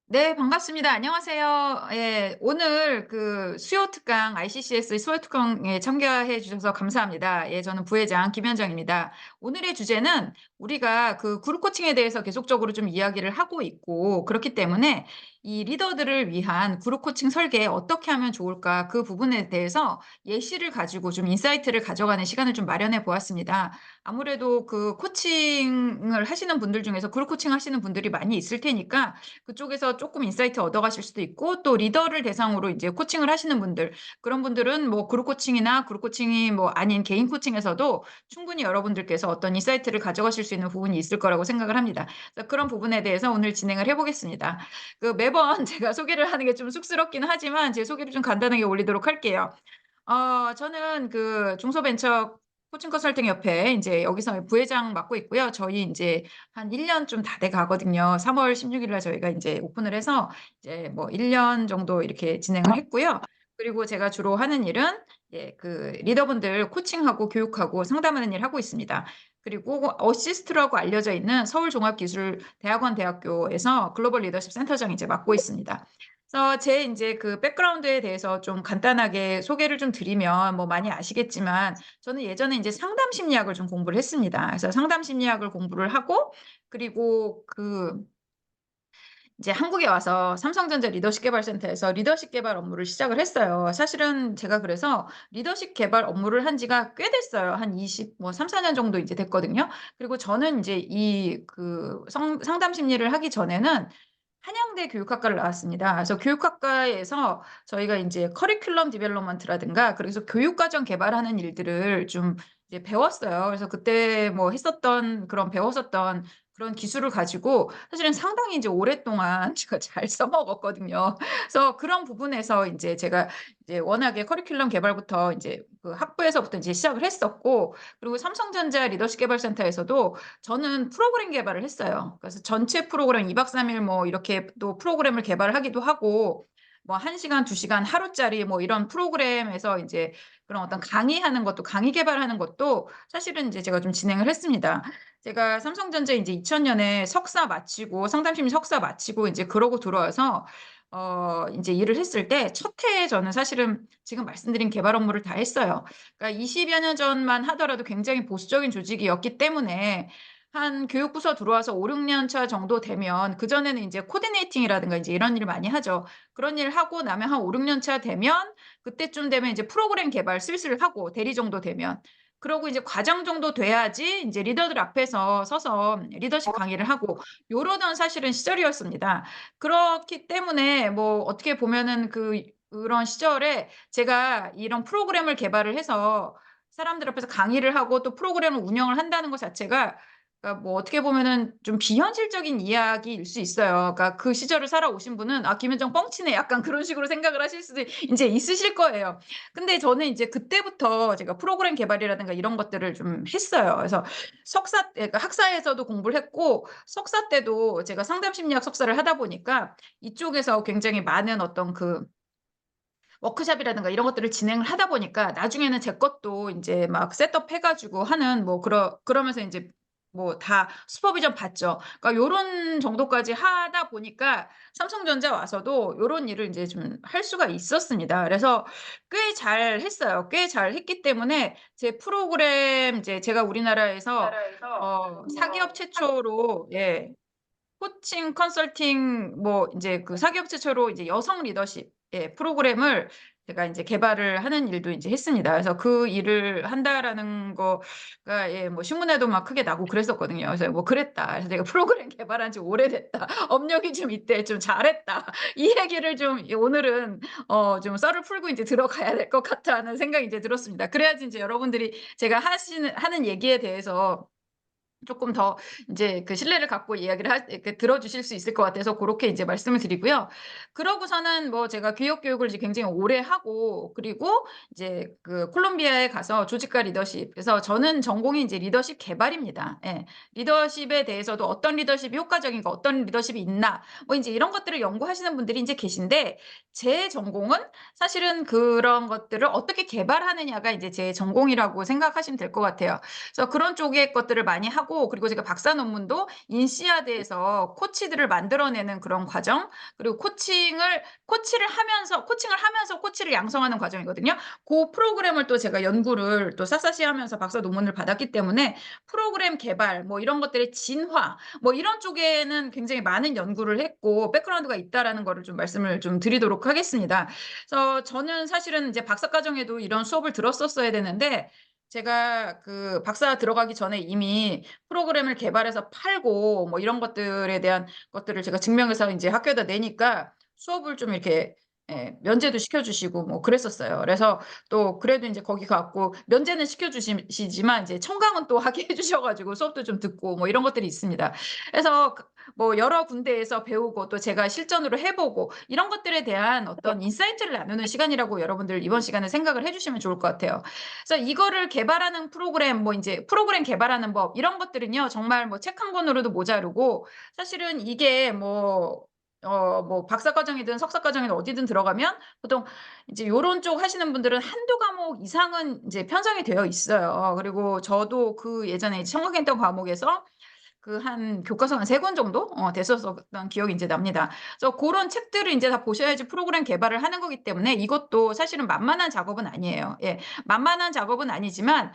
네, 반갑습니다. 안녕하세요. 예, 오늘 그 수요 특강, ICCS 수요 특강에 참가해 주셔서 감사합니다. 예, 저는 부회장 김현정입니다. 오늘의 주제는 우리가 그 그룹 코칭에 대해서 계속적으로 좀 이야기를 하고 있고, 그렇기 때문에 이 리더들을 위한 그룹 코칭 설계 어떻게 하면 좋을까, 그 부분에 대해서 예시를 가지고 좀 인사이트를 가져가는 시간을 좀 마련해 보았습니다. 아무래도 그 코칭을 하시는 분들 중에서 그룹 코칭 하시는 분들이 많이 있을 테니까 그쪽에서 조금 인사이트 얻어가실 수도 있고, 또 리더를 대상으로 이제 코칭을 하시는 분들, 그런 분들은 뭐 그룹 코칭이나 그룹 코칭이 뭐 아닌 개인 코칭에서도 충분히 여러분들께서 어떤 인사이트를 가져가실 수 있는 부분이 있을 거라고 생각을 합니다. 그래서 그런 부분에 대해서 오늘 진행을 해보겠습니다. 그 매번 제가 소개를 하는 게 좀 쑥스럽긴 하지만 제 소개를 좀 간단하게 올리도록 할게요. 저는 그 중소벤처 코칭 컨설팅 협회 이제 여기서 부회장 맡고 있고요. 저희 이제 한 1년 좀 다 돼 가거든요. 3월 16일 날 저희가 이제 오픈을 해서 이제 뭐 1년 정도 이렇게 진행을 했고요. 그리고 제가 주로 하는 일은 예, 그 리더분들 코칭하고 교육하고 상담하는 일 하고 있습니다. 그리고 어시스트라고 알려져 있는 서울종합기술대학원 대학교에서 글로벌 리더십 센터장 이제 맡고 있습니다. 그래서 제 이제 그 백그라운드에 대해서 좀 간단하게 소개를 좀 드리면 뭐 많이 아시겠지만 저는 예전에 이제 상담 심리학을 좀 공부를 했습니다. 그래서 상담 심리학을 공부를 하고 그리고 그 이제 한국에 와서 삼성전자 리더십 개발 센터에서 리더십 개발 업무를 시작을 했어요. 사실은 제가 그래서 리더십 개발 업무를 한 지가 꽤 됐어요. 한 20, 뭐 3, 4년 정도 이제 됐거든요. 그리고 저는 이제 이 그 상담 심리를 하기 전에는 한양대 교육학과를 나왔습니다. 그래서 교육학과에서 저희가 이제 커리큘럼 디벨롭먼트라든가 그래서 교육과정 개발하는 일들을 좀 이제 배웠어요. 그래서 그때 뭐 했었던 그런 배웠었던 그런 기술을 가지고 사실은 상당히 이제 오랫동안 제가 잘 써먹었거든요. 그래서 그런 부분에서 이제 제가 이제 워낙에 커리큘럼 개발부터 이제 그 학부에서부터 이제 시작을 했었고, 그리고 삼성전자 리더십 개발 센터에서도 저는 프로그램 개발을 했어요. 그래서 전체 프로그램 2박 3일 뭐 이렇게 또 프로그램을 개발하기도 하고, 뭐 1시간, 2시간 하루짜리 뭐 이런 프로그램에서 이제 그런 어떤 강의하는 것도, 강의 개발하는 것도 사실은 이제 제가 좀 진행을 했습니다. 제가 삼성전자 이제 2000년에 석사 마치고, 상담심리 석사 마치고 이제 그러고 들어와서 이제 일을 했을 때 첫 해에 저는 사실은 지금 말씀드린 개발 업무를 다 했어요. 그러니까 20여 년 전만 하더라도 굉장히 보수적인 조직이었기 때문에 한 교육부서 들어와서 5, 6년 차 정도 되면 그전에는 이제 코디네이팅이라든가 이제 이런 일을 많이 하죠. 그런 일 하고 나면 한 5, 6년 차 되면 그때쯤 되면 이제 프로그램 개발 슬슬 하고 대리 정도 되면 그러고 이제 과장 정도 돼야지 이제 리더들 앞에서 서서 리더십 강의를 하고 요러던 사실은 시절이었습니다. 그렇기 때문에 뭐 어떻게 보면은 그런 시절에 제가 이런 프로그램을 개발을 해서 사람들 앞에서 강의를 하고 또 프로그램을 운영을 한다는 것 자체가 그러니까 뭐 어떻게 보면은 좀 비현실적인 이야기일 수 있어요. 그러니까 그 시절을 살아오신 분은 '아 김현정 뻥치네.' 약간 그런 식으로 생각을 하실 수도 인제 있으실 거예요. 근데 저는 이제 그때부터 제가 프로그램 개발이라든가 이런 것들을 좀 했어요. 그래서 석사 때 그러니까 학사에서도 공부를 했고 석사 때도 제가 상담 심리학 석사를 하다 보니까 이쪽에서 굉장히 많은 어떤 그 워크숍이라든가 이런 것들을 진행을 하다 보니까 나중에는 제 것도 인제 막 셋업해 가지고 하는 뭐 그러면서 인제 뭐 다 슈퍼비전 받죠. 그러니까 요런 정도까지 하다 보니까 삼성전자 와서도 요런 일을 인제 좀 할 수가 있었습니다. 그래서 꽤 잘했어요. 꽤 잘했기 때문에 제 프로그램 이제 제가 우리나라에서 사기업 최초로 예 코칭 컨설팅 뭐 인제 그 사기업 최초로 이제 여성 리더십 예 프로그램을 제가 인제 개발을 하는 일도 인제 했습니다. 그래서 그 일을 한다라는 거가 예 뭐 신문에도 막 크게 나고 그랬었거든요. 그래서 뭐 그랬다. 그래서 "내가 프로그램 개발한 지 오래됐다. 업력이 좀 있대. 좀 잘했다." 이 얘기를 좀 오늘은 좀 썰을 풀고 인제 들어가야 될 것 같다는 생각이 이제 들었습니다. 그래야지 인제 여러분들이 제가 하는 얘기에 대해서 조금 더 인제 그 신뢰를 갖고 이야기를 이렇게 들어 주실 수 있을 것 같아서 고렇게 인제 말씀을 드리고요. 그러고서는 뭐 제가 기업 교육을 이제 굉장히 오래 하고 그리고 이제 그 콜롬비아에 가서 조직과 리더십 그래서 저는 전공이 인제 리더십 개발입니다. 예. 리더십에 대해서도 어떤 리더십이 효과적인가 어떤 리더십이 있나 뭐 인제 이런 것들을 연구하시는 분들이 인제 계신데 제 전공은 사실은 그런 것들을 어떻게 개발하느냐가 이제 제 전공이라고 생각하시면 될 것 같아요. 그래서 그런 쪽의 것들을 많이 하고 하고 그리고 제가 박사 논문도 인시아드에서 코치들을 만들어내는 그런 과정 그리고 코칭을 하면서 코치를 양성하는 과정이거든요. 그 프로그램을 또 제가 연구를 또 샅샅이 하면서 박사 논문을 받았기 때문에 프로그램 개발 뭐 이런 것들의 진화 뭐 이런 쪽에는 굉장히 많은 연구를 했고 백그라운드가 있다라는 거를 좀 말씀을 좀 드리도록 하겠습니다. 그래서 저는 사실은 이제 박사 과정에도 이런 수업을 들었었어야 되는데 제가 그 박사 들어가기 전에 이미 프로그램을 개발해서 팔고 뭐 이런 것들에 대한 것들을 제가 증명해서 이제 학교에다 내니까 수업을 좀 이렇게 면제도 시켜주시고 뭐 그랬었어요. 그래서 또 그래도 이제 거기 갖고 면제는 시켜주시지만 이제 청강은 또 하게 해주셔가지고 수업도 좀 듣고 뭐 이런 것들이 있습니다. 그래서 뭐 여러 군데에서 배우고 또 제가 실전으로 해보고 이런 것들에 대한 어떤 인사이트를 나누는 시간이라고 여러분들 이번 시간에 생각을 해주시면 좋을 것 같아요. 그래서 이거를 개발하는 프로그램 뭐 이제 프로그램 개발하는 법 이런 것들은요 정말 뭐 책 한 권으로도 모자르고 사실은 이게 뭐 박사 과정이든 석사 과정이든 어디든 들어가면 보통 이제 요런 쪽 하시는 분들은 한두 과목 이상은 이제 편성이 되어 있어요. 그리고 저도 그 예전에 청각했던 과목에서 그 한 교과서 한 3권 정도 됐었던 기억이 이제 납니다. 그래서 그런 책들을 이제 다 보셔야지 프로그램 개발을 하는 거기 때문에 이것도 사실은 만만한 작업은 아니에요. 예. 만만한 작업은 아니지만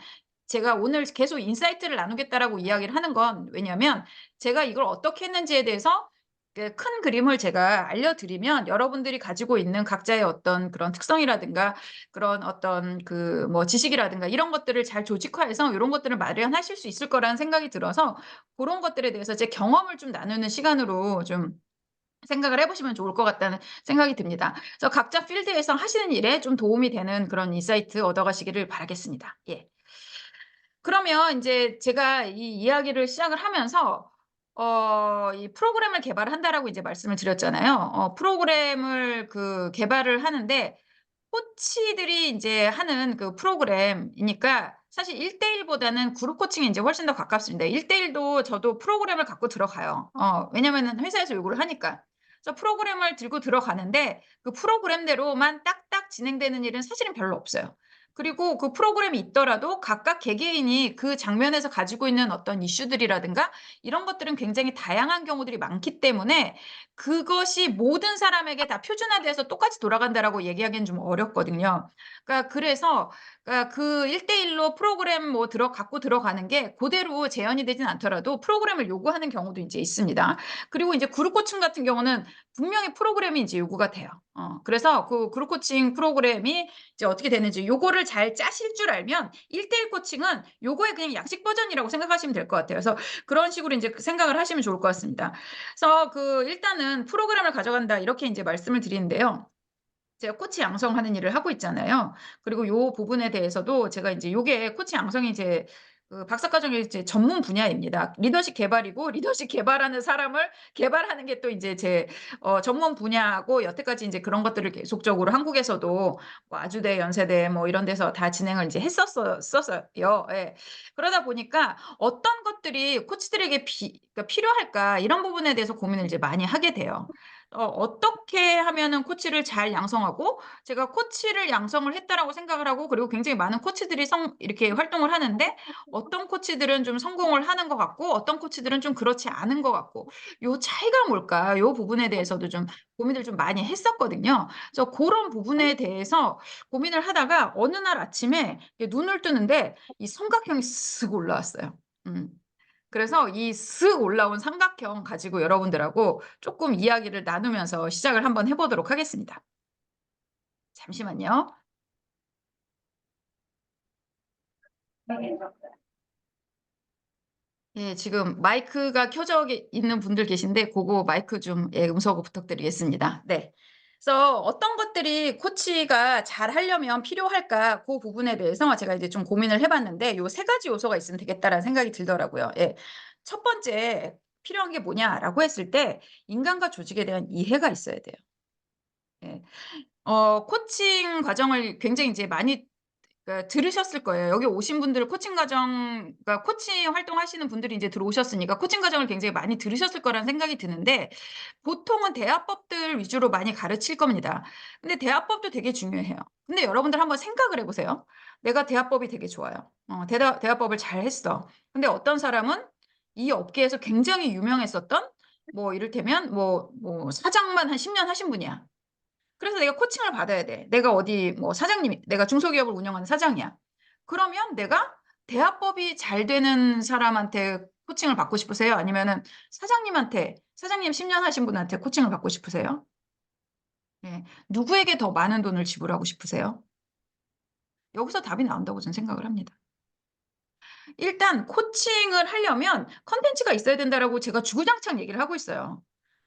제가 오늘 계속 인사이트를 나누겠다라고 이야기를 하는 건 왜냐면 제가 이걸 어떻게 했는지에 대해서 큰 그림을 제가 알려드리면 여러분들이 가지고 있는 각자의 어떤 그런 특성이라든가 그런 어떤 그 뭐 지식이라든가 이런 것들을 잘 조직화해서 이런 것들을 마련하실 수 있을 거라는 생각이 들어서 그런 것들에 대해서 제 경험을 좀 나누는 시간으로 좀 생각을 해보시면 좋을 것 같다는 생각이 듭니다. 그래서 각자 필드에서 하시는 일에 좀 도움이 되는 그런 인사이트 얻어가시기를 바라겠습니다. 예. 그러면 이제 제가 이 이야기를 시작을 하면서 이 프로그램을 개발한다라고 이제 말씀을 드렸잖아요. 프로그램을 그 개발을 하는데 코치들이 이제 하는 그 프로그램이니까 사실 1대1 보다는 그룹 코칭이 이제 훨씬 더 가깝습니다. 1대1도 저도 프로그램을 갖고 들어가요. 왜냐면은 회사에서 요구를 하니까. 그래서 프로그램을 들고 들어가는데 그 프로그램대로만 딱딱 진행되는 일은 사실은 별로 없어요. 그리고 그 프로그램이 있더라도 각각 개개인이 그 장면에서 가지고 있는 어떤 이슈들이라든가 이런 것들은 굉장히 다양한 경우들이 많기 때문에 그것이 모든 사람에게 다 표준화돼서 똑같이 돌아간다라고 얘기하기는 좀 어렵거든요. 그러니까 그래서 그러니까 그 1대1로 프로그램 뭐 갖고 들어가는 게 그대로 재현이 되진 않더라도 프로그램을 요구하는 경우도 이제 있습니다. 그리고 이제 그룹 코칭 같은 경우는 분명히 프로그램이 이제 요구가 돼요. 그래서 그 그룹 코칭 프로그램이 이제 어떻게 되는지 요거를 잘 짜실 줄 알면 1대1 코칭은 요거의 그냥 약식 버전이라고 생각하시면 될 것 같아요. 그래서 그런 식으로 이제 생각을 하시면 좋을 것 같습니다. 그래서 그 일단은 프로그램을 가져간다 이렇게 이제 말씀을 드리는데요. 제가 코치 양성하는 일을 하고 있잖아요. 그리고 요 부분에 대해서도 제가 이제 요게 코치 양성이 이제 그 박사과정의 이제 전문 분야입니다. 리더십 개발이고 리더십 개발하는 사람을 개발하는 게 또 이제 제 전문 분야고 여태까지 이제 그런 것들을 계속적으로 한국에서도 뭐 아주대, 연세대 뭐 이런 데서 다 진행을 이제 했었어요. 예. 그러다 보니까 어떤 것들이 코치들에게 그러니까 필요할까 이런 부분에 대해서 고민을 이제 많이 하게 돼요. 어떻게 하면은 코치를 잘 양성하고 제가 코치를 양성을 했다라고 생각을 하고 그리고 굉장히 많은 코치들이 이렇게 활동을 하는데 어떤 코치들은 좀 성공을 하는 것 같고 어떤 코치들은 좀 그렇지 않은 것 같고 요 차이가 뭘까? 요 부분에 대해서도 좀 고민을 좀 많이 했었거든요. 그래서 그런 부분에 대해서 고민을 하다가 어느 날 아침에 눈을 뜨는데 이 삼각형이 쓱 올라왔어요. 음. 그래서 이 쓱 올라온 삼각형 가지고 여러분들하고 조금 이야기를 나누면서 시작을 한번 해 보도록 하겠습니다. 잠시만요. 예, 지금 마이크가 켜져 있는 분들 계신데 그거 마이크 좀 음소거 부탁드리겠습니다. 네. 그래서 어떤 것들이 코치가 잘 하려면 필요할까 그 부분에 대해서 제가 이제 좀 고민을 해봤는데 요 3가지 요소가 있으면 되겠다라는 생각이 들더라고요. 예. 첫 번째 필요한 게 뭐냐라고 했을 때 인간과 조직에 대한 이해가 있어야 돼요. 예. 코칭 과정을 굉장히 이제 많이 들으셨을 거예요. 여기 오신 분들 코칭 과정 그러니까 코칭 활동하시는 분들이 이제 들어오셨으니까 코칭 과정을 굉장히 많이 들으셨을 거라는 생각이 드는데 보통은 대화법들 위주로 많이 가르칠 겁니다. 근데 대화법도 되게 중요해요. 근데 여러분들 한번 생각을 해 보세요. 내가 대화법이 되게 좋아요. 대화법을 잘 했어. 근데 어떤 사람은 이 업계에서 굉장히 유명했었던 뭐 이를테면 뭐 사장만 한 10년 하신 분이야. 그래서 내가 코칭을 받아야 돼. 내가 어디 뭐 사장님이, 내가 중소기업을 운영하는 사장이야. 그러면 내가 대화법이 잘 되는 사람한테 코칭을 받고 싶으세요? 아니면은 사장님 10년 하신 분한테 코칭을 받고 싶으세요? 네. 누구에게 더 많은 돈을 지불하고 싶으세요? 여기서 답이 나온다고 저는 생각을 합니다. 일단 코칭을 하려면 컨텐츠가 있어야 된다라고 제가 주구장창 얘기를 하고 있어요.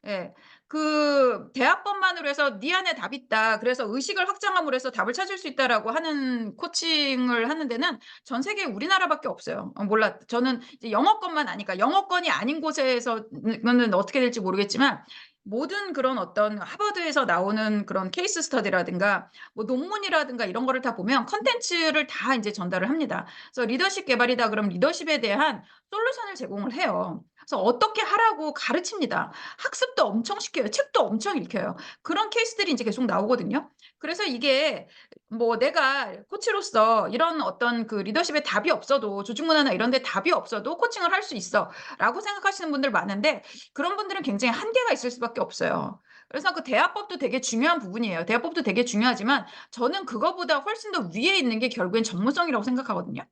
예. 그 대화법만으로 해서 "네 안에 답 있다. 그래서 의식을 확장함으로 해서 답을 찾을 수 있다."라고 하는 코칭을 하는 데는 전 세계 우리나라밖에 없어요. 몰라. 저는 이제 영어권만 아니까 영어권이 아닌 곳에서는 어떻게 될지 모르겠지만 모든 그런 어떤 하버드에서 나오는 그런 케이스 스터디라든가 뭐 논문이라든가 이런 거를 다 보면 컨텐츠를 다 인제 전달을 합니다. 그래서 리더십 개발이다 그럼 리더십에 대한 솔루션을 제공을 해요. 그래서 어떻게 하라고 가르칩니다. 학습도 엄청 시켜요. 책도 엄청 읽혀요. 그런 케이스들이 인제 계속 나오거든요. 그래서 이게 뭐 내가 코치로서 이런 어떤 그 리더십에 답이 없어도 조직 문화나 이런 데 답이 없어도 "코칭을 할 수 있어."라고 생각하시는 분들 많은데 그런 분들은 굉장히 한계가 있을 수밖에 없어요. 그래서 그 대화법도 되게 중요한 부분이에요. 대화법도 되게 중요하지만 저는 그거보다 훨씬 더 위에 있는 게 결국엔 전문성이라고 생각하거든요.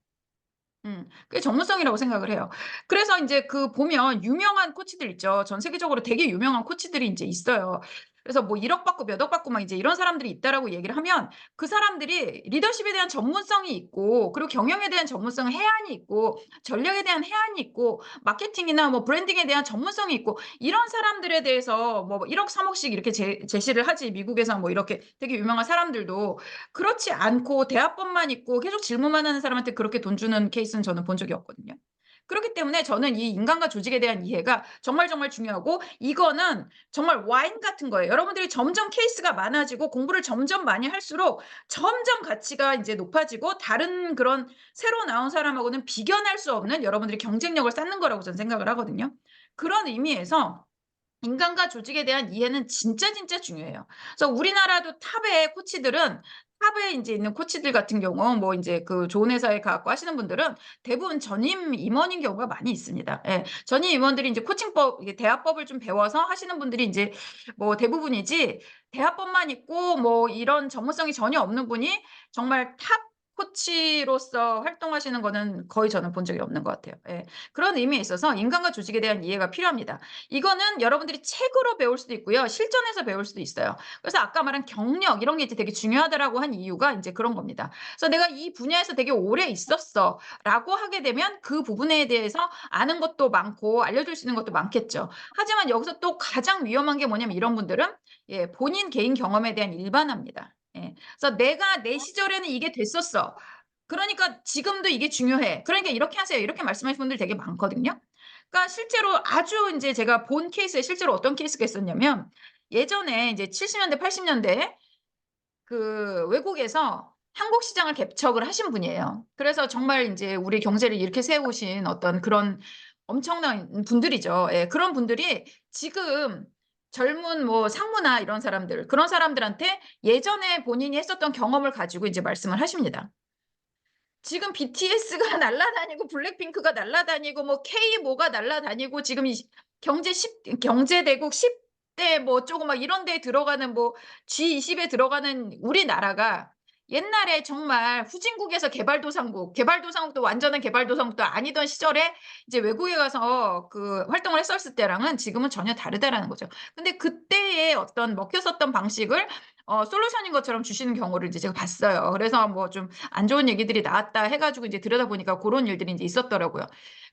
그게 전문성이라고 생각을 해요. 그래서 인제 그 보면 유명한 코치들 있죠. 전 세계적으로 되게 유명한 코치들이 인제 있어요. 그래서 뭐 1억 받고 몇 억 받고 막 이제 이런 사람들이 있다라고 얘기를 하면 그 사람들이 리더십에 대한 전문성이 있고 그리고 경영에 대한 전문성 해안이 있고 전략에 대한 해안이 있고 마케팅이나 뭐 브랜딩에 대한 전문성이 있고 이런 사람들에 대해서 뭐 1억 3억씩 이렇게 제시를 하지 미국에서 뭐 이렇게 되게 유명한 사람들도 그렇지 않고 대화법만 있고 계속 질문만 하는 사람한테 그렇게 돈 주는 케이스는 저는 본 적이 없거든요. 그렇기 때문에 저는 이 인간과 조직에 대한 이해가 정말 정말 중요하고 이거는 정말 와인 같은 거예요. 여러분들이 점점 케이스가 많아지고 공부를 점점 많이 할수록 점점 가치가 인제 높아지고 다른 그런 새로 나온 사람하고는 비견할 수 없는 여러분들이 경쟁력을 쌓는 거라고 저는 생각을 하거든요. 그런 의미에서 인간과 조직에 대한 이해는 진짜 진짜 중요해요. 그래서 우리나라도 탑의 코치들은 탑에 인제 있는 코치들 같은 경우 뭐 인제 그 좋은 회사에 가 갖고 하시는 분들은 대부분 전임 임원인 경우가 많이 있습니다. 예. 전임 임원들이 인제 코칭법 이게 대화법을 좀 배워서 하시는 분들이 인제 뭐 대부분이지 대화법만 있고 뭐 이런 전문성이 전혀 없는 분이 정말 탑 코치로서 활동하시는 거는 거의 저는 본 적이 없는 것 같아요. 예. 그런 의미에 있어서 인간과 조직에 대한 이해가 필요합니다. 이거는 여러분들이 책으로 배울 수도 있고요. 실전에서 배울 수도 있어요. 그래서 아까 말한 경력 이런 게 이제 되게 중요하다라고 한 이유가 인제 그런 겁니다. 그래서 '내가 이 분야에서 되게 오래 있었어.'라고 하게 되면 그 부분에 대해서 아는 것도 많고 알려줄 수 있는 것도 많겠죠. 하지만 여기서 또 가장 위험한 게 뭐냐면 이런 분들은 예 본인 개인 경험에 대한 일반화입니다. 예. 그래서 '내가 내 시절에는 이게 됐었어. 그러니까 지금도 이게 중요해. 그러니까 이렇게 하세요.' 이렇게 말씀하시는 분들이 되게 많거든요. 그러니까 실제로 아주 인제 제가 본 케이스에 실제로 어떤 케이스가 있었냐면 예전에 이제 70 년대 80 년대에 그 외국에서 한국 시장을 개척을 하신 분이에요. 그래서 정말 인제 우리 경제를 이렇게 세우신 어떤 그런 엄청난 분들이죠. 예. 그런 분들이 지금 젊은 뭐 상무나 이런 사람들 그런 사람들한테 예전에 본인이 했었던 경험을 가지고 이제 말씀을 하십니다. 지금 BTS가 날아다니고 블랙핑크가 날아다니고 뭐 K 뭐가 날아다니고 지금 이 경제대국 10대 뭐 어쩌고 막 이런 데에 들어가는 뭐 G20에 들어가는 우리나라가 옛날에 정말 후진국에서 개발도상국도 완전한 개발도상국도 아니던 시절에 이제 외국에 가서 그 활동을 했었을 때랑은 지금은 전혀 다르다라는 거죠. 근데 그때의 어떤 먹혔었던 방식을 솔루션인 것처럼 주시는 경우를 이제 제가 봤어요. 그래서 뭐 좀 안 좋은 얘기들이 나왔다 해 가지고 이제 들여다보니까 고런 일들이 인제 있었더라고요.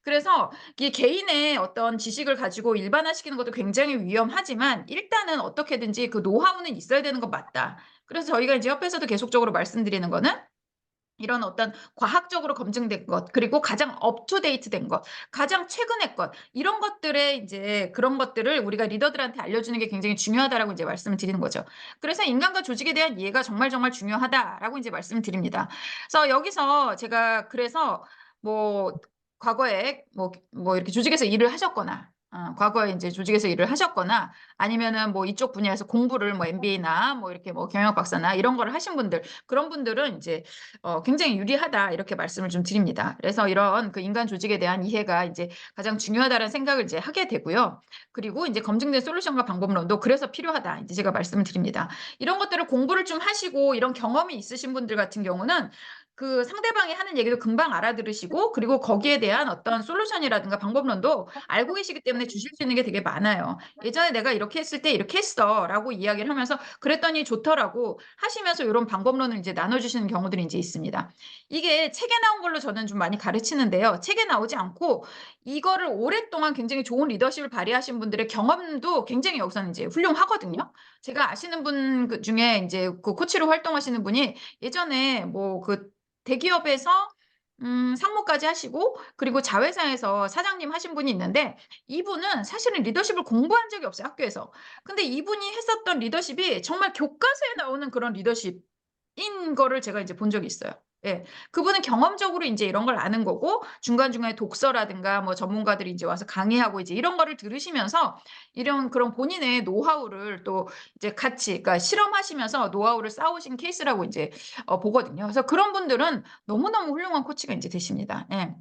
그래서 이 개인의 어떤 지식을 가지고 일반화시키는 것도 굉장히 위험하지만 일단은 어떻게든지 그 노하우는 있어야 되는 건 맞다. 그래서 저희가 이제 협회에서도 계속적으로 말씀드리는 거는 이런 어떤 과학적으로 검증된 것 그리고 가장 업 투 데이트 된 것, 가장 최근의 것 이런 것들에 인제 그런 것들을 우리가 리더들한테 알려주는 게 굉장히 중요하다라고 이제 말씀을 드리는 거죠. 그래서 "인간과 조직에 대한 이해가 정말 정말 중요하다."라고 인제 말씀을 드립니다. 그래서 여기서 제가 그래서 뭐 과거에 뭐 이렇게 조직에서 일을 하셨거나 과거에 이제 조직에서 일을 하셨거나 아니면은 뭐 이쪽 분야에서 공부를 뭐 MBA나 뭐 이렇게 뭐 경영 박사나 이런 거를 하신 분들 그런 분들은 이제 굉장히 유리하다 이렇게 말씀을 좀 드립니다. 그래서 이런 그 인간 조직에 대한 이해가 이제 가장 중요하다는 생각을 이제 하게 되고요. 그리고 이제 검증된 솔루션과 방법론도 그래서 필요하다 이제 제가 말씀을 드립니다. 이런 것들을 공부를 좀 하시고 이런 경험이 있으신 분들 같은 경우는 그 상대방이 하는 얘기도 금방 알아들으시고 그리고 거기에 대한 어떤 솔루션이라든가 방법론도 알고 계시기 때문에 주실 수 있는 게 되게 많아요. 예전에 내가 이렇게 했을 때 이렇게 했어라고 이야기를 하면서 그랬더니 좋더라고 하시면서 이런 방법론을 이제 나눠주시는 경우들이 이제 있습니다. 이게 책에 나온 걸로 저는 좀 많이 가르치는데요. 책에 나오지 않고 이거를 오랫동안 굉장히 좋은 리더십을 발휘하신 분들의 경험도 굉장히 여기서는 이제 훌륭하거든요. 제가 아시는 분 그 중에 이제 그 코치로 활동하시는 분이 예전에 뭐 그 대기업에서 상무까지 하시고 그리고 자회사에서 사장님 하신 분이 있는데 이분은 사실은 리더십을 공부한 적이 없어요, 학교에서. 근데 이분이 했었던 리더십이 정말 교과서에 나오는 그런 리더십인 거를 제가 이제 본 적이 있어요. 예. 그분은 경험적으로 인제 이런 걸 아는 거고 중간중간에 독서라든가 뭐 전문가들이 인제 와서 강의하고 이제 이런 거를 들으시면서 이런 그런 본인의 노하우를 또 이제 같이 그러니까 실험하시면서 노하우를 쌓으신 케이스라고 인제 보거든요. 그래서 그런 분들은 너무너무 훌륭한 코치가 인제 되십니다. 예.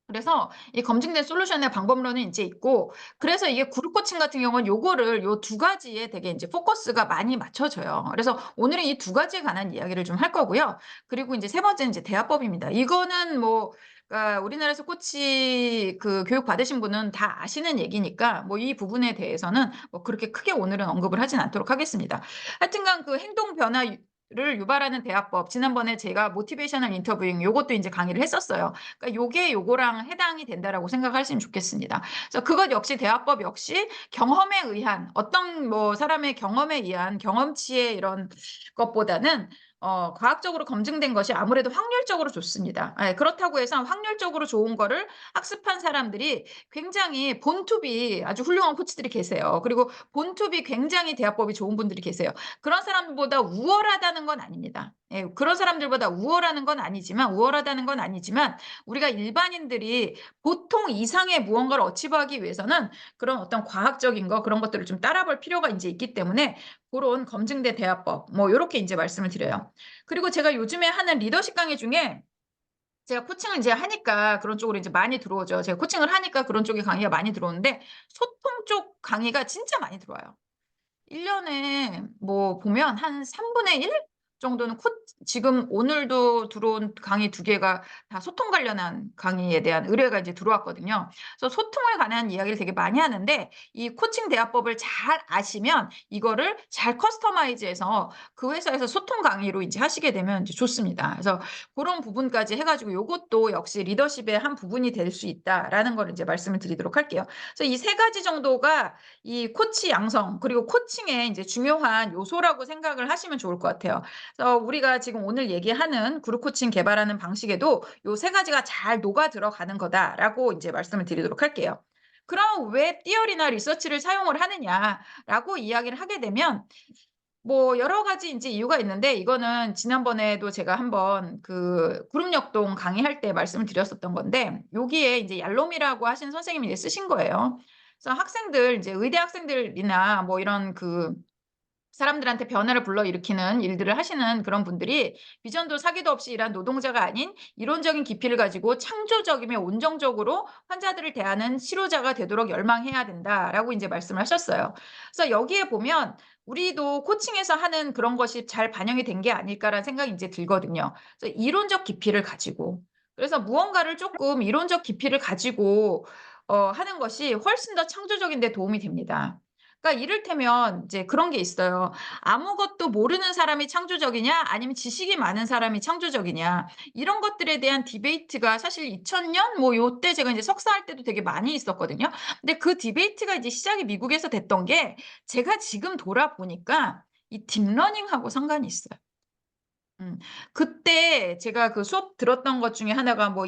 그래서 이 검증된 솔루션의 방법론은 인제 있고 그래서 이게 그룹 코칭 같은 경우는 요거를 요 두 가지에 되게 인제 포커스가 많이 맞춰져요. 그래서 오늘은 이 두 가지에 관한 이야기를 좀 할 거고요. 그리고 인제 세 번째는 이제 대화법입니다. 이거는 뭐 그러니까 우리나라에서 코치 그 교육 받으신 분은 다 아시는 얘기니까 뭐 이 부분에 대해서는 뭐 그렇게 크게 오늘은 언급을 하진 않도록 하겠습니다. 하여튼간 그 행동 변화 를 유발하는 대화법 지난번에 제가 모티베이셔널 인터뷰잉 요것도 인제 강의를 했었어요. 그러니까 요게 요거랑 해당이 된다라고 생각하시면 좋겠습니다. 그래서 그것 역시 대화법 역시 경험에 의한 어떤 뭐 사람의 경험에 의한 경험치의 이런 것보다는 과학적으로 검증된 것이 아무래도 확률적으로 좋습니다. 예, 그렇다고 해서 확률적으로 좋은 거를 학습한 사람들이 굉장히 본투비 아주 훌륭한 코치들이 계세요. 그리고 본투비 굉장히 대화법이 좋은 분들이 계세요. 그런 사람들보다 우월하다는 건 아닙니다. 예, 그런 사람들보다 우월하는 건 아니지만 우월하다는 건 아니지만 우리가 일반인들이 보통 이상의 무언가를 어치브하기 위해서는 그런 어떤 과학적인 거 그런 것들을 좀 따라볼 필요가 인제 있기 때문에 고런 검증된 대화법 뭐 요렇게 인제 말씀을 드려요. 그리고 제가 요즘에 하는 리더십 강의 중에 제가 코칭을 이제 하니까 그런 쪽으로 이제 많이 들어오죠. 제가 코칭을 하니까 그런 쪽의 강의가 많이 들어오는데 소통 쪽 강의가 진짜 많이 들어와요. 1 년에 뭐 보면 한 3분의 1 정도는 지금 오늘도 들어온 강의 2 개가 다 소통 관련한 강의에 대한 의뢰가 이제 들어왔거든요. 그래서 소통에 관한 이야기를 되게 많이 하는데 이 코칭 대화법을 잘 아시면 이거를 잘 커스터마이즈해서 그 회사에서 소통 강의로 이제 하시게 되면 이제 좋습니다. 그래서 고런 부분까지 해 가지고 요것도 역시 리더십의 한 부분이 될 수 있다라는 걸 이제 말씀을 드리도록 할게요. 그래서 이 3 가지 정도가 이 코치 양성 그리고 코칭의 인제 중요한 요소라고 생각을 하시면 좋을 것 같아요. 그래서 우리가 지금 오늘 얘기하는 그룹 코칭 개발하는 방식에도 요 3 가지가 잘 녹아 들어가는 거다라고 인제 말씀을 드리도록 할게요. 그럼 왜 티어리나 리서치를 사용을 하느냐라고 이야기를 하게 되면 뭐 여러 가지 인제 이유가 있는데 이거는 지난번에도 제가 한번 그 그룹 역동 강의할 때 말씀을 드렸었던 건데 여기에 인제 얄롬이라고 하신 선생님이 이제 쓰신 거예요. 그래서 학생들 이제 의대 학생들이나 뭐 이런 그 사람들한테 변화를 불러일으키는 일들을 하시는 그런 분들이 비전도 사기도 없이 일한 노동자가 아닌 이론적인 깊이를 가지고 창조적이며 온정적으로 환자들을 대하는 치료자가 되도록 열망해야 된다라고 인제 말씀을 하셨어요. 그래서 여기에 보면 우리도 코칭에서 하는 그런 것이 잘 반영이 된 게 아닐까라는 생각이 인제 들거든요. 그래서 이론적 깊이를 가지고 그래서 무언가를 쪼끔 이론적 깊이를 가지고 하는 것이 훨씬 더 창조적인 데 도움이 됩니다. 그러니까 이를테면 이제 그런 게 있어요. 아무것도 모르는 사람이 창조적이냐 아니면 지식이 많은 사람이 창조적이냐 이런 것들에 대한 디베이트가 사실 2000년 뭐 요때 제가 이제 석사할 때도 되게 많이 있었거든요. 근데 그 디베이트가 이제 시작이 미국에서 됐던 게 제가 지금 돌아보니까 이 딥러닝하고 상관이 있어요. 음. 그때 제가 그 수업 들었던 것 중에 하나가 뭐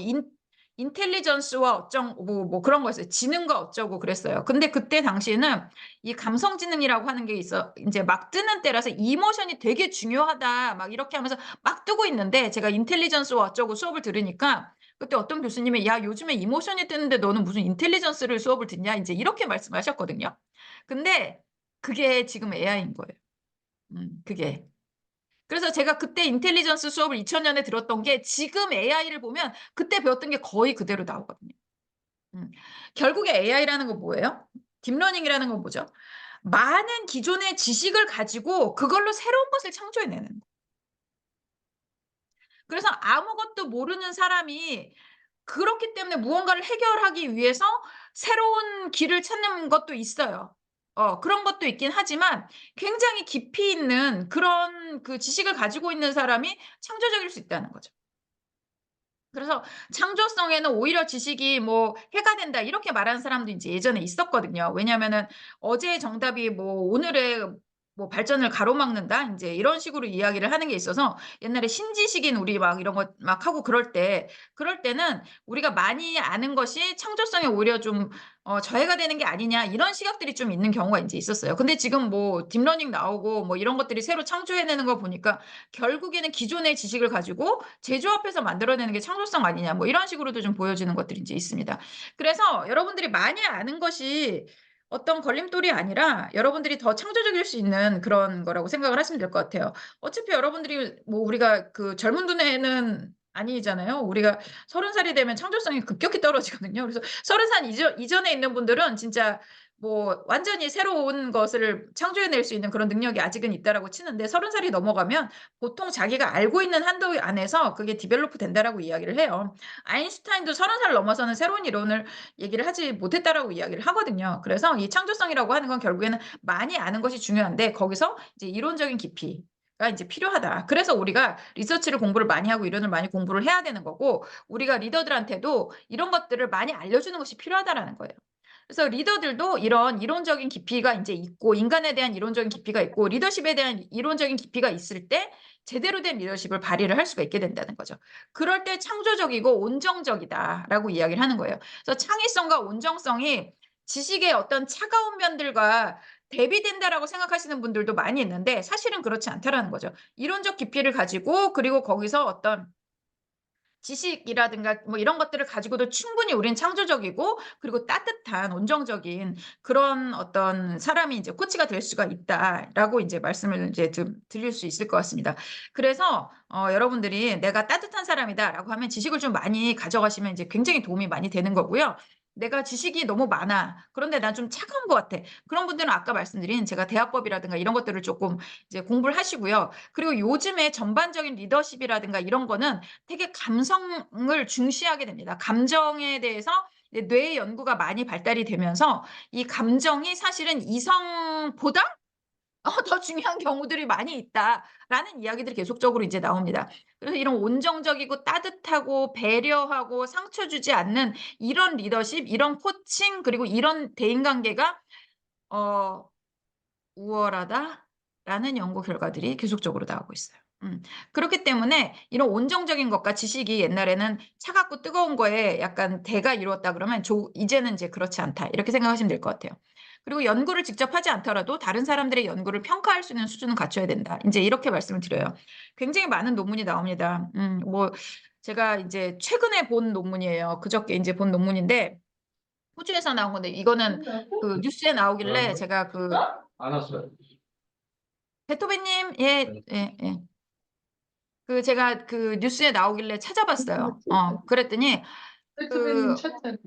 인텔리전스와 뭐 그런 거였어요. 지능과 어쩌고 그랬어요. 근데 그때 당시에는 이 감성 지능이라고 하는 게 인제 막 뜨는 때라서 "이모션이 되게 중요하다." 막 이렇게 하면서 막 뜨고 있는데 제가 인텔리전스와 어쩌고 수업을 들으니까 그때 어떤 교수님이 야, 요즘에 이모션이 뜨는데 너는 무슨 인텔리전스를 수업을 듣냐? 이제 이렇게 말씀하셨거든요. 근데 그게 지금 AI인 거예요. 그게. 그래서 제가 그때 인텔리전스 수업을 2000년에 들었던 게 지금 AI를 보면 그때 배웠던 게 거의 그대로 나오거든요. 결국에 AI라는 건 뭐예요? 딥러닝이라는 건 뭐죠? 많은 기존의 지식을 가지고 그걸로 새로운 것을 창조해내는 거. 그래서 아무것도 모르는 사람이 그렇기 때문에 무언가를 해결하기 위해서 새로운 길을 찾는 것도 있어요. 그런 것도 있긴 하지만 굉장히 깊이 있는 그런 그 지식을 가지고 있는 사람이 창조적일 수 있다는 거죠. 그래서 창조성에는 오히려 지식이 뭐 해가 된다 이렇게 말하는 사람도 이제 예전에 있었거든요. 왜냐하면은 어제의 정답이 뭐 오늘의 뭐 발전을 가로막는다 이제 이런 식으로 이야기를 하는 게 있어서 옛날에 신지식인 우리 막 이런 거 막 하고 그럴 때는 우리가 많이 아는 것이 창조성에 오히려 좀 저해가 되는 게 아니냐 이런 시각들이 좀 있는 경우가 이제 있었어요. 근데 지금 뭐 딥러닝 나오고 뭐 이런 것들이 새로 창조해내는 거 보니까 결국에는 기존의 지식을 가지고 제조합해서 만들어내는 게 창조성 아니냐 뭐 이런 식으로도 좀 보여지는 것들이 이제 있습니다. 그래서 여러분들이 많이 아는 것이 어떤 걸림돌이 아니라 여러분들이 더 창조적일 수 있는 그런 거라고 생각을 하시면 될 것 같아요. 어차피 여러분들이 뭐 우리가 그 젊은 눈에는 아니잖아요. 우리가 30살이 되면 창조성이 급격히 떨어지거든요. 그래서 30살 이전에 있는 분들은 진짜 뭐 완전히 새로운 것을 창조해낼 수 있는 그런 능력이 아직은 있다라고 치는데 30살이 넘어가면 보통 자기가 알고 있는 한도 안에서 그게 디벨로프 된다라고 이야기를 해요. 아인슈타인도 30살 넘어서는 새로운 이론을 얘기를 하지 못했다라고 이야기를 하거든요. 그래서 이 창조성이라고 하는 건 결국에는 많이 아는 것이 중요한데 거기서 이제 이론적인 깊이가 이제 필요하다. 그래서 우리가 리서치를 공부를 많이 하고 이론을 많이 공부를 해야 되는 거고 우리가 리더들한테도 이런 것들을 많이 알려주는 것이 필요하다라는 거예요. 그래서 리더들도 이런 이론적인 깊이가 이제 있고 인간에 대한 이론적인 깊이가 있고 리더십에 대한 이론적인 깊이가 있을 때 제대로 된 리더십을 발휘를 할 수가 있게 된다는 거죠. 그럴 때 창조적이고 온정적이다라고 이야기를 하는 거예요. 그래서 창의성과 온정성이 지식의 어떤 차가운 면들과 대비된다라고 생각하시는 분들도 많이 있는데 사실은 그렇지 않다라는 거죠. 이론적 깊이를 가지고 그리고 거기서 어떤 지식이라든가 뭐 이런 것들을 가지고도 충분히 우린 창조적이고 그리고 따뜻한 온정적인 그런 어떤 사람이 이제 코치가 될 수가 있다라고 이제 말씀을 이제 좀 드릴 수 있을 것 같습니다. 그래서 여러분들이 내가 따뜻한 사람이다라고 하면 지식을 좀 많이 가져가시면 이제 굉장히 도움이 많이 되는 거고요. 내가 지식이 너무 많아. 그런데 난 좀 차가운 것 같아. 그런 분들은 아까 말씀드린 제가 대화법이라든가 이런 것들을 조금 이제 공부를 하시고요. 그리고 요즘에 전반적인 리더십이라든가 이런 거는 되게 감성을 중시하게 됩니다. 감정에 대해서 뇌의 연구가 많이 발달이 되면서 이 감정이 사실은 이성보다 더 중요한 경우들이 많이 있다라는 이야기들이 계속적으로 이제 나옵니다. 그래서 이런 온정적이고 따뜻하고 배려하고 상처 주지 않는 이런 리더십, 이런 코칭, 그리고 이런 대인관계가 어, 우월하다라는 연구 결과들이 계속적으로 나오고 있어요. 그렇기 때문에 이런 온정적인 것과 지식이 옛날에는 차갑고 뜨거운 거에 약간 대가 이루었다 그러면 이제는 이제 그렇지 않다. 이렇게 생각하시면 될 것 같아요. 그리고 연구를 직접 하지 않더라도 다른 사람들의 연구를 평가할 수 있는 수준은 갖춰야 된다. 이제 이렇게 말씀을 드려요. 굉장히 많은 논문이 나옵니다. 뭐 제가 이제 최근에 본 논문이에요. 그저께 이제 본 논문인데 호주에서 나온 건데 이거는 그 뉴스에 나오길래 제가 그 안 왔어요. 베토벤님, 예, 예, 예. 그 제가 그 뉴스에 나오길래 찾아봤어요. 그랬더니 페트빈 그 채팅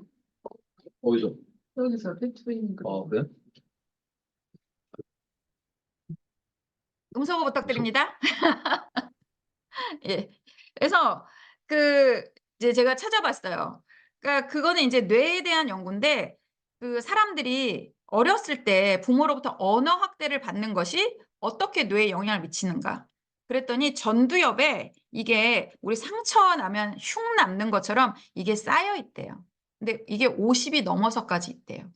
어디서? 여기서 페트빈 그래? 음소거 부탁드립니다. 예. 그래서 그 이제 제가 찾아봤어요. 그러니까 그거는 이제 뇌에 대한 연구인데 그 사람들이 어렸을 때 부모로부터 언어 학대를 받는 것이 어떻게 뇌에 영향을 미치는가. 그랬더니 전두엽에 이게 우리 상처 나면 흉 남는 것처럼 이게 쌓여 있대요. 근데 이게 50이 넘어서까지 있대요.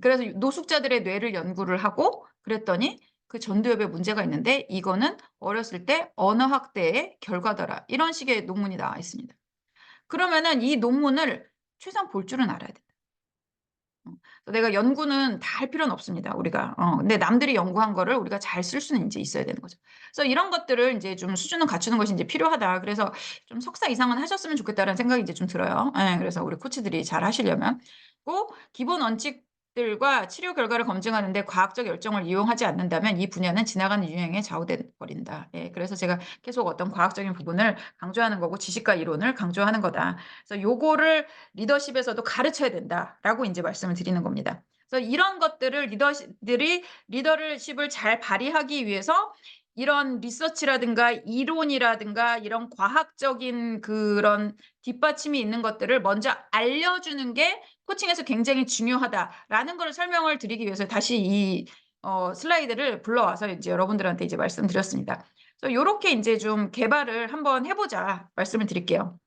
그래서 노숙자들의 뇌를 연구를 하고 그랬더니 그 전두엽에 문제가 있는데 이거는 어렸을 때 언어 학대의 결과더라. 이런 식의 논문이 나와 있습니다. 그러면은 이 논문을 최소한 볼 줄은 알아야 돼. 내가 연구는 다 할 필요는 없습니다. 우리가. 근데 남들이 연구한 거를 우리가 잘 쓸 수는 이제 있어야 되는 거죠. 그래서 이런 것들을 이제 좀 수준은 갖추는 것이 이제 필요하다. 그래서 좀 석사 이상은 하셨으면 좋겠다라는 생각이 이제 좀 들어요. 예, 그래서 우리 코치들이 잘 하시려면. 꼭 기본 원칙들과 치료 결과를 검증하는데 과학적 열정을 이용하지 않는다면 이 분야는 지나가는 유행에 좌우돼 버린다. 예, 그래서 제가 계속 어떤 과학적인 부분을 강조하는 거고 지식과 이론을 강조하는 거다. 그래서 요거를 리더십에서도 가르쳐야 된다라고 이제 말씀을 드리는 겁니다. 그래서 이런 것들을 리더들이 리더십을 잘 발휘하기 위해서 이런 리서치라든가 이론이라든가 이런 과학적인 그런 뒷받침이 있는 것들을 먼저 알려주는 게 코칭에서 굉장히 중요하다라는 걸 설명을 드리기 위해서 다시 이 슬라이드를 불러와서 이제 여러분들한테 이제 말씀드렸습니다. 그래서 요렇게 이제 좀 개발을 한번 해보자 말씀을 드릴게요.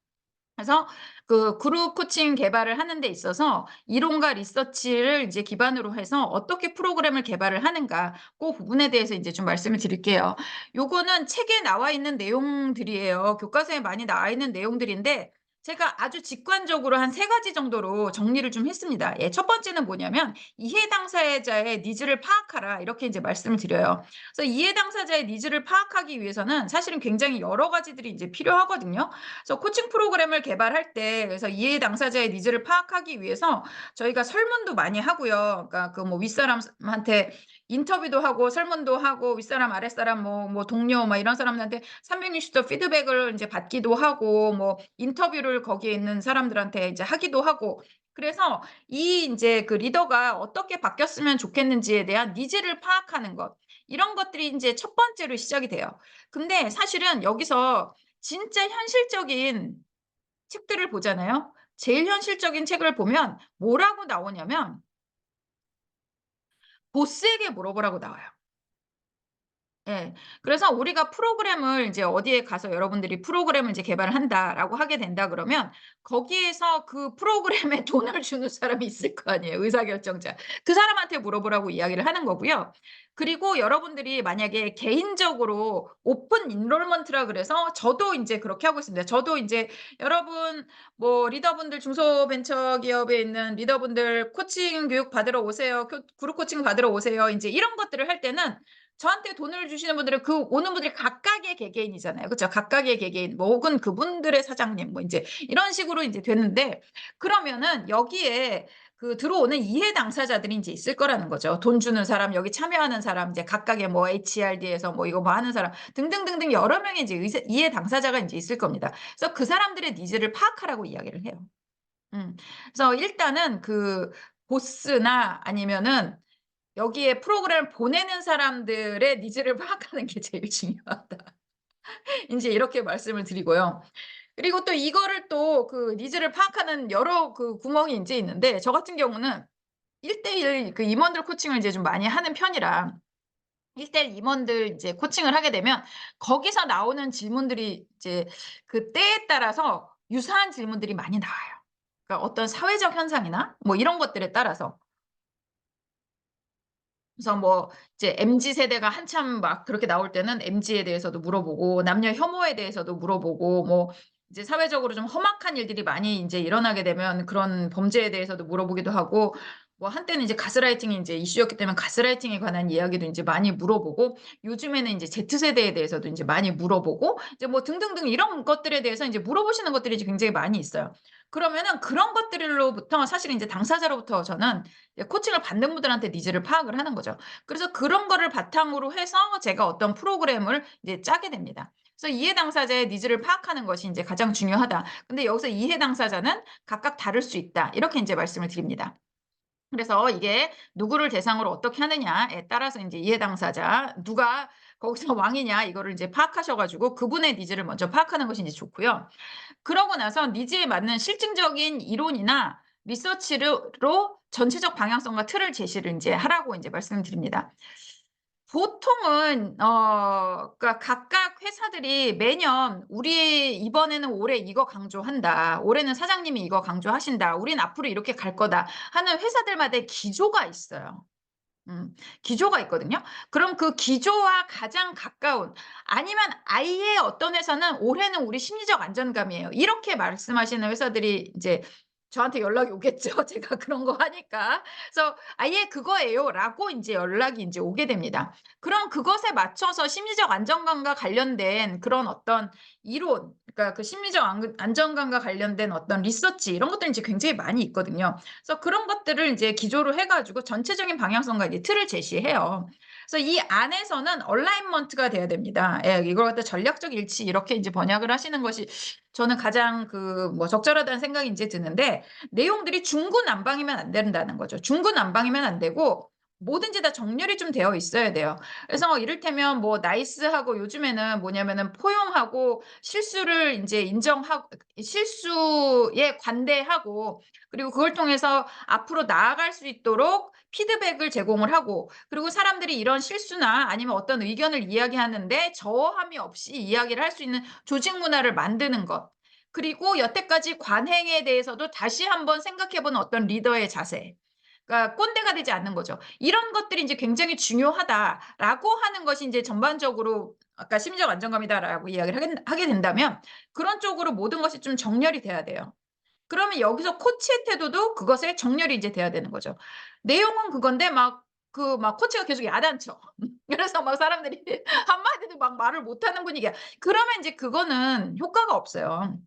그래서 그 그룹 코칭 개발을 하는 데 있어서 이론과 리서치를 이제 기반으로 해서 어떻게 프로그램을 개발을 하는가 그 부분에 대해서 이제 좀 말씀을 드릴게요. 요거는 책에 나와 있는 내용들이에요. 교과서에 많이 나와 있는 내용들인데 제가 아주 직관적으로 한 3가지 정도로 정리를 좀 했습니다. 예, 첫 번째는 뭐냐면 이해 당사자의 니즈를 파악하라 이렇게 이제 말씀을 드려요. 그래서 이해 당사자의 니즈를 파악하기 위해서는 사실은 굉장히 여러 가지들이 이제 필요하거든요. 그래서 코칭 프로그램을 개발할 때 그래서 이해 당사자의 니즈를 파악하기 위해서 저희가 설문도 많이 하고요. 그러니까 그 뭐 윗사람한테 인터뷰도 하고 설문도 하고 윗사람 아랫사람 뭐 동료 막 이런 사람들한테 360도 피드백을 이제 받기도 하고 뭐 인터뷰를 거기에 있는 사람들한테 이제 하기도 하고 그래서 이 이제 그 리더가 어떻게 바뀌었으면 좋겠는지에 대한 니즈를 파악하는 것 이런 것들이 이제 첫 번째로 시작이 돼요. 근데 사실은 여기서 진짜 현실적인 책들을 보잖아요. 제일 현실적인 책을 보면 뭐라고 나오냐면 보스에게 물어보라고 나와요. 예. 그래서 우리가 프로그램을 이제 어디에 가서 여러분들이 프로그램을 이제 개발을 한다라고 하게 된다 그러면 거기에서 그 프로그램에 돈을 주는 사람이 있을 거 아니에요, 의사결정자. 그 사람한테 물어보라고 이야기를 하는 거고요. 그리고 여러분들이 만약에 개인적으로 오픈 인롤먼트라 그래서 저도 인제 그렇게 하고 있습니다. 저도 인제 여러분 뭐 리더분들 중소벤처기업에 있는 리더분들 코칭 교육 받으러 오세요. 그룹 코칭 받으러 오세요. 인제 이런 것들을 할 때는 저한테 돈을 주시는 분들은 그 오는 분들이 각각의 개개인이잖아요. 그쵸? 각각의 개개인 뭐 혹은 그분들의 사장님 뭐 인제 이런 식으로 인제 되는데 그러면은 여기에 그 들어오는 이해 당사자들이 인제 있을 거라는 거죠. 돈 주는 사람, 여기 참여하는 사람, 이제 각각의 뭐 HRD에서 뭐 이거 뭐 하는 사람 등등등등 여러 명의 이제 이해 당사자가 인제 있을 겁니다. 그래서 그 사람들의 니즈를 파악하라고 이야기를 해요. 그래서 일단은 그 보스나 아니면은 여기에 프로그램을 보내는 사람들의 니즈를 파악하는 게 제일 중요하다. 인제 이렇게 말씀을 드리고요. 그리고 또 이거를 또 그 니즈를 파악하는 여러 그 구멍이 인제 있는데 저 같은 경우는 1대1그 임원들 코칭을 이제 좀 많이 하는 편이라 1대1 임원들 이제 코칭을 하게 되면 거기서 나오는 질문들이 이제 그 때에 따라서 유사한 질문들이 많이 나와요. 그러니까 어떤 사회적 현상이나 뭐 이런 것들에 따라서. 그래서 뭐 이제 MZ 세대가 한참 막 그렇게 나올 때는 MZ에 대해서도 물어보고 남녀 혐오에 대해서도 물어보고 뭐 이제 사회적으로 좀 험악한 일들이 많이 인제 일어나게 되면 그런 범죄에 대해서도 물어보기도 하고 뭐 한때는 이제 가스라이팅이 인제 이슈였기 때문에 가스라이팅에 관한 이야기도 인제 많이 물어보고 요즘에는 인제 Z세대에 대해서도 인제 많이 물어보고 이제 뭐 등등등 이런 것들에 대해서 인제 물어보시는 것들이 이제 굉장히 많이 있어요. 그러면은 그런 것들로부터 사실은 인제 당사자로부터 저는 이제 코칭을 받는 분들한테 니즈를 파악을 하는 거죠. 그래서 그런 거를 바탕으로 해서 제가 어떤 프로그램을 이제 짜게 됩니다. 그래서 이해 당사자의 니즈를 파악하는 것이 인제 가장 중요하다. 근데 여기서 이해 당사자는 각각 다를 수 있다. 이렇게 인제 말씀을 드립니다. 그래서 이게 누구를 대상으로 어떻게 하느냐에 따라서 인제 이해 당사자 누가 거기서 왕이냐 이거를 인제 파악하셔 가지고 그분의 니즈를 먼저 파악하는 것이 인제 좋고요. 그러고 나서 니즈에 맞는 실증적인 이론이나 리서치로 전체적 방향성과 틀을 제시를 인제 하라고 인제 말씀을 드립니다. 보통은 그러니까 각각 회사들이 매년 "우리 이번에는 올해 이거 강조한다. 올해는 사장님이 이거 강조하신다. 우린 앞으로 이렇게 갈 거다." 하는 회사들마다의 기조가 있어요. 기조가 있거든요. 그럼 그 기조와 가장 가까운 아니면 아예 어떤 회사는 "올해는 우리 심리적 안정감이에요." 이렇게 말씀하시는 회사들이 이제 저한테 연락이 오겠죠. 제가 그런 거 하니까. 그래서 "아예 그거예요."라고 인제 연락이 인제 오게 됩니다. 그럼 그것에 맞춰서 심리적 안정감과 관련된 그런 어떤 이론, 그러니까 그 심리적 안정감과 관련된 어떤 리서치 이런 것들이 인제 굉장히 많이 있거든요. 그래서 그런 것들을 인제 기조로 해 가지고 전체적인 방향성과 이제 틀을 제시해요. 그래서 이 안에서는 얼라이먼트가 돼야 됩니다. 예. 이걸 갖다 전략적 일치 이렇게 인제 번역을 하시는 것이 저는 가장 그 뭐 적절하다는 생각이 인제 드는데, 내용들이 중구난방이면 안 된다는 거죠. 중구난방이면 안 되고 뭐든지 다 정렬이 좀 되어 있어야 돼요. 그래서 이를테면 뭐 나이스하고, 요즘에는 뭐냐면은 포용하고 실수를 인제 인정하고 실수에 관대하고, 그리고 그걸 통해서 앞으로 나아갈 수 있도록 피드백을 제공을 하고, 그리고 사람들이 이런 실수나 아니면 어떤 의견을 이야기하는데 저함이 없이 이야기를 할 수 있는 조직 문화를 만드는 것. 그리고 여태까지 관행에 대해서도 다시 한번 생각해 보는 어떤 리더의 자세. 그러니까 꼰대가 되지 않는 거죠. 이런 것들이 인제 굉장히 중요하다라고 하는 것이 인제 전반적으로 아까 "심리적 안정감이다."라고 이야기를 하게 된다면, 그런 쪽으로 모든 것이 좀 정렬이 돼야 돼요. 그러면 여기서 코치의 태도도 그것에 정렬이 이제 돼야 되는 거죠. 내용은 그건데 막 코치가 계속 야단쳐. 그래서 막 사람들이 한마디도 막 말을 못하는 분위기야. 그러면 인제 그거는 효과가 없어요.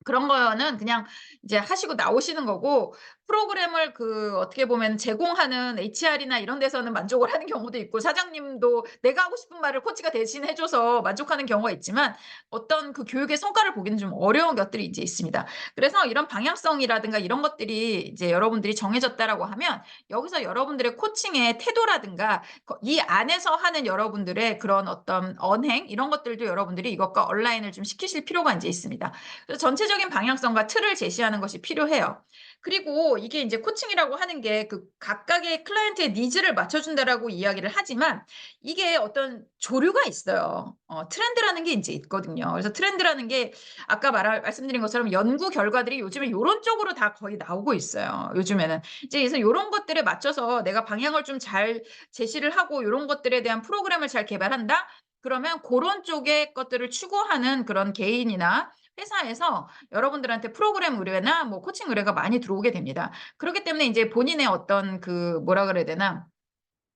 그런 거는 그냥 이제 하시고 나오시는 거고, 프로그램을 그 어떻게 보면 제공하는 HR이나 이런 데서는 만족을 하는 경우도 있고, 사장님도 내가 하고 싶은 말을 코치가 대신 해 줘서 만족하는 경우가 있지만, 어떤 그 교육의 성과를 보기는 좀 어려운 것들이 이제 있습니다. 그래서 이런 방향성이라든가 이런 것들이 이제 여러분들이 정해졌다라고 하면, 여기서 여러분들의 코칭의 태도라든가 이 안에서 하는 여러분들의 그런 어떤 언행 이런 것들도 여러분들이 이것과 온라인을 좀 시키실 필요가 인제 있습니다. 그래서 전체적인 방향성과 틀을 제시하는 것이 필요해요. 그리고 이게 인제 코칭이라고 하는 게 그 각각의 클라이언트의 니즈를 맞춰준다라고 이야기를 하지만, 이게 어떤 조류가 있어요. 트렌드라는 게 인제 있거든요. 그래서 트렌드라는 게 아까 말씀드린 것처럼 연구 결과들이 요즘에 요런 쪽으로 다 거의 나오고 있어요, 요즘에는. 이제 그래서 요런 것들에 맞춰서 내가 방향을 좀 잘 제시를 하고 요런 것들에 대한 프로그램을 잘 개발한다? 그러면 고런 쪽의 것들을 추구하는 그런 개인이나 회사에서 여러분들한테 프로그램 의뢰나 뭐 코칭 의뢰가 많이 들어오게 됩니다. 그렇기 때문에 인제 본인의 어떤 그 뭐라 그래야 되나,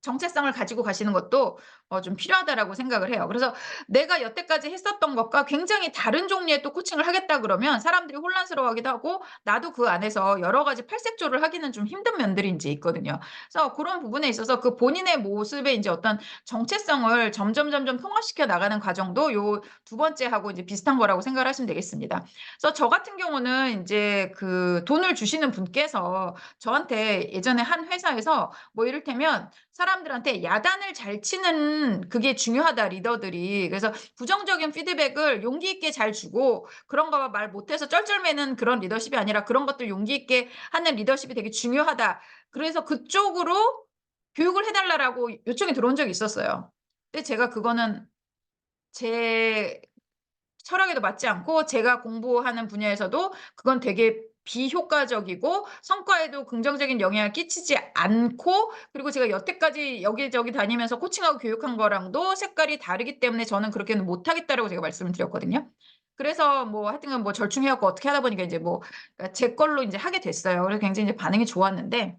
정체성을 가지고 가시는 것도 좀 필요하다라고 생각을 해요. 그래서 내가 여태까지 했었던 것과 굉장히 다른 종류의 또 코칭을 하겠다 그러면 사람들이 혼란스러워하기도 하고, 나도 그 안에서 여러 가지 팔색조를 하기는 좀 힘든 면들이 인제 있거든요. 그래서 고런 부분에 있어서 그 본인의 모습의 인제 어떤 정체성을 점점 통합시켜 나가는 과정도 요 두 번째하고 이제 비슷한 거라고 생각을 하시면 되겠습니다. 그래서 저 같은 경우는 인제 그 돈을 주시는 분께서 저한테 예전에 한 회사에서 뭐 이를테면 사람들한테 야단을 잘 치는 그게 중요하다, 리더들이. 그래서 부정적인 피드백을 용기 있게 잘 주고, 그런 거 말 못해서 쩔쩔매는 그런 리더십이 아니라 그런 것들 용기 있게 하는 리더십이 되게 중요하다. 그래서 그쪽으로 교육을 해 달라라고 요청이 들어온 적이 있었어요. 근데 제가 그거는 제 철학에도 맞지 않고, 제가 공부하는 분야에서도 그건 되게 비효과적이고 성과에도 긍정적인 영향을 끼치지 않고, 그리고 제가 여태까지 여기저기 다니면서 코칭하고 교육한 거랑도 색깔이 다르기 때문에 저는 그렇게는 못하겠다라고 제가 말씀을 드렸거든요. 그래서 뭐 하여튼간 뭐 절충해 갖고 어떻게 하다 보니까 이제 뭐 그러니까 제 걸로 인제 하게 됐어요. 그래서 굉장히 이제 반응이 좋았는데,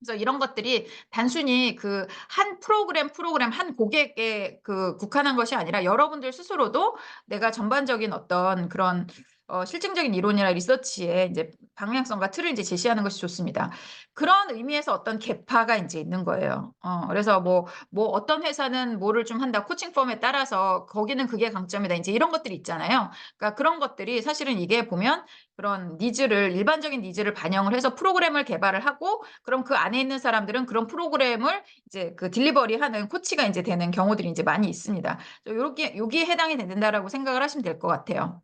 그래서 이런 것들이 단순히 그 한 프로그램 한 고객에 그 국한한 것이 아니라 여러분들 스스로도 내가 전반적인 어떤 그런 실증적인 이론이나 리서치에 인제 방향성과 틀을 이제 제시하는 것이 좋습니다. 그런 의미에서 어떤 계파가 인제 있는 거예요. 그래서 뭐 어떤 회사는 뭐를 좀 한다. 코칭 펌에 따라서 거기는 그게 강점이다. 인제 이런 것들이 있잖아요. 그러니까 그런 것들이 사실은 이게 보면 그런 니즈를, 일반적인 니즈를 반영을 해서 프로그램을 개발을 하고, 그럼 그 안에 있는 사람들은 그런 프로그램을 이제 그 딜리버리하는 코치가 인제 되는 경우들이 인제 많이 있습니다. 요렇게 여기에 해당이 된다라고 생각을 하시면 될 것 같아요.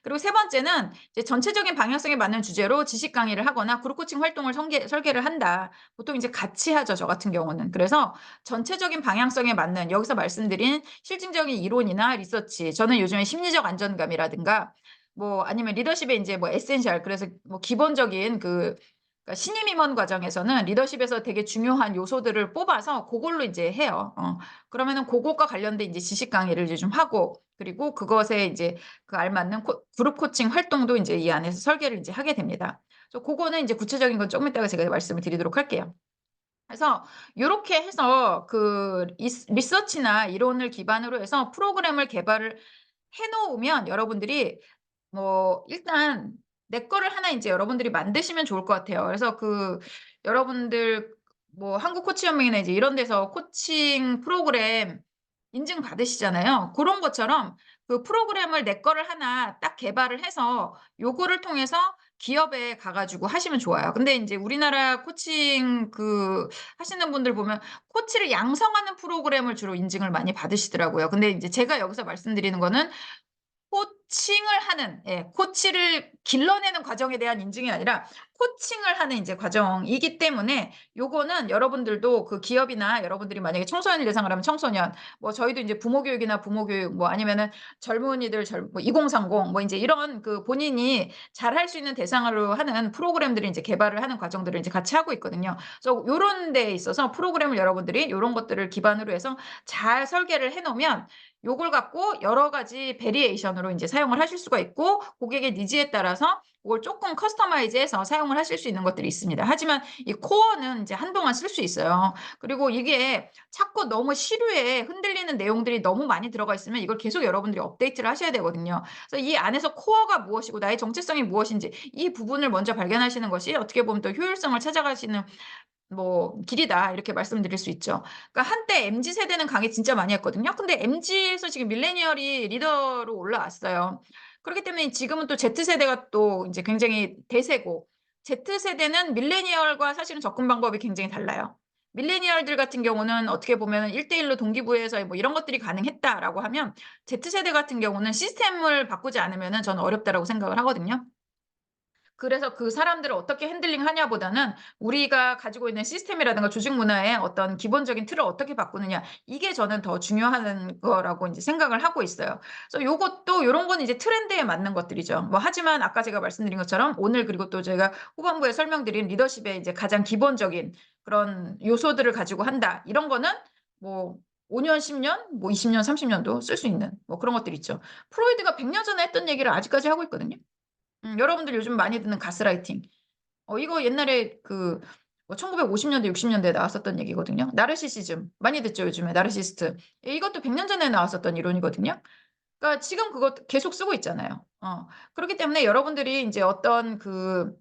그리고 세 번째는 이제 전체적인 방향성에 맞는 주제로 지식 강의를 하거나 그룹 코칭 활동을 설계를 한다. 보통 이제 같이 하죠, 저 같은 경우는. 그래서 전체적인 방향성에 맞는, 여기서 말씀드린 실증적인 이론이나 리서치, 저는 요즘에 심리적 안정감이라든가 뭐 아니면 리더십의 인제 뭐 에센셜, 그래서 뭐 기본적인 그러니까 신임 임원 과정에서는 리더십에서 되게 중요한 요소들을 뽑아서 고걸로 인제 해요. 그러면은 고것과 관련된 인제 지식 강의를 이제 좀 하고, 그리고 그것에 이제 그 알맞는 그룹 코칭 활동도 인제 이 안에서 설계를 인제 하게 됩니다. 그래서 그거는 이제 구체적인 건 조금 이따가 제가 말씀을 드리도록 할게요. 그래서 이렇게 해서 그 리서치나 이론을 기반으로 해서 프로그램을 개발을 해놓으면 여러분들이 뭐 일단 내 거를 하나 이제 여러분들이 만드시면 좋을 것 같아요. 그래서 그 여러분들 뭐 한국 코치연맹이나 이제 이런 데서 코칭 프로그램 인증 받으시잖아요. 그런 것처럼 그 프로그램을 내 거를 하나 딱 개발을 해서 요거를 통해서 기업에 가가지고 하시면 좋아요. 근데 이제 우리나라 코칭 그 하시는 분들 보면 코치를 양성하는 프로그램을 주로 인증을 많이 받으시더라고요. 근데 이제 제가 여기서 말씀드리는 거는 코칭을 하는, 코치를 길러내는 과정에 대한 인증이 아니라 코칭을 하는 이제 과정이기 때문에 요거는 여러분들도 그 기업이나 여러분들이 만약에 청소년을 대상으로 하면 청소년, 뭐 저희도 이제 부모 교육이나 부모 교육, 뭐 아니면은 젊은이들, 뭐 2030, 뭐 이제 이런 그 본인이 잘할 수 있는 대상으로 하는 프로그램들을 이제 개발을 하는 과정들을 이제 같이 하고 있거든요. 그래서 요런 데에 있어서 프로그램을 여러분들이 요런 것들을 기반으로 해서 잘 설계를 해놓으면 요걸 갖고 여러 가지 베리에이션으로 이제 사용을 하실 수가 있고 고객의 니즈에 따라서 그걸 조금 커스터마이즈해서 사용을 하실 수 있는 것들이 있습니다. 하지만 이 코어는 이제 한동안 쓸 수 있어요. 그리고 이게 자꾸 너무 시류에 흔들리는 내용들이 너무 많이 들어가 있으면 이걸 계속 여러분들이 업데이트를 하셔야 되거든요. 그래서 이 안에서 코어가 무엇이고 나의 정체성이 무엇인지 이 부분을 먼저 발견하시는 것이 어떻게 보면 또 효율성을 찾아가시는 뭐 길이다 이렇게 말씀드릴 수 있죠. 그러니까 한때 MZ 세대는 강의 진짜 많이 했거든요. 근데 MZ에서 지금 밀레니얼이 리더로 올라왔어요. 그렇기 때문에 지금은 또 Z 세대가 또 이제 굉장히 대세고 Z 세대는 밀레니얼과 사실은 접근 방법이 굉장히 달라요. 밀레니얼들 같은 경우는 어떻게 보면 1대1로 동기부여해서 뭐 이런 것들이 가능했다라고 하면 Z세대 같은 경우는 시스템을 바꾸지 않으면은 저는 어렵다라고 생각을 하거든요. 그래서 그 사람들을 어떻게 핸들링 하냐보다는 우리가 가지고 있는 시스템이라든가 조직 문화의 어떤 기본적인 틀을 어떻게 바꾸느냐 이게 저는 더 중요한 거라고 이제 생각을 하고 있어요. 그래서 요것도 요런 건 이제 트렌드에 맞는 것들이죠. 뭐 하지만 아까 제가 말씀드린 것처럼 오늘 그리고 또 제가 후반부에 설명드린 리더십의 이제 가장 기본적인 그런 요소들을 가지고 한다. 이런 거는 뭐 5년, 10년, 뭐 20년, 30년도 쓸 수 있는 뭐 그런 것들 있죠. 프로이드가 100년 전에 했던 얘기를 아직까지 하고 있거든요. 여러분들 요즘 많이 듣는 가스라이팅. 이거 옛날에 그 1950년대, 60년대에 나왔었던 얘기거든요. 나르시시즘. 많이 듣죠, 요즘에. 나르시스트. 이것도 100년 전에 나왔었던 이론이거든요. 그러니까 지금 그거 계속 쓰고 있잖아요. 그렇기 때문에 여러분들이 이제 어떤 그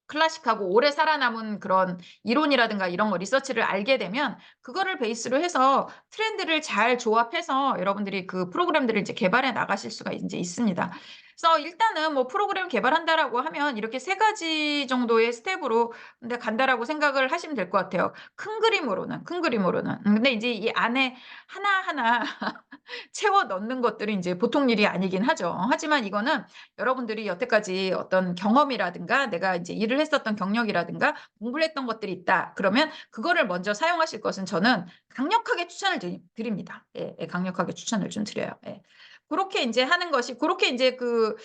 클래식하고 오래 살아남은 그런 이론이라든가 이런 거 리서치를 알게 되면 그거를 베이스로 해서 트렌드를 잘 조합해서 여러분들이 그 프로그램들을 이제 개발해 나가실 수가 이제 있습니다. 그래서 일단은 뭐 프로그램 개발한다라고 하면 이렇게 세 가지 정도의 스텝으로 근데 간다라고 생각을 하시면 될 것 같아요. 큰 그림으로는. 근데 이제 이 안에 하나하나 채워 넣는 것들이 이제 보통 일이 아니긴 하죠. 하지만 이거는 여러분들이 여태까지 어떤 경험이라든가 내가 이제 일을 했었던 경력이라든가 공부를 했던 것들이 있다. 그러면 그거를 먼저 사용하실 것은 저는 강력하게 추천을 드립니다. 강력하게 추천을 좀 드려요. 그렇게 이제 하는 것이 그렇게 이제 그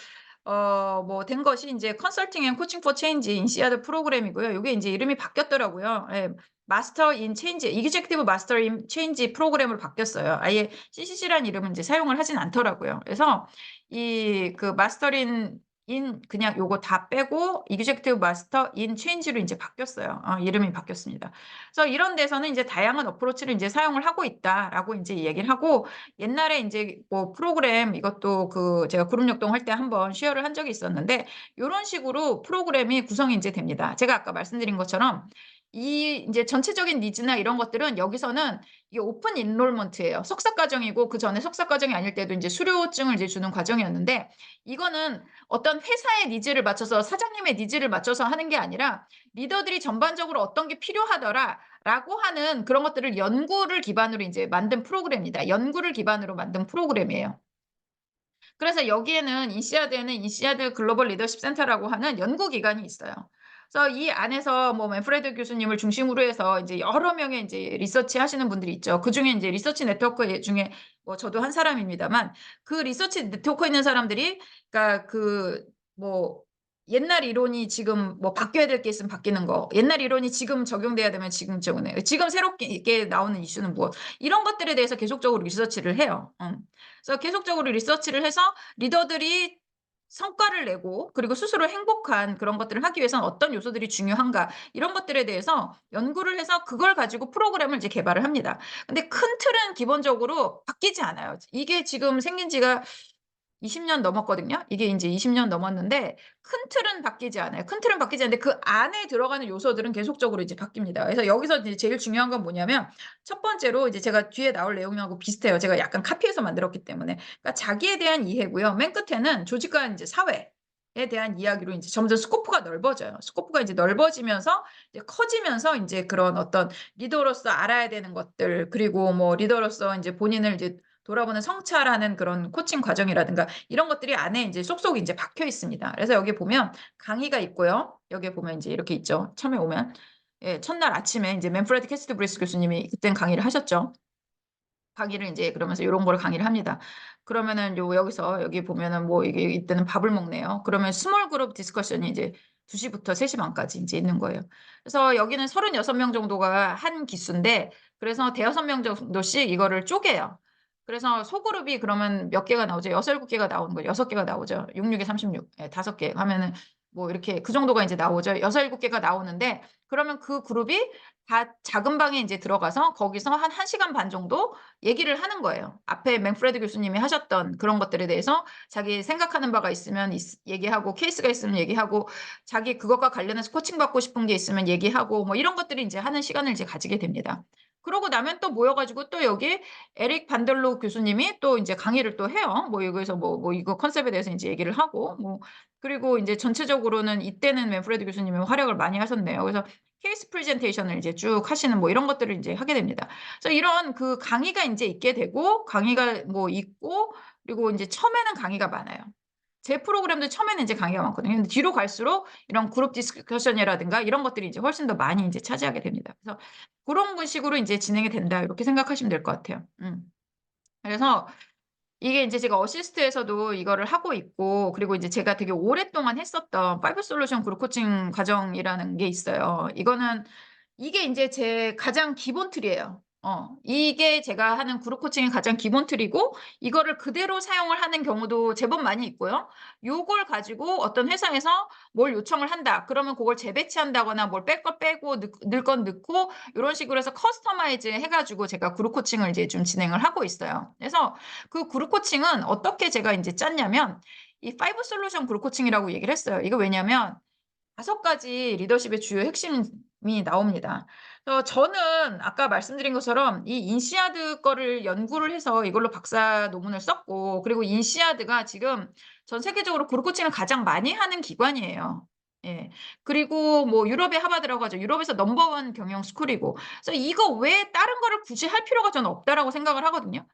뭐 된 것이 이제 컨설팅 앤 코칭 포 체인지 인시아드 프로그램이고요. 요게 이제 이름이 바뀌었더라고요. 마스터 인 체인지, 이그제큐티브 마스터 인 체인지 프로그램으로 바뀌었어요. 아예 CCC라는 이름은 이제 사용을 하진 않더라고요. 그래서 이 그 마스터인 그냥 요거 다 빼고 이그제큐티브 마스터 인 체인지로 이제 바뀌었어요. 이름이 바뀌었습니다. 그래서 이런 데서는 이제 다양한 어프로치를 이제 사용을 하고 있다라고 이제 얘기를 하고 옛날에 이제 뭐 프로그램 이것도 그 제가 그룹 역동 할 때 한번 쉐어를 한 적이 있었는데 요런 식으로 프로그램이 구성이 이제 됩니다. 제가 아까 말씀드린 것처럼 이 이제 전체적인 니즈나 이런 것들은 여기서는 이게 오픈 인롤먼트예요. 석사 과정이고 그 전에 석사 과정이 아닐 때도 이제 수료증을 이제 주는 과정이었는데 이거는 어떤 회사의 니즈를 맞춰서 사장님의 니즈를 맞춰서 하는 게 아니라 리더들이 전반적으로 어떤 게 필요하더라라고 하는 그런 것들을 연구를 기반으로 이제 만든 프로그램입니다. 연구를 기반으로 만든 프로그램이에요. 그래서 여기에는 인시아드에는 인시아드 글로벌 리더십 센터라고 하는 연구기관이 있어요. 그래서 이 안에서 뭐 맨프레드 교수님을 중심으로 해서 이제 여러 명의 이제 리서치 하시는 분들이 있죠. 그 중에 이제 리서치 네트워크 중에 뭐 저도 한 사람입니다만 그 리서치 네트워크에 있는 사람들이 그러니까 그 뭐 옛날 이론이 지금 뭐 바뀌어야 될 게 있으면 바뀌는 거, 옛날 이론이 지금 적용돼야 되면 지금 적용해. 지금 새롭게 나오는 이슈는 무엇? 이런 것들에 대해서 계속적으로 리서치를 해요. 그래서 계속적으로 리서치를 해서 리더들이 성과를 내고 그리고 스스로 행복한 그런 것들을 하기 위해서는 어떤 요소들이 중요한가 이런 것들에 대해서 연구를 해서 그걸 가지고 프로그램을 이제 개발을 합니다. 근데 큰 틀은 기본적으로 바뀌지 않아요. 이게 지금 생긴 지가 20년 넘었거든요. 이게 인제 20년 넘었는데 큰 틀은 바뀌지 않아요. 큰 틀은 바뀌지 않는데 그 안에 들어가는 요소들은 계속적으로 이제 바뀝니다. 그래서 여기서 이제 제일 중요한 건 뭐냐면 첫 번째로 이제 제가 뒤에 나올 내용하고 비슷해요. 제가 약간 카피해서 만들었기 때문에. 그러니까 자기에 대한 이해고요. 맨 끝에는 조직과 인제 사회에 대한 이야기로 인제 점점 스코프가 넓어져요. 스코프가 이제 넓어지면서 이제 커지면서 인제 그런 어떤 리더로서 알아야 되는 것들 그리고 뭐 리더로서 인제 본인을 이제 돌아보는 성찰하는 그런 코칭 과정이라든가 이런 것들이 안에 인제 쏙쏙 인제 박혀 있습니다. 그래서 여기 보면 강의가 있고요. 여기에 보면 인제 이렇게 있죠. 처음에 오면. 예, 첫날 아침에 인제 맨프레드 캐스트브리스 교수님이 그땐 강의를 하셨죠. 강의를 인제 그러면서 요런 거를 강의를 합니다. 그러면은 여기서 여기 보면은 뭐 이게 이때는 밥을 먹네요. 그러면 스몰 그룹 디스커션이 이제 2 시부터 3시 반까지 인제 있는 거예요. 그래서 여기는 36명 정도가 한 기수인데 그래서 대여섯 명 정도씩 이거를 쪼개요. 그래서 소그룹이 그러면 몇 개가 나오죠? 6-7 개가 나오는 거죠. 6 개가 나오죠. 6, 6에 36. 예, 5 개 하면은 뭐 이렇게 그 정도가 인제 나오죠. 6-7 개가 나오는데 그러면 그 그룹이 다 작은 방에 인제 들어가서 거기서 한 1 시간 반 정도 얘기를 하는 거예요. 앞에 맨프레드 교수님이 하셨던 그런 것들에 대해서 자기 생각하는 바가 있으면 얘기하고 케이스가 있으면 얘기하고 자기 그것과 관련해서 코칭받고 싶은 게 있으면 얘기하고 뭐 이런 것들이 인제 하는 시간을 이제 가지게 됩니다. 그러고 나면 또 모여 가지고 또 여기 에릭 반델로 교수님이 또 인제 강의를 또 해요. 뭐 여기서 뭐 이거 컨셉에 대해서 인제 얘기를 하고 뭐 그리고 인제 전체적으로는 이때는 맨프레드 교수님이 활약을 많이 하셨네요. 그래서 케이스 프레젠테이션을 이제 쭉 하시는 뭐 이런 것들을 인제 하게 됩니다. 그래서 이런 그 강의가 인제 있게 되고 강의가 뭐 있고 그리고 인제 처음에는 강의가 많아요. 제 프로그램도 처음에는 인제 강의가 많거든요. 근데 뒤로 갈수록 이런 그룹 디스커션이라든가 이런 것들이 인제 훨씬 더 많이 인제 차지하게 됩니다. 그래서 고런 그 식으로 인제 진행이 된다 이렇게 생각하시면 될 것 같아요. 그래서 이게 인제 제가 어시스트에서도 이거를 하고 있고 그리고 이제 제가 되게 오랫동안 했었던 5 솔루션 그룹 코칭 과정이라는 게 있어요. 이게 인제 제 가장 기본 틀이에요. 이게 제가 하는 그룹 코칭의 가장 기본 틀이고 이거를 그대로 사용을 하는 경우도 제법 많이 있고요. 요걸 가지고 어떤 회사에서 뭘 요청을 한다. 그러면 고걸 재배치한다거나 뭘 뺄 걸 빼고 넣을 건 넣고 요런 식으로 해서 커스터마이즈 해 가지고 제가 그룹 코칭을 이제 좀 진행을 하고 있어요. 그래서 그 그룹 코칭은 어떻게 제가 인제 짰냐면 이 5 솔루션 그룹 코칭이라고 얘기를 했어요. 이거 왜냐면 5 가지 리더십의 주요 핵심이 나옵니다. 저는 아까 말씀드린 것처럼 이 인시아드 거를 연구를 해서 이걸로 박사 논문을 썼고 그리고 인시아드가 지금 전 세계적으로 그룹 코칭을 가장 많이 하는 기관이에요. 예. 그리고 뭐 유럽의 하버드라고 하죠. 유럽에서 넘버 원 경영 스쿨이고. 그래서 이거 외에 다른 거를 굳이 할 필요가 저는 없다라고 생각을 하거든요.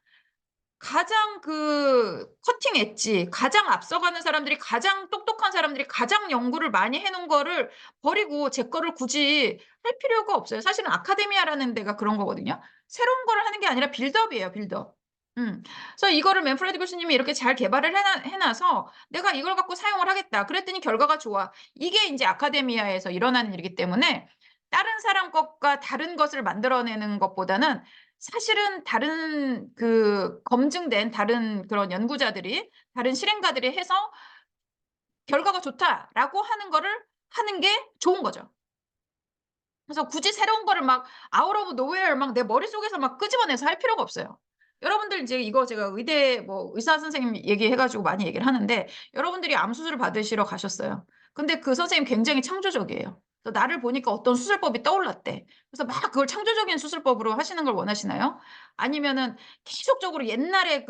가장 그 커팅 엣지 가장 앞서가는 사람들이 가장 똑똑한 사람들이 가장 연구를 많이 해 놓은 거를 버리고 제 거를 굳이 할 필요가 없어요. 사실은 아카데미아라는 데가 그런 거거든요. 새로운 거를 하는 게 아니라 빌드업이에요, 빌드업. 그래서 이거를 맨프레드 교수님이 이렇게 잘 개발을 해 놔서 '내가 이걸 갖고 사용을 하겠다.' 그랬더니 결과가 좋아. 이게 인제 아카데미아에서 일어나는 일이기 때문에 다른 사람 것과 다른 것을 만들어내는 것보다는 사실은 다른 그 검증된 다른 그런 연구자들이 다른 실행가들이 해서 "결과가 좋다."라고 하는 거를 하는 게 좋은 거죠. 그래서 굳이 새로운 거를 막 out of nowhere 막 내 머릿속에서 막 끄집어내서 할 필요가 없어요. 여러분들 인제 이거 제가 의대 뭐 의사 선생님 얘기해 가지고 많이 얘기를 하는데 여러분들이 암 수술 받으시러 가셨어요. 근데 그 선생님 굉장히 창조적이에요. 그래서 나를 보니까 어떤 수술법이 떠올랐대. 그래서 막 그걸 창조적인 수술법으로 하시는 걸 원하시나요? 아니면은 계속적으로 옛날에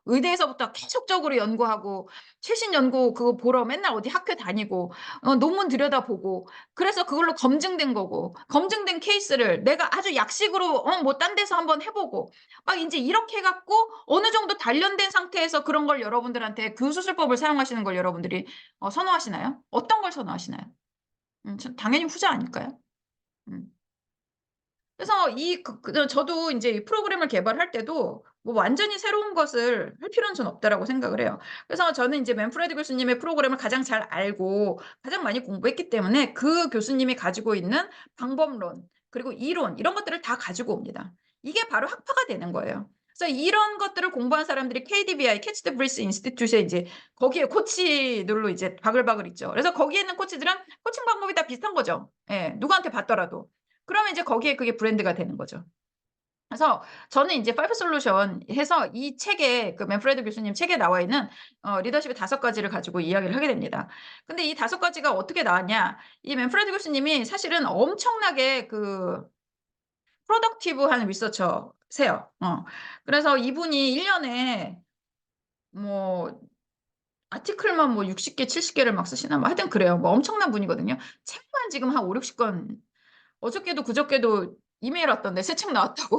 의대에서부터 계속적으로 연구하고 최신 연구 그거 보러 맨날 어디 학회 다니고 논문 들여다보고 그래서 그걸로 검증된 거고 검증된 케이스를 내가 아주 약식으로 뭐 딴 데서 한번 해 보고 막 인제 이렇게 해 갖고 어느 정도 단련된 상태에서 그런 걸 여러분들한테 그 수술법을 사용하시는 걸 여러분들이 선호하시나요? 어떤 걸 선호하시나요? 전 당연히 후자 아닐까요? 음. 그래서 저도 인제 이 프로그램을 개발할 때도 뭐 완전히 새로운 것을 할 필요는 저는 없다라고 생각을 해요. 그래서 저는 인제 맨프레드 교수님의 프로그램을 가장 잘 알고 가장 많이 공부했기 때문에 그 교수님이 가지고 있는 방법론 그리고 이론 이런 것들을 다 가지고 옵니다. 이게 바로 학파가 되는 거예요. 그래서 이런 것들을 공부한 사람들이 KDBI, 캐치 더 브리스 인스티튜트에 이제 거기에 코치들로 이제 바글바글 있죠. 그래서 거기에 있는 코치들은 코칭 방법이 다 비슷한 거죠. 예, 누구한테 받더라도. 그러면 이제 거기에 그게 브랜드가 되는 거죠. 그래서 저는 이제 파이브 솔루션 해서 이 책에 그 맨프레드 교수님 책에 나와 있는 리더십의 5가지를 가지고 이야기를 하게 됩니다. 근데 이 5가지가 어떻게 나왔냐? 이 맨프레드 교수님이 사실은 엄청나게 그 프로덕티브한 리서처세요. 그래서 이분이 1년에 뭐 아티클만 뭐 60개, 70개를 막 쓰시나 뭐 하여튼 그래요. 뭐 엄청난 분이거든요. 책만 지금 한 5, 60권 어저께도 그저께도 이메일 왔던데 새 책 나왔다고.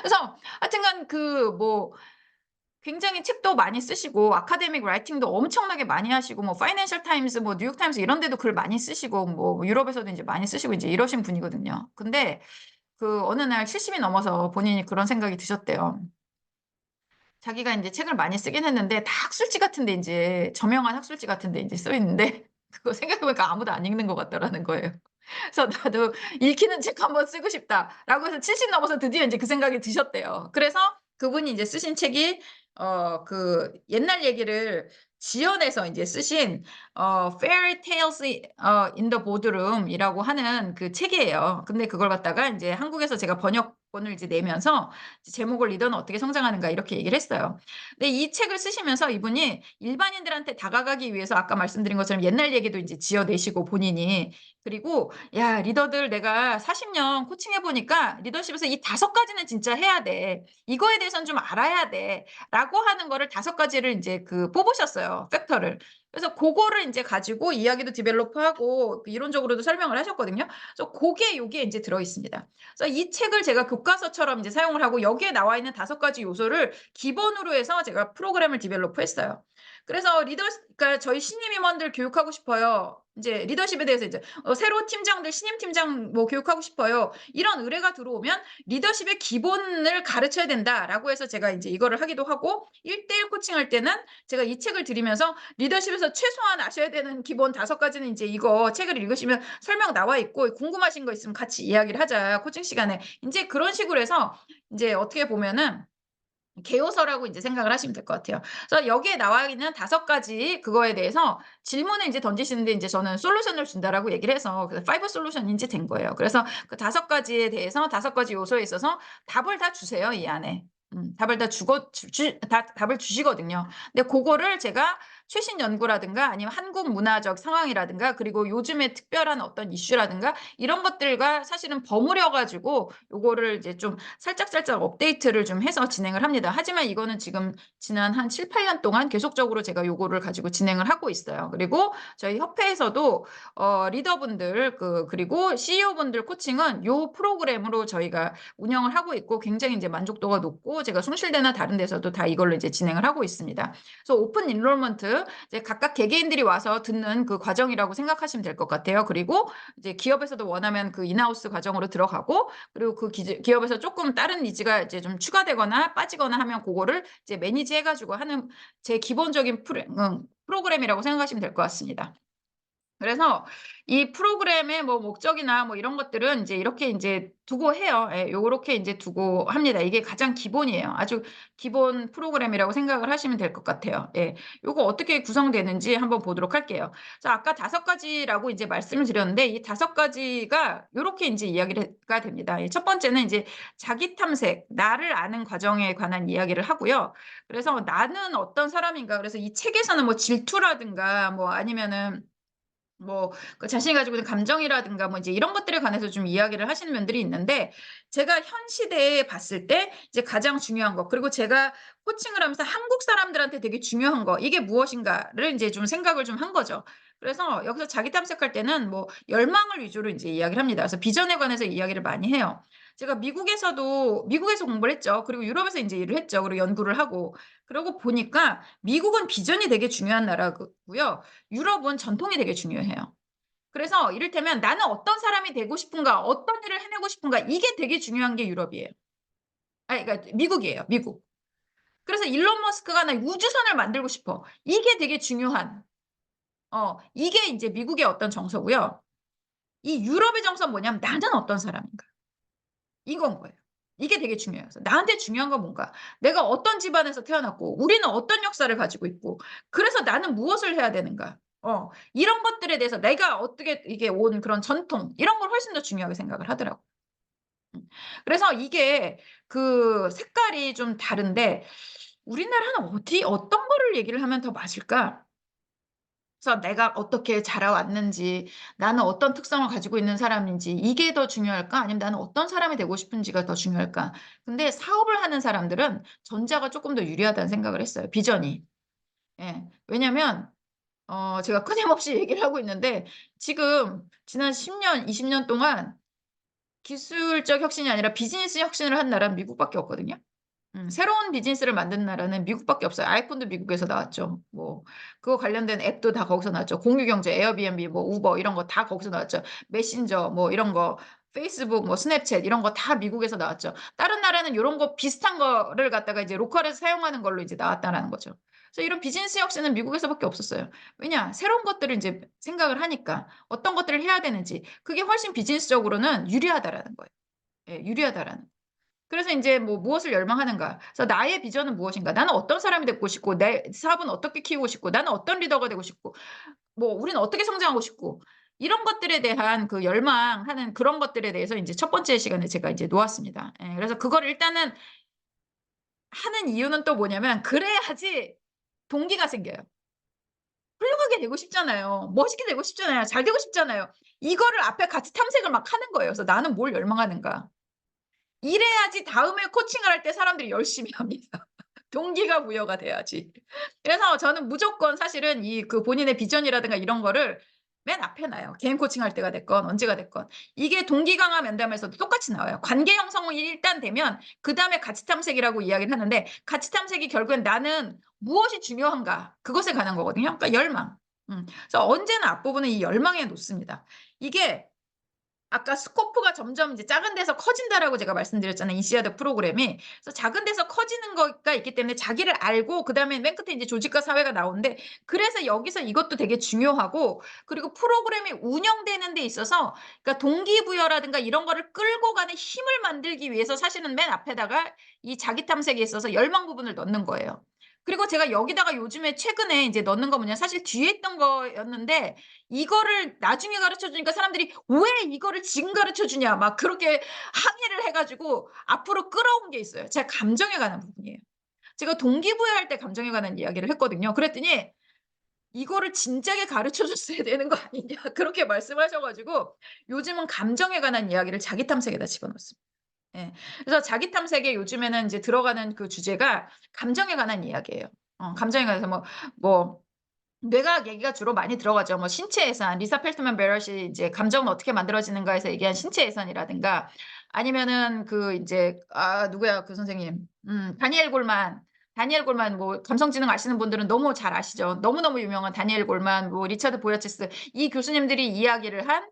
그래서 하여튼간 그 뭐 굉장히 책도 많이 쓰시고 아카데믹 라이팅도 엄청나게 많이 하시고 뭐 파이낸셜 타임스 뭐 뉴욕 타임스 이런 데도 글 많이 쓰시고 뭐 유럽에서도 이제 많이 쓰시고 이제 이러신 분이거든요. 근데 그 어느 날 70이 넘어서 본인이 그런 생각이 드셨대요. 자기가 이제 책을 많이 쓰긴 했는데 다 학술지 같은데 이제 저명한 학술지 같은데 이제 써 있는데 그거 생각해보니까 아무도 안 읽는 것 같더라는 거예요. 그래서 나도 읽히는 책 한번 쓰고 싶다라고 해서 70 넘어서 드디어 이제 그 생각이 드셨대요. 그래서 그분이 이제 쓰신 책이 그 옛날 얘기를 지어내서 이제 쓰신 Fairy Tales in the Boardroom이라고 하는 그 책이에요. 근데 그걸 갖다가 이제 한국에서 제가 번역본을 이제 내면서 제목을 리더는 어떻게 성장하는가 이렇게 얘기를 했어요. 근데 이 책을 쓰시면서 이분이 일반인들한테 다가가기 위해서 아까 말씀드린 것처럼 옛날 얘기도 이제 지어내시고 본인이 그리고 야 리더들 내가 40년 코칭해 보니까 리더십에서 이 5가지는 진짜 해야 돼. 이거에 대해서는 좀 알아야 돼. 라고 하는 거를 5가지를 이제 그 뽑으셨어요. 팩터를. 그래서 그거를 이제 가지고 이야기도 디벨로프하고 이론적으로도 설명을 하셨거든요. 그래서 그게 여기에 이제 들어 있습니다. 그래서 이 책을 제가 교과서처럼 이제 사용을 하고 여기에 나와 있는 5가지 요소를 기본으로 해서 제가 프로그램을 디벨로프했어요. 그래서 그러니까 저희 신임 임원들 교육하고 싶어요. 이제 리더십에 대해서 이제 새로 팀장들 신임 팀장 뭐 교육하고 싶어요. 이런 의뢰가 들어오면 리더십의 기본을 가르쳐야 된다라고 해서 제가 이제 이거를 하기도 하고 1대1 코칭할 때는 제가 이 책을 드리면서 리더십에서 최소한 아셔야 되는 기본 5가지는 이제 이거 책을 읽으시면 설명 나와 있고 궁금하신 거 있으면 같이 이야기를 하자 코칭 시간에 이제 그런 식으로 해서 이제 어떻게 보면은 개요서라고 이제 생각을 하시면 될 것 같아요. 그래서 여기에 나와 있는 5가지 그거에 대해서 질문을 이제 던지시는데 이제 저는 솔루션을 준다라고 얘기를 해서 그 5 솔루션인지 된 거예요. 그래서 그 5가지에 대해서 5가지 요소에 있어서 답을 다 주세요, 이 안에. 답을 다 답을 주시거든요. 근데 그거를 제가 최신 연구라든가 아니면 한국 문화적 상황이라든가 그리고 요즘에 특별한 어떤 이슈라든가 이런 것들과 사실은 버무려 가지고 요거를 이제 좀 살짝살짝 업데이트를 좀 해서 진행을 합니다. 하지만 이거는 지금 지난 한 7, 8년 동안 계속적으로 제가 요거를 가지고 진행을 하고 있어요. 그리고 저희 협회에서도 리더분들 그리고 CEO분들 코칭은 요 프로그램으로 저희가 운영을 하고 있고 굉장히 이제 만족도가 높고 제가 숭실대나 다른 데서도 다 이걸로 이제 진행을 하고 있습니다. 그래서 오픈 인롤먼트 이제 각각 개개인들이 와서 듣는 그 과정이라고 생각하시면 될 것 같아요. 그리고 이제 기업에서도 원하면 그 인하우스 과정으로 들어가고 그리고 그 기업에서 조금 다른 니즈가 이제 좀 추가되거나 빠지거나 하면 그거를 이제 매니지 해가지고 하는 제 기본적인 프로그램이라고 생각하시면 될 것 같습니다. 그래서 이 프로그램의 뭐 목적이나 뭐 이런 것들은 이제 이렇게 이제 두고 해요. 예, 요렇게 이제 두고 합니다. 이게 가장 기본이에요. 아주 기본 프로그램이라고 생각을 하시면 될 것 같아요. 예, 요거 어떻게 구성되는지 한번 보도록 할게요. 자, 아까 5가지라고 이제 말씀을 드렸는데 이 5가지가 요렇게 이제 이야기가 됩니다. 첫 번째는 이제 자기 탐색, 나를 아는 과정에 관한 이야기를 하고요. 그래서 나는 어떤 사람인가. 그래서 이 책에서는 뭐 질투라든가 뭐 아니면은 뭐, 그 자신이 가지고 있는 감정이라든가 뭐 이제 이런 것들에 관해서 좀 이야기를 하시는 면들이 있는데, 제가 현 시대에 봤을 때 이제 가장 중요한 거, 그리고 제가 코칭을 하면서 한국 사람들한테 되게 중요한 거, 이게 무엇인가를 이제 좀 생각을 좀 한 거죠. 그래서 여기서 자기 탐색할 때는 뭐 열망을 위주로 이제 이야기를 합니다. 그래서 비전에 관해서 이야기를 많이 해요. 제가 미국에서 공부를 했죠. 그리고 유럽에서 이제 일을 했죠. 그리고 연구를 하고. 그러고 보니까 미국은 비전이 되게 중요한 나라고요. 유럽은 전통이 되게 중요해요. 그래서 이를테면 나는 어떤 사람이 되고 싶은가, 어떤 일을 해내고 싶은가, 이게 되게 중요한 게 유럽이에요. 그러니까 미국이에요, 미국. 그래서 일론 머스크가 나 우주선을 만들고 싶어. 이게 되게 중요한, 이게 이제 미국의 어떤 정서고요. 이 유럽의 정서는 뭐냐면 나는 어떤 사람인가. 이건 거예요. 이게 되게 중요해요. 그래서 나한테 중요한 건 뭔가? 내가 어떤 집안에서 태어났고, 우리는 어떤 역사를 가지고 있고, 그래서 나는 무엇을 해야 되는가? 이런 것들에 대해서 내가 어떻게 이게 온 그런 전통, 이런 걸 훨씬 더 중요하게 생각을 하더라고요. 그래서 이게 그 색깔이 좀 다른데, 우리나라는 어떤 거를 얘기를 하면 더 맞을까? 그래서 내가 어떻게 자라왔는지, 나는 어떤 특성을 가지고 있는 사람인지, 이게 더 중요할까? 아니면 나는 어떤 사람이 되고 싶은지가 더 중요할까? 근데 사업을 하는 사람들은 전자가 조금 더 유리하다는 생각을 했어요. 비전이. 예. 왜냐면, 제가 끊임없이 얘기를 하고 있는데, 지금 지난 10년, 20년 동안 기술적 혁신이 아니라 비즈니스 혁신을 한 나라는 미국밖에 없거든요. 새로운 비즈니스를 만든 나라는 미국밖에 없어요. 아이폰도 미국에서 나왔죠. 뭐 그거 관련된 앱도 다 거기서 나왔죠. 공유경제, 에어비앤비, 뭐 우버 이런 거 다 거기서 나왔죠. 메신저 뭐 이런 거, 페이스북, 뭐 스냅챗 이런 거 다 미국에서 나왔죠. 다른 나라는 이런 거 비슷한 거를 갖다가 이제 로컬에서 사용하는 걸로 이제 나왔다라는 거죠. 그래서 이런 비즈니스 혁신은 미국에서밖에 없었어요. 왜냐? 새로운 것들을 이제 생각을 하니까 어떤 것들을 해야 되는지 그게 훨씬 비즈니스적으로는 유리하다라는 거예요. 예, 유리하다라는. 그래서 이제 뭐 무엇을 열망하는가? 그래서 나의 비전은 무엇인가? 나는 어떤 사람이 되고 싶고, 내 사업은 어떻게 키우고 싶고, 나는 어떤 리더가 되고 싶고, 뭐 우리는 어떻게 성장하고 싶고, 이런 것들에 대한 그 열망하는 그런 것들에 대해서 이제 첫 번째 시간에 제가 이제 놓았습니다. 예, 그래서 그걸 일단은 하는 이유는 또 뭐냐면, 그래야지 동기가 생겨요. 훌륭하게 되고 싶잖아요. 멋있게 되고 싶잖아요. 잘 되고 싶잖아요. 이거를 앞에 같이 탐색을 막 하는 거예요. 그래서 나는 뭘 열망하는가? 이래야지 다음에 코칭을 할 때 사람들이 열심히 합니다. 동기가 부여가 돼야지. 그래서 저는 무조건 사실은 이 그 본인의 비전이라든가 이런 거를 맨 앞에 놔요. 개인 코칭할 때가 됐건 언제가 됐건. 이게 동기 강화 면담에서도 똑같이 나와요. 관계 형성이 일단 되면 그다음에 가치 탐색이라고 이야기를 하는데, 가치 탐색이 결국엔 나는 무엇이 중요한가? 그것에 관한 거거든요. 그러니까 열망. 그래서 언제나 앞부분은 이 열망에 놓습니다. 이게 아까 스코프가 점점 이제 작은 데서 커진다라고 제가 말씀드렸잖아요. 인시아드 프로그램이. 그래서 작은 데서 커지는 거가 있기 때문에 자기를 알고 그다음에 맨 끝에 이제 조직과 사회가 나오는데, 그래서 여기서 이것도 되게 중요하고, 그리고 프로그램이 운영되는 데 있어서 그러니까 동기부여라든가 이런 거를 끌고 가는 힘을 만들기 위해서 사실은 맨 앞에다가 이 자기 탐색에 있어서 열망 부분을 넣는 거예요. 그리고 제가 여기다가 요즘에 최근에 이제 넣는 거 뭐냐, 사실 뒤에 있던 거였는데 이거를 나중에 가르쳐 주니까 사람들이 왜 이거를 지금 가르쳐 주냐 막 그렇게 항의를 해가지고 앞으로 끌어온 게 있어요. 제가 감정에 관한 부분이에요. 제가 동기부여할 때 감정에 관한 이야기를 했거든요. 그랬더니 이거를 진작에 가르쳐 줬어야 되는 거 아니냐 그렇게 말씀하셔가지고 요즘은 감정에 관한 이야기를 자기 탐색에다 집어넣습니다. 예. 그래서 자기 탐색에 요즘에는 이제 들어가는 그 주제가 감정에 관한 이야기예요. 감정에 관해서 뭐 뇌과학 얘기가 주로 많이 들어가죠. 뭐 신체 예산, 리사 펠트만 베럿이 이제 감정은 어떻게 만들어지는가에서 얘기한 신체 예산이라든가, 아니면은 그 이제 누구야 그 선생님, 다니엘 골만 뭐 감성지능 아시는 분들은 너무 잘 아시죠. 너무너무 유명한 다니엘 골만, 뭐 리차드 보야체스 이 교수님들이 이야기를 한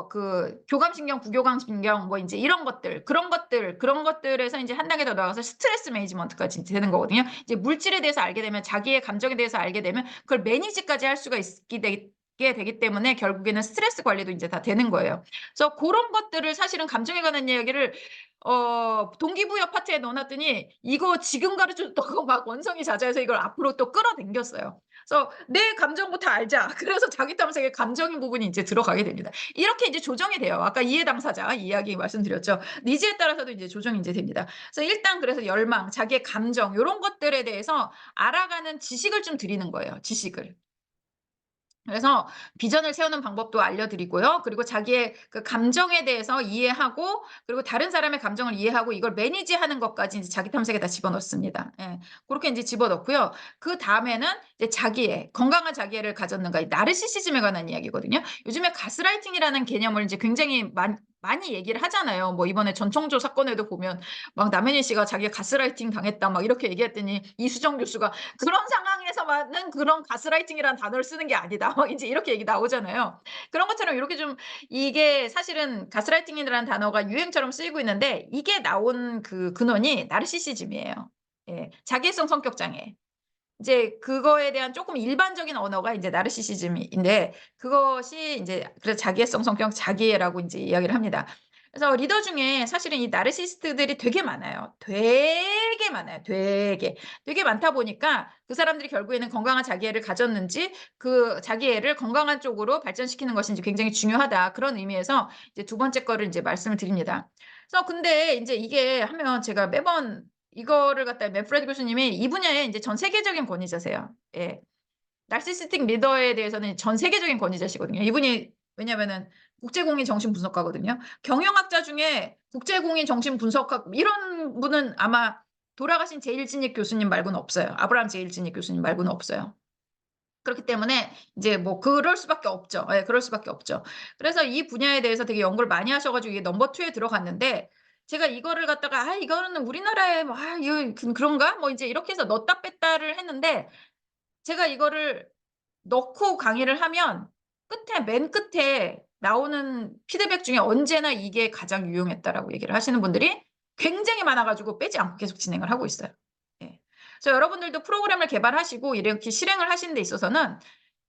그 교감신경, 부교감신경 뭐 이제 이런 것들, 그런 것들에서 이제 한 단계 더 나가서 스트레스 매니지먼트까지 이제 되는 거거든요. 이제 물질에 대해서 알게 되면, 자기의 감정에 대해서 알게 되면 그걸 매니지까지 할 수가 있게 되기 때문에 결국에는 스트레스 관리도 이제 다 되는 거예요. 그래서 그런 것들을 사실은 감정에 관한 이야기를 동기부여 파트에 넣어놨더니 이거 지금 가르쳐줬던 거 막 원성이 자자해서 이걸 앞으로 또 끌어당겼어요. 그래서 내 감정부터 알자. 그래서 자기 탐색의 감정인 부분이 이제 들어가게 됩니다. 이렇게 이제 조정이 돼요. 아까 이해 당사자 이야기 말씀드렸죠. 니즈에 따라서도 이제 조정이 이제 됩니다. 그래서 일단 그래서 열망, 자기의 감정 요런 것들에 대해서 알아가는 지식을 좀 드리는 거예요. 지식을. 그래서 비전을 세우는 방법도 알려드리고요. 그리고 자기의 그 감정에 대해서 이해하고, 그리고 다른 사람의 감정을 이해하고 이걸 매니지하는 것까지 이제 자기 탐색에다 집어넣습니다. 예, 그렇게 이제 집어넣고요. 그 다음에는 이제 자기애, 건강한 자기애를 가졌는가, 이 나르시시즘에 관한 이야기거든요. 요즘에 가스라이팅이라는 개념을 이제 굉장히 많이 얘기를 하잖아요. 뭐 이번에 전청조 사건에도 보면 막 남현희 씨가 자기가 가스라이팅 당했다 막 이렇게 얘기했더니 이수정 교수가 그런 상황에서만은 그런 가스라이팅이라는 단어를 쓰는 게 아니다. 막 이제 이렇게 얘기 나오잖아요. 그런 것처럼 이렇게 좀, 이게 사실은 가스라이팅이라는 단어가 유행처럼 쓰이고 있는데 이게 나온 그 근원이 나르시시즘이에요. 예, 자기애성 성격 장애. 이제 그거에 대한 조금 일반적인 언어가 이제 나르시시즘인데, 그것이 이제 그래서 자기애성 성격 자기애라고 이제 이야기를 합니다. 그래서 리더 중에 사실은 이 나르시스트들이 되게 많아요. 되게 많아요. 되게. 되게 많다 보니까 그 사람들이 결국에는 건강한 자기애를 가졌는지 그 자기애를 건강한 쪽으로 발전시키는 것이 이제 굉장히 중요하다. 그런 의미에서 이제 두 번째 거를 이제 말씀을 드립니다. 그래서 근데 이제 이게 하면 제가 매번 이거를 갖다 맨프레드 교수님이 이 분야에 이제 전 세계적인 권위자세요. 예. 나르시스틱 리더에 대해서는 전 세계적인 권위자시거든요. 이분이 왜냐면은 국제공인 정신 분석가거든요. 경영학자 중에 국제공인 정신 분석학 이런 분은 아마 돌아가신 제일진익 교수님 말고는 없어요. 아브라함 제일진익 교수님 말고는 없어요. 그렇기 때문에 이제 뭐 그럴 수밖에 없죠. 예, 그럴 수밖에 없죠. 그래서 이 분야에 대해서 되게 연구를 많이 하셔가지고 이게 넘버 2에 들어갔는데 제가 이거를 갖다가 이거는 우리나라에 뭐, 이거 그런가? 뭐 이제 이렇게 해서 넣었다 뺐다를 했는데 제가 이거를 넣고 강의를 하면 맨 끝에 나오는 피드백 중에 언제나 이게 가장 유용했다라고 얘기를 하시는 분들이 굉장히 많아가지고 빼지 않고 계속 진행을 하고 있어요. 예. 그래서 여러분들도 프로그램을 개발하시고 이렇게 실행을 하시는 데 있어서는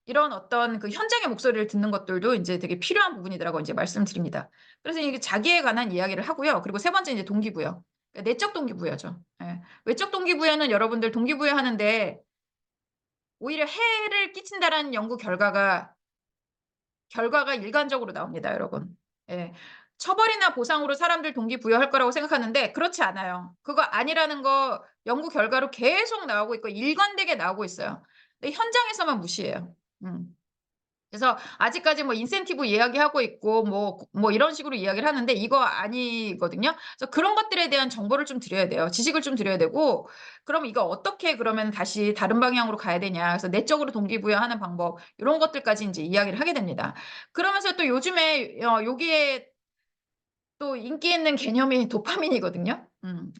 이런 어떤 그 현장의 목소리를 듣는 것들도 이제 되게 필요한 부분이더라고 이제 말씀드립니다. 그래서 이게 자기에 관한 이야기를 하고요. 그리고 세 번째 이제 동기부여. 그러니까 내적 동기부여죠. 예. 외적 동기부여는 여러분들 동기부여 하는데 오히려 해를 끼친다라는 연구 결과가 일관적으로 나옵니다, 여러분. 예. 처벌이나 보상으로 사람들 동기부여할 거라고 생각하는데 그렇지 않아요. 그거 아니라는 거 연구 결과로 계속 나오고 있고 일관되게 나오고 있어요. 근데 현장에서만 무시해요. 음. 그래서 아직까지 뭐 인센티브 이야기하고 있고 뭐 이런 식으로 이야기를 하는데 이거 아니거든요. 그래서 그런 것들에 대한 정보를 좀 드려야 돼요. 지식을 좀 드려야 되고 그럼 이거 어떻게 그러면 다시 다른 방향으로 가야 되냐. 그래서 내적으로 동기부여하는 방법 이런 것들까지 이제 이야기를 하게 됩니다. 그러면서 또 요즘에 여기에 또 인기 있는 개념이 도파민이거든요.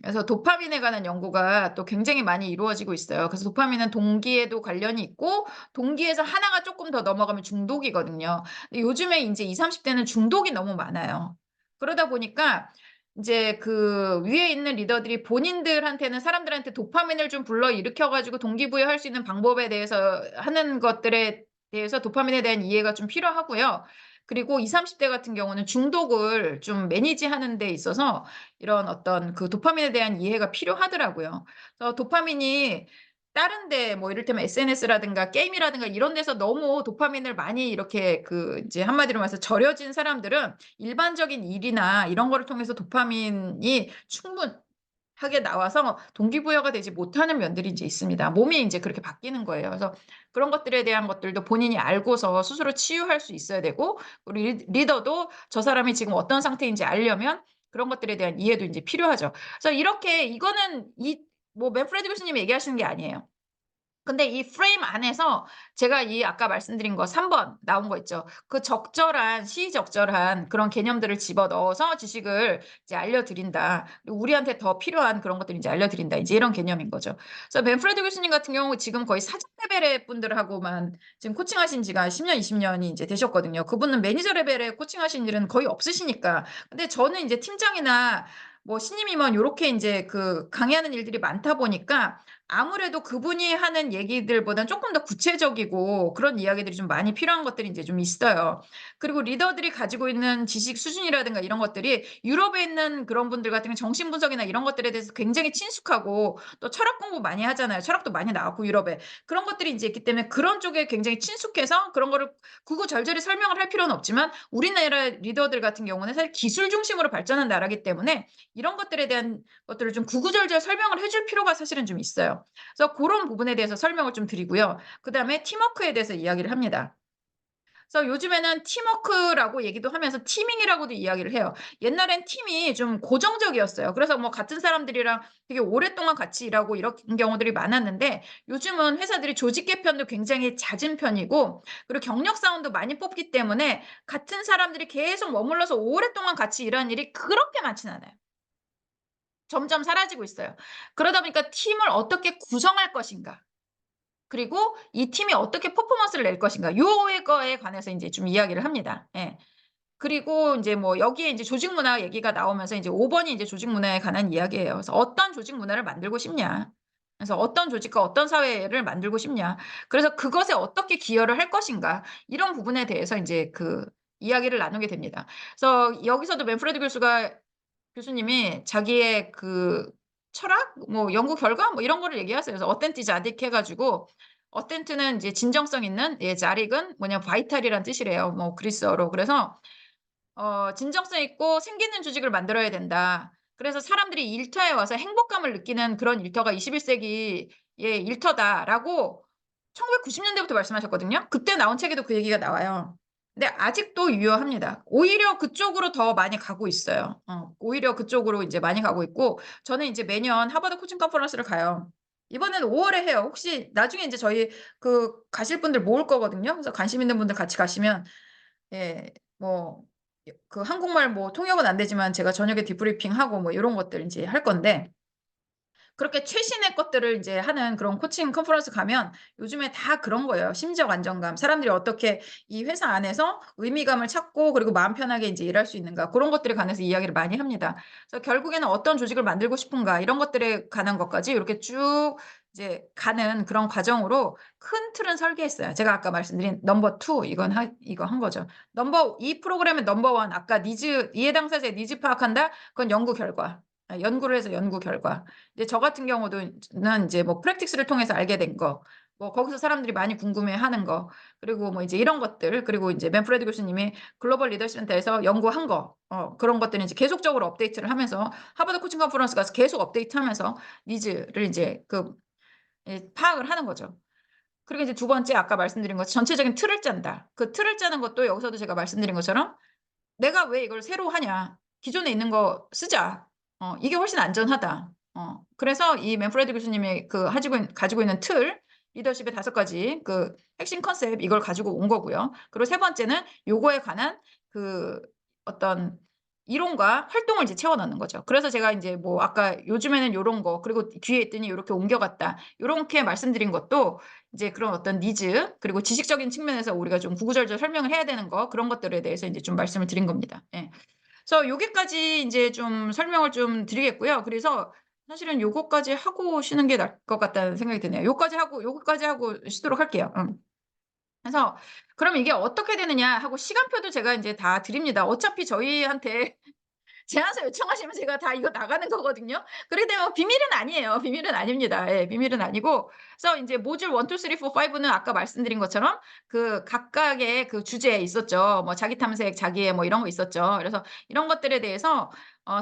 그래서 도파민에 관한 연구가 또 굉장히 많이 이루어지고 있어요. 그래서 도파민은 동기에도 관련이 있고 동기에서 하나가 조금 더 넘어가면 중독이거든요. 근데 요즘에 이제 20, 30대는 중독이 너무 많아요. 그러다 보니까 이제 그 위에 있는 리더들이 본인들한테는 사람들한테 도파민을 좀 불러일으켜가지고 동기부여할 수 있는 방법에 대해서 하는 것들에 대해서 도파민에 대한 이해가 좀 필요하고요. 그리고 20, 30대 같은 경우는 중독을 좀 매니지하는 데 있어서 이런 어떤 그 도파민에 대한 이해가 필요하더라고요. 그래서 도파민이 다른 데 뭐 이를테면 SNS라든가 게임이라든가 이런 데서 너무 도파민을 많이 이렇게 그 이제 한마디로 말해서 절여진 사람들은 일반적인 일이나 이런 거를 통해서 도파민이 충분하게 나와서 동기부여가 되지 못하는 면들이 이제 있습니다. 몸이 이제 그렇게 바뀌는 거예요. 그래서 그런 것들에 대한 것들도 본인이 알고서 스스로 치유할 수 있어야 되고 우리 리더도 저 사람이 지금 어떤 상태인지 알려면 그런 것들에 대한 이해도 이제 필요하죠. 그래서 이렇게 이거는 뭐 맨프레드 교수님이 얘기하시는 게 아니에요. 근데 이 프레임 안에서 제가 이 아까 말씀드린 거 3번 나온 거 있죠. 그 시적절한 그런 개념들을 집어넣어서 지식을 이제 알려드린다. 그리고 우리한테 더 필요한 그런 것들을 이제 알려드린다. 이제 이런 개념인 거죠. 그래서 맨프레드 교수님 같은 경우 지금 거의 사장 레벨의 분들하고만 지금 코칭하신 지가 10년, 20년이 이제 되셨거든요. 그분은 매니저 레벨에 코칭하신 일은 거의 없으시니까. 근데 저는 이제 팀장이나 뭐 신임임원 요렇게 이제 그 강의하는 일들이 많다 보니까 아무래도 그분이 하는 얘기들보다는 조금 더 구체적이고 그런 이야기들이 좀 많이 필요한 것들이 이제 좀 있어요. 그리고 리더들이 가지고 있는 지식 수준이라든가 이런 것들이 유럽에 있는 그런 분들 같은 경우 정신 분석이나 이런 것들에 대해서 굉장히 친숙하고 또 철학 공부 많이 하잖아요. 철학도 많이 나왔고 유럽에. 그런 것들이 이제 있기 때문에 그런 쪽에 굉장히 친숙해서 그런 거를 구구절절히 설명을 할 필요는 없지만 우리나라 리더들 같은 경우는 사실 기술 중심으로 발전한 나라기 때문에 이런 것들에 대한 것들을 좀 구구절절 설명을 해줄 필요가 사실은 좀 있어요. 그래서 그런 부분에 대해서 설명을 좀 드리고요. 그다음에 팀워크에 대해서 이야기를 합니다. 그래서 요즘에는 팀워크라고 얘기도 하면서 티밍이라고도 이야기를 해요. 옛날엔 팀이 좀 고정적이었어요. 그래서 뭐 같은 사람들이랑 되게 오랫동안 같이 일하고 이런 경우들이 많았는데 요즘은 회사들이 조직 개편도 굉장히 잦은 편이고 그리고 경력 사원도 많이 뽑기 때문에 같은 사람들이 계속 머물러서 오랫동안 같이 일하는 일이 그렇게 많지는 않아요. 점점 사라지고 있어요. 그러다 보니까 팀을 어떻게 구성할 것인가. 그리고 이 팀이 어떻게 퍼포먼스를 낼 것인가. 요거에 관해서 인제 좀 이야기를 합니다. 예. 그리고 인제 뭐 여기에 인제 조직 문화 얘기가 나오면서 인제 5 번이 인제 조직 문화에 관한 이야기예요. 그래서 "어떤 조직 문화를 만들고 싶냐." 그래서 "어떤 조직과 어떤 사회를 만들고 싶냐." 그래서 "그것에 어떻게 기여를 할 것인가." 이런 부분에 대해서 인제 그 이야기를 나누게 됩니다. 그래서 여기서도 맨프레드 교수님이 자기의 그 철학, 뭐 연구 결과 뭐 이런 거를 얘기하세요. 그래서 어텐티 자딕 해가지고 어텐트는 이제 진정성 있는, 예, 자릭은 뭐냐 바이탈이란 뜻이래요. 뭐 그리스어로. 그래서 진정성 있고 생기는 조직을 만들어야 된다. 그래서 사람들이 일터에 와서 행복감을 느끼는 그런 일터가 21세기의 일터다라고 1990년대부터 말씀하셨거든요. 그때 나온 책에도 그 얘기가 나와요. 근데 아직도 유효합니다. 오히려 그쪽으로 더 많이 가고 있어요. 오히려 그쪽으로 이제 많이 가고 있고, 저는 이제 매년 하버드 코칭 컨퍼런스를 가요. 이번에는 5월에 해요. 혹시 나중에 이제 저희 그 가실 분들 모을 거거든요. 그래서 관심 있는 분들 같이 가시면, 예, 뭐, 그 한국말 뭐 통역은 안 되지만 제가 저녁에 디브리핑하고 뭐 이런 것들 이제 할 건데, 그렇게 최신의 것들을 이제 하는 그런 코칭 컨퍼런스 가면 요즘에 다 그런 거예요. 심적 안정감. 사람들이 어떻게 이 회사 안에서 의미감을 찾고 그리고 마음 편하게 이제 일할 수 있는가. 그런 것들에 관해서 이야기를 많이 합니다. 그래서 결국에는 어떤 조직을 만들고 싶은가. 이런 것들에 관한 것까지 이렇게 쭉 이제 가는 그런 과정으로 큰 틀은 설계했어요. 제가 아까 말씀드린 넘버 투, 이거 한 거죠. 이 프로그램의 넘버 원, 아까 이해 당사자의 니즈 파악한다? 그건 연구 결과. 연구를 해서 연구 결과. 이제 저 같은 경우도는 이제 뭐 프랙티스를 통해서 알게 된 거, 뭐 거기서 사람들이 많이 궁금해하는 거, 그리고 뭐 이제 이런 것들, 그리고 이제 맨프레드 교수님이 글로벌 리더십 센터에서 연구한 거, 그런 것들은 이제 계속적으로 업데이트를 하면서 하버드 코칭 컨퍼런스 가서 계속 업데이트하면서 니즈를 이제 파악을 하는 거죠. 그리고 이제 두 번째 아까 말씀드린 것 전체적인 틀을 짠다. 그 틀을 짜는 것도 여기서도 제가 말씀드린 것처럼 내가 왜 이걸 새로 하냐? 기존에 있는 거 쓰자. 이게 훨씬 안전하다. 그래서 이 맨프레드 교수님이 가지고 있는 틀, 리더십의 5가지 그 핵심 컨셉 이걸 가지고 온 거고요. 그리고 세 번째는 요거에 관한 그 어떤 이론과 활동을 이제 채워 넣는 거죠. 그래서 제가 이제 뭐 아까 요즘에는 요런 거, 그리고 뒤에 있더니 이렇게 옮겨갔다. 요렇게 말씀드린 것도 이제 그런 어떤 니즈, 그리고 지식적인 측면에서 우리가 좀 구구절절 설명을 해야 되는 거, 그런 것들에 대해서 이제 좀 말씀을 드린 겁니다. 예. 그래서 여기까지 이제 좀 설명을 좀 드리겠고요. 그래서 사실은 요거까지 하고 쉬는 게 나을 것 같다는 생각이 드네요. 요거까지 하고 쉬도록 할게요. 그래서 그럼 이게 어떻게 되느냐 하고 시간표도 제가 이제 다 드립니다. 어차피 저희한테 제안서 요청하시면 제가 다 이거 나가는 거거든요. 그렇기 때문에 비밀은 아니에요. 비밀은 아닙니다. 예, 비밀은 아니고. 그래서 이제 모듈 1, 2, 3, 4, 5는 아까 말씀드린 것처럼 그 각각의 그 주제에 있었죠. 뭐 자기 탐색, 자기의 뭐 이런 거 있었죠. 그래서 이런 것들에 대해서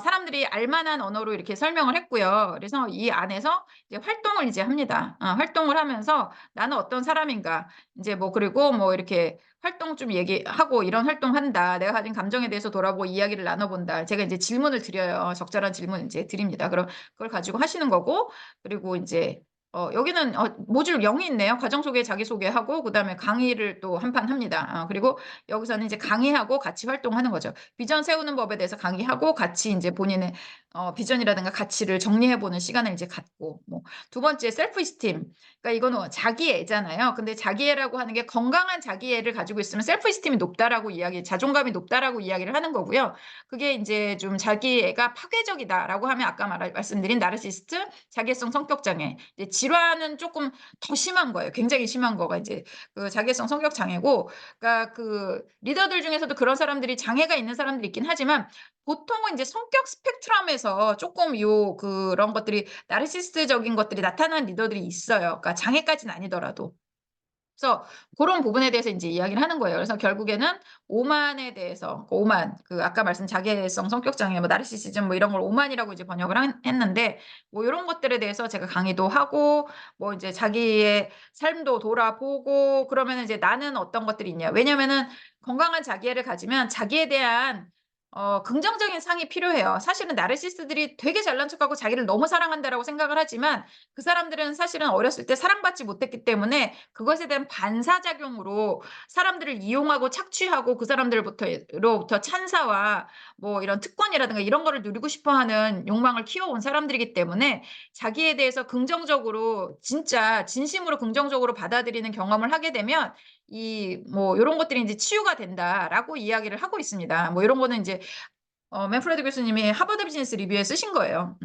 사람들이 알만한 언어로 이렇게 설명을 했고요. 그래서 이 안에서 이제 활동을 이제 합니다. 활동을 하면서 나는 어떤 사람인가, 이제 뭐 그리고 뭐 이렇게 활동 좀 얘기하고 이런 활동한다. 내가 가진 감정에 대해서 돌아보고 이야기를 나눠본다. 제가 이제 질문을 드려요. 적절한 질문 이제 드립니다. 그럼 그걸 가지고 하시는 거고, 그리고 이제 여기는 모듈 0이 있네요. 과정 소개, 자기 소개하고 그다음에 강의를 또 한 판 합니다. 그리고 여기서는 이제 강의하고 같이 활동하는 거죠. 비전 세우는 법에 대해서 강의하고 같이 이제 본인의 비전이라든가 가치를 정리해보는 시간을 이제 갖고, 뭐 두 번째 셀프 이스팀. 그러니까 이거는 자기애잖아요. 근데 자기애라고 하는 게 건강한 자기애를 가지고 있으면 셀프 이스팀이 높다라고 자존감이 높다라고 이야기를 하는 거고요. 그게 이제 좀 자기애가 파괴적이다라고 하면 아까 말씀드린 나르시스트, 자기애성 성격 장애. 이제 질환은 조금 더 심한 거예요. 굉장히 심한 거가 이제 그 자기애성 성격 장애고, 그러니까 그 리더들 중에서도 그런 사람들이 장애가 있는 사람들이 있긴 하지만 보통은 이제 성격 스펙트럼에서 조금 그런 것들이 나르시스트적인 것들이 나타나는 리더들이 있어요. 그러니까 장애까지는 아니더라도. 그래서 그런 부분에 대해서 이제 이야기를 하는 거예요. 그래서 결국에는 오만에 대해서, 오만, 그 아까 말씀 자기애성 성격 장애, 뭐 나르시시즘 뭐 이런 걸 오만이라고 이제 번역을 했는데, 뭐 이런 것들에 대해서 제가 강의도 하고, 뭐 이제 자기의 삶도 돌아보고, 그러면 이제 나는 어떤 것들이 있냐. 왜냐면은 건강한 자기애를 가지면 자기에 대한 긍정적인 상이 필요해요. 사실은 나르시스트들이 되게 잘난 척하고 자기를 너무 사랑한다라고 생각을 하지만 그 사람들은 사실은 어렸을 때 사랑받지 못했기 때문에 그것에 대한 반사작용으로 사람들을 이용하고 착취하고 그 사람들로부터 찬사와 뭐 이런 특권이라든가 이런 거를 누리고 싶어 하는 욕망을 키워온 사람들이기 때문에 자기에 대해서 긍정적으로 진짜 진심으로 긍정적으로 받아들이는 경험을 하게 되면 뭐 이런 것들이 이제 치유가 된다라고 이야기를 하고 있습니다. 뭐 이런 거는 이제 맨프레드 교수님이 하버드 비즈니스 리뷰에 쓰신 거예요.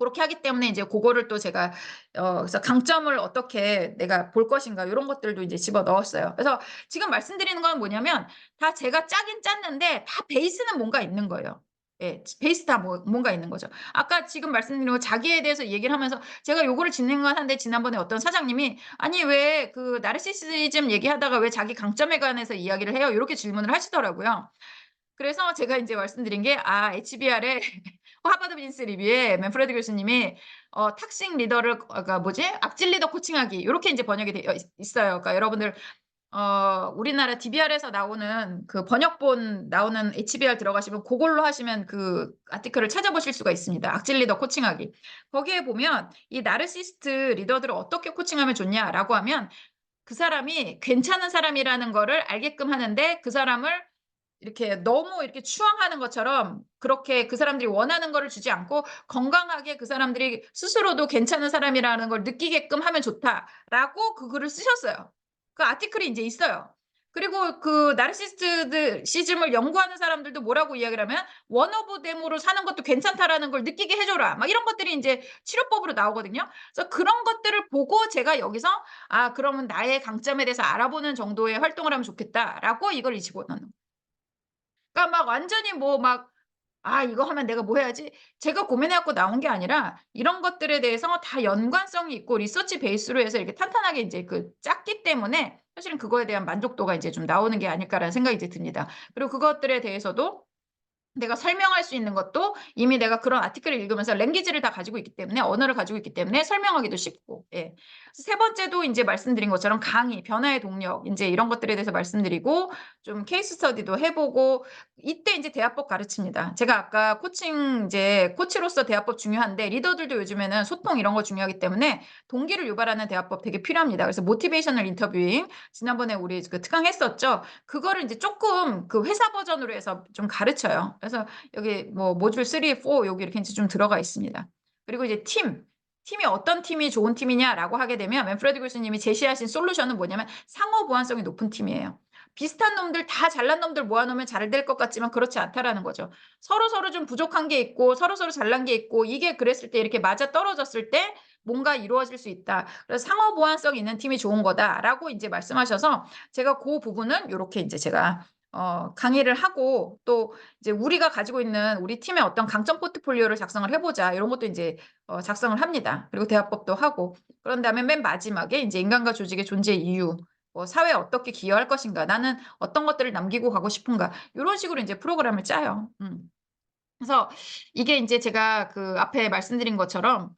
그렇게 하기 때문에 이제 그거를 또 제가 그래서 강점을 어떻게 내가 볼 것인가 이런 것들도 이제 집어 넣었어요. 그래서 지금 말씀드리는 건 뭐냐면 다 제가 짜긴 짰는데 다 베이스는 뭔가 있는 거예요. 예, 베이스 다 뭔가 있는 거죠. 아까 지금 말씀드린 거 자기에 대해서 얘기를 하면서 제가 요거를 진행하는데 지난번에 어떤 사장님이 아니 왜 그 나르시시즘 얘기하다가 왜 자기 강점에 관해서 이야기를 해요? 이렇게 질문을 하시더라고요. 그래서 제가 이제 말씀드린 게 HBR의 하버드 비즈니스 리뷰에 맨프레드 교수님이 탁싱 리더를 그러니까 뭐지? 악질 리더 코칭하기 이렇게 이제 번역이 되어 있어요. 그러니까 여러분들 우리나라 DBR에서 나오는 그 번역본 나오는 HBR 들어가시면 그걸로 하시면 그 아티클을 찾아보실 수가 있습니다. 악질 리더 코칭하기. 거기에 보면 이 나르시스트 리더들을 어떻게 코칭하면 좋냐라고 하면 그 사람이 괜찮은 사람이라는 거를 알게끔 하는데 그 사람을 이렇게 너무 이렇게 추앙하는 것처럼 그렇게 그 사람들이 원하는 거를 주지 않고 건강하게 그 사람들이 스스로도 괜찮은 사람이라는 걸 느끼게끔 하면 좋다라고 그 글을 쓰셨어요. 그 아티클이 이제 있어요. 그리고 그 나르시스트들 시즘을 연구하는 사람들도 뭐라고 이야기를 하면 원 오브 댐으로 사는 것도 괜찮다라는 걸 느끼게 해줘라. 막 이런 것들이 이제 치료법으로 나오거든요. 그래서 그런 것들을 보고 제가 여기서 그러면 나의 강점에 대해서 알아보는 정도의 활동을 하면 좋겠다라고 이걸 집어넣는. 그러니까 막 완전히 뭐 막 이거 하면 내가 뭐 해야지? 제가 고민해 갖고 나온 게 아니라 이런 것들에 대해서 다 연관성이 있고 리서치 베이스로 해서 이렇게 탄탄하게 이제 그 짰기 때문에 사실은 그거에 대한 만족도가 이제 좀 나오는 게 아닐까라는 생각이 이제 듭니다. 그리고 그것들에 대해서도 내가 설명할 수 있는 것도 이미 내가 그런 아티클을 읽으면서 랭귀지를 다 가지고 있기 때문에 언어를 가지고 있기 때문에 설명하기도 쉽고 예. 세 번째도 이제 말씀드린 것처럼 강의, 변화의 동력 이제 이런 것들에 대해서 말씀드리고 좀 케이스 스터디도 해보고 이때 이제 대화법 가르칩니다. 제가 아까 코칭 이제 코치로서 대화법 중요한데 리더들도 요즘에는 소통 이런 거 중요하기 때문에 동기를 유발하는 대화법 되게 필요합니다. 그래서 모티베이셔널 인터뷰잉 지난번에 우리 그 특강 했었죠. 그거를 이제 조금 그 회사 버전으로 해서 좀 가르쳐요. 그래서 여기 뭐 모듈 3, 4 여기 이렇게 이제 좀 들어가 있습니다. 그리고 이제 팀이 어떤 팀이 좋은 팀이냐라고 하게 되면 맨프레드 교수님이 제시하신 솔루션은 뭐냐면 상호 보완성이 높은 팀이에요. 비슷한 놈들 다 잘난 놈들 모아놓으면 잘 될 것 같지만 그렇지 않다라는 거죠. 서로 좀 부족한 게 있고 서로 잘난 게 있고 이게 그랬을 때 이렇게 맞아 떨어졌을 때 뭔가 이루어질 수 있다. 그래서 상호 보완성 있는 팀이 좋은 거다라고 이제 말씀하셔서 제가 그 부분은 이렇게 이제 제가 강의를 하고 또 이제 우리가 가지고 있는 우리 팀의 어떤 강점 포트폴리오를 작성을 해보자 이런 것도 이제 작성을 합니다. 그리고 대화법도 하고 그런 다음에 맨 마지막에 이제 인간과 조직의 존재 이유 뭐 사회에 어떻게 기여할 것인가 나는 어떤 것들을 남기고 가고 싶은가 이런 식으로 이제 프로그램을 짜요. 그래서 이게 이제 제가 그 앞에 말씀드린 것처럼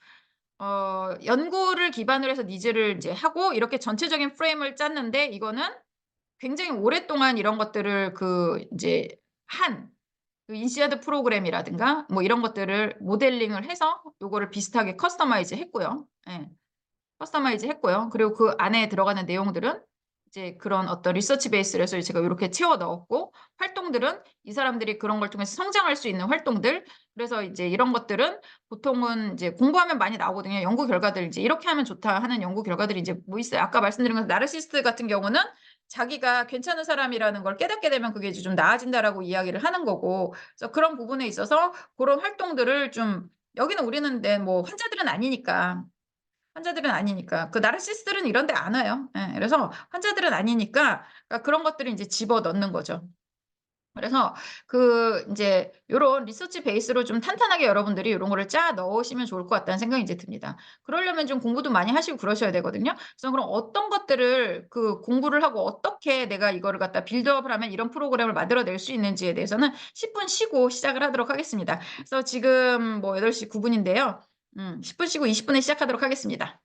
연구를 기반으로 해서 니즈를 이제 하고 이렇게 전체적인 프레임을 짰는데 이거는 굉장히 오랫동안 이런 것들을 그 이제 그 인시아드 프로그램이라든가 뭐 이런 것들을 모델링을 해서 요거를 비슷하게 커스터마이즈 했고요. 예. 커스터마이즈 했고요. 그리고 그 안에 들어가는 내용들은 이제 그런 어떤 리서치 베이스를 해서 제가 이렇게 채워 넣었고 활동들은 이 사람들이 그런 걸 통해서 성장할 수 있는 활동들 그래서 이제 이런 것들은 보통은 이제 공부하면 많이 나오거든요. 연구 결과들 이제 이렇게 하면 좋다 하는 연구 결과들이 이제 뭐 있어요. 아까 말씀드린 건 나르시스트 같은 경우는 자기가 괜찮은 사람이라는 걸 깨닫게 되면 그게 이제 좀 나아진다라고 이야기를 하는 거고 그래서 그런 부분에 있어서 그런 활동들을 좀 여기는 우리는 뭐 환자들은 아니니까. 그 나르시스트들은 이런 데 안 와요. 예, 그래서 환자들은 아니니까 그러니까 그런 것들을 이제 집어 넣는 거죠. 그래서 그 이제 요런 리서치 베이스로 좀 탄탄하게 여러분들이 이런 거를 짜 넣으시면 좋을 것 같다는 생각이 이제 듭니다. 그러려면 좀 공부도 많이 하시고 그러셔야 되거든요. 그래서 그럼 어떤 것들을 그 공부를 하고 어떻게 내가 이거를 갖다 빌드업을 하면 이런 프로그램을 만들어낼 수 있는지에 대해서는 10분 쉬고 시작을 하도록 하겠습니다. 그래서 지금 뭐 8시 9분인데요. 10분 쉬고 20분에 시작하도록 하겠습니다.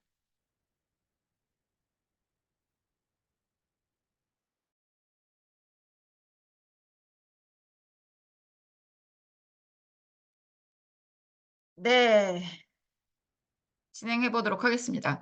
네. 진행해 보도록 하겠습니다.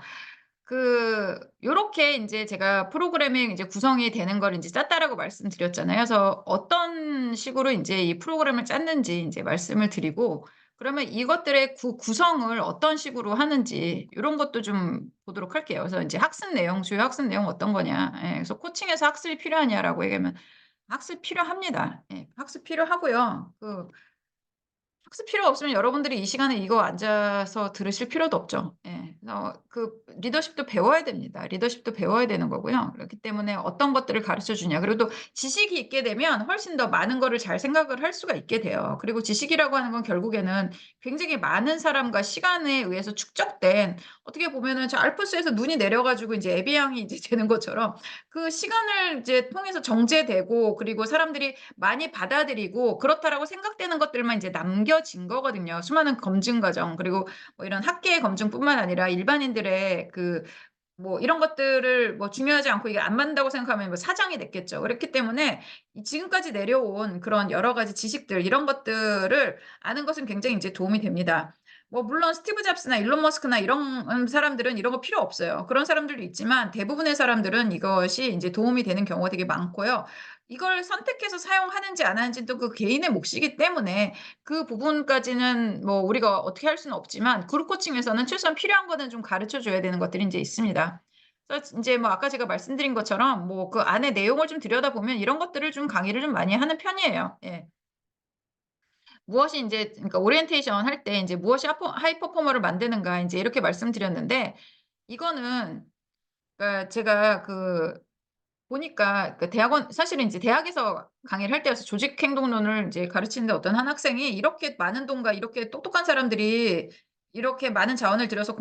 요렇게 이제 제가 프로그래밍 이제 구성이 되는 걸 이제 짰다라고 말씀드렸잖아요. 그래서 어떤 식으로 이제 이 프로그램을 짰는지 이제 말씀을 드리고, 그러면 이것들의 구성을 어떤 식으로 하는지, 이런 것도 좀 보도록 할게요. 그래서 이제 주요 학습 내용 어떤 거냐. 예, 그래서 코칭에서 학습이 필요하냐라고 얘기하면 학습 필요합니다. 예, 학습 필요하고요. 학습 필요 없으면 여러분들이 이 시간에 이거 앉아서 들으실 필요도 없죠. 예. 그래서 그 리더십도 배워야 됩니다. 리더십도 배워야 되는 거고요. 그렇기 때문에 어떤 것들을 가르쳐 주냐. 그리고 또 지식이 있게 되면 훨씬 더 많은 거를 잘 생각을 할 수가 있게 돼요. 그리고 지식이라고 하는 건 결국에는 굉장히 많은 사람과 시간에 의해서 축적된 어떻게 보면은 저 알프스에서 눈이 내려가지고 이제 에비앙이 이제 되는 것처럼 그 시간을 이제 통해서 정제되고 그리고 사람들이 많이 받아들이고 그렇다라고 생각되는 것들만 이제 남겨진 거거든요. 수많은 검증 과정 그리고 뭐 이런 학계의 검증뿐만 아니라 일반인들의 그 뭐 이런 것들을 뭐 중요하지 않고 이게 안 맞는다고 생각하면 뭐 사장이 됐겠죠. 그렇기 때문에 이 지금까지 내려온 그런 여러 가지 지식들 이런 것들을 아는 것은 굉장히 이제 도움이 됩니다. 뭐 물론 스티브 잡스나 일론 머스크나 이런 사람들은 이런 거 필요 없어요. 그런 사람들도 있지만 대부분의 사람들은 이것이 이제 도움이 되는 경우가 되게 많고요. 이걸 선택해서 사용하는지 안 하는지는 또 그 개인의 몫이기 때문에 그 부분까지는 뭐 우리가 어떻게 할 수는 없지만 그룹 코칭에서는 최소한 필요한 거는 좀 가르쳐 줘야 되는 것들이 인제 있습니다. 그래서 인제 뭐 아까 제가 말씀드린 것처럼 뭐 그 안에 내용을 좀 들여다보면 이런 것들을 좀 강의를 좀 많이 하는 편이에요. 예. 무엇이 인제 그러니까 오리엔테이션 할 때 인제 무엇이 하이 퍼포머를 만드는가 인제 이렇게 말씀드렸는데 이거는 그러니까 제가 보니까 그 대학원 사실은 인제 대학에서 강의를 할 때여서 조직 행동론을 인제 가르치는데 어떤 한 학생이 "이렇게 많은 돈과 이렇게 똑똑한 사람들이 이렇게 많은 자원을 들여서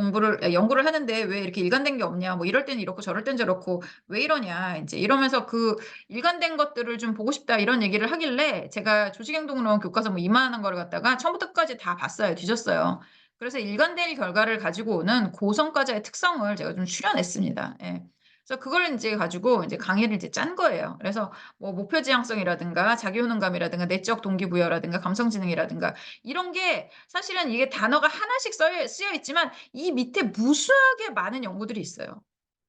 연구를 하는데 왜 이렇게 일관된 게 없냐. 뭐 이럴 때는 이렇고 저럴 땐 저렇고 왜 이러냐." 인제 이러면서 그 "일관된 것들을 좀 보고 싶다." 이런 얘기를 하길래 제가 조직 행동론 교과서 뭐 이만한 거를 갖다가 처음부터 끝까지 다 봤어요. 뒤졌어요. 그래서 일관된 결과를 가지고 오는 고성과자의 특성을 제가 좀 추려냈습니다. 예. 그래서 그걸 인제 가지고 인제 강의를 이제 짠 거예요. 그래서 뭐 목표 지향성이라든가 자기효능감이라든가 내적 동기부여라든가 감성지능이라든가 이런 게 사실은 이게 단어가 하나씩 쓰여 있지만 이 밑에 무수하게 많은 연구들이 있어요.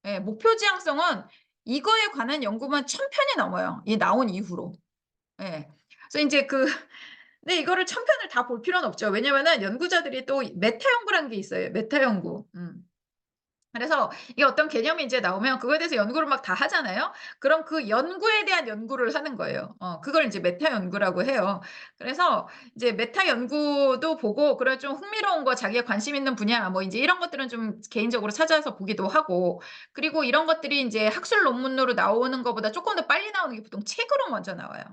예. 목표 지향성은 이거에 관한 연구만 1000 편이 넘어요, 이 나온 이후로. 예. 그래서 인제 근데 이거를 1000 편을 다 볼 필요는 없죠. 왜냐면은 연구자들이 또 메타 연구라는 게 있어요, 메타 연구. 그래서 이게 어떤 개념이 인제 나오면 그거에 대해서 연구를 막 다 하잖아요. 그럼 그 연구에 대한 연구를 하는 거예요. 그걸 인제 메타 연구라고 해요. 그래서 이제 메타 연구도 보고 그런 좀 흥미로운 거 자기가 관심 있는 분야 뭐 인제 이런 것들은 좀 개인적으로 찾아서 보기도 하고 그리고 이런 것들이 인제 학술 논문으로 나오는 것보다 쪼끔 더 빨리 나오는 게 보통 책으로 먼저 나와요.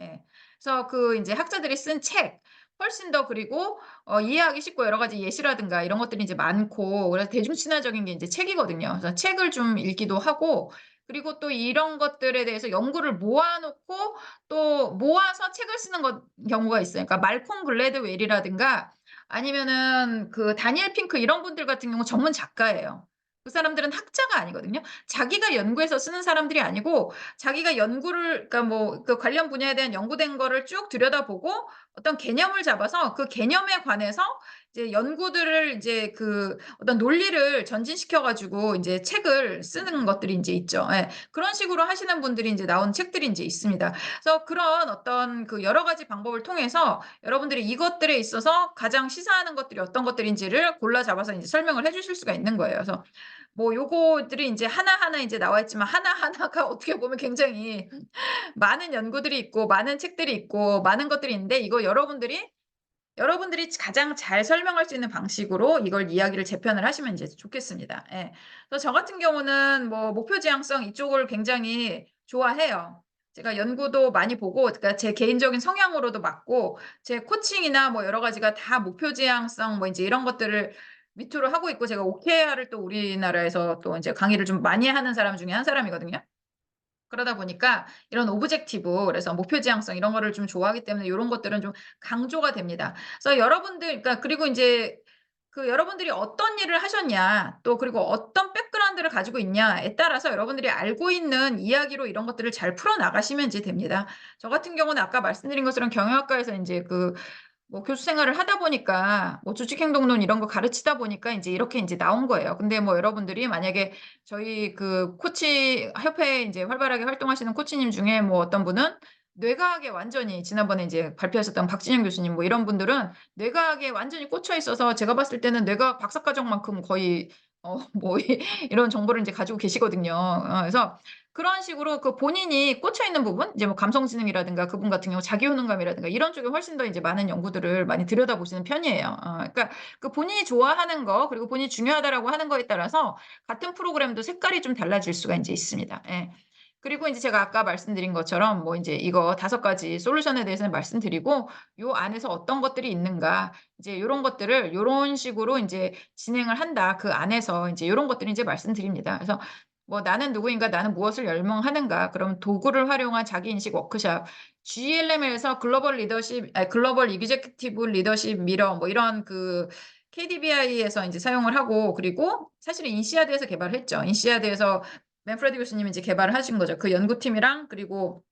예. 그래서 그 인제 학자들이 쓴 책 훨씬 더 그리고 이해하기 쉽고 여러 가지 예시라든가 이런 것들이 이제 많고 그래서 대중 친화적인 게 인제 책이거든요. 그래서 책을 좀 읽기도 하고 그리고 또 이런 것들에 대해서 연구를 모아 놓고 또 모아서 책을 쓰는 경우가 있어요. 그러니까 말콤 글래드웰이라든가 아니면은 그 다니엘 핑크 이런 분들 같은 경우 전문 작가예요. 그 사람들은 학자가 아니거든요. 자기가 연구해서 쓰는 사람들이 아니고 자기가 연구를 그러니까 뭐 그 관련 분야에 대한 연구된 거를 쭉 들여다보고 어떤 개념을 잡아서 그 개념에 관해서 이제 연구들을 이제 그 어떤 논리를 전진시켜 가지고 인제 책을 쓰는 것들이 인제 있죠. 예. 그런 식으로 하시는 분들이 인제 나온 책들이 인제 있습니다. 그래서 그런 어떤 그 여러 가지 방법을 통해서 여러분들이 이것들에 있어서 가장 시사하는 것들이 어떤 것들인지를 골라 잡아서 인제 설명을 해 주실 수가 있는 거예요. 그래서 뭐 요거들이 인제 하나하나 인제 나와 있지만 하나하나가 어떻게 보면 굉장히 많은 연구들이 있고 많은 책들이 있고 많은 것들이 있는데 이거 여러분들이 가장 잘 설명할 수 있는 방식으로 이걸 이야기를 재편을 하시면 이제 좋겠습니다. 예. 그래서 저 같은 경우는 뭐 목표 지향성 이쪽을 굉장히 좋아해요. 제가 연구도 많이 보고 그러니까 제 개인적인 성향으로도 맞고 제 코칭이나 뭐 여러 가지가 다 목표 지향성 뭐 인제 이런 것들을 위주로 하고 있고 제가 OKR을 또 우리나라에서 또 인제 강의를 좀 많이 하는 사람 중에 한 사람이거든요. 그러다 보니까 이런 오브젝티브 그래서 목표 지향성 이런 거를 좀 좋아하기 때문에 요런 것들은 좀 강조가 됩니다. 그래서 여러분들 그러니까 그리고 인제 그 여러분들이 어떤 일을 하셨냐 또 그리고 어떤 백그라운드를 가지고 있냐에 따라서 여러분들이 알고 있는 이야기로 이런 것들을 잘 풀어 나가시면 이제 됩니다. 저 같은 경우는 아까 말씀드린 것처럼 경영학과에서 인제 뭐 교수 생활을 하다 보니까 뭐 조직 행동론 이런 거 가르치다 보니까 인제 이렇게 인제 나온 거예요. 근데 뭐 여러분들이 만약에 저희 그 코치 협회에 인제 활발하게 활동하시는 코치님 중에 뭐 어떤 분은 뇌과학에 완전히 지난번에 인제 발표하셨던 박진영 교수님 뭐 이런 분들은 뇌과학에 완전히 꽂혀 있어서 제가 봤을 때는 뇌과학 박사과정만큼 거의 뭐 이런 정보를 인제 가지고 계시거든요. 그래서 그런 식으로 그 본인이 꽂혀 있는 부분, 이제 뭐 감성지능이라든가 그분 같은 경우 자기효능감이라든가 이런 쪽에 훨씬 더 이제 많은 연구들을 많이 들여다보시는 편이에요. 그러니까 그 본인이 좋아하는 거, 그리고 본인이 중요하다라고 하는 거에 따라서 같은 프로그램도 색깔이 좀 달라질 수가 이제 있습니다. 예. 그리고 이제 제가 아까 말씀드린 것처럼 뭐 이제 이거 5가지 솔루션에 대해서는 말씀드리고 요 안에서 어떤 것들이 있는가 이제 요런 것들을 요런 식으로 이제 진행을 한다. 그 안에서 이제 요런 것들을 이제 말씀드립니다. 그래서 뭐 나는 누구인가, 나는 무엇을 열망하는가, 그럼 도구를 활용한 자기인식 워크샵, GLM에서 글로벌 리더십, 글로벌 이그제큐티브 리더십 미러, 뭐 이런 그 KDBI에서 이제 사용을 하고, 그리고 사실은 인시아드에서 개발을 했죠. 인시아드에서 맨프레드 교수님이 이제 개발을 하신 거죠. 그 연구팀이랑, 그리고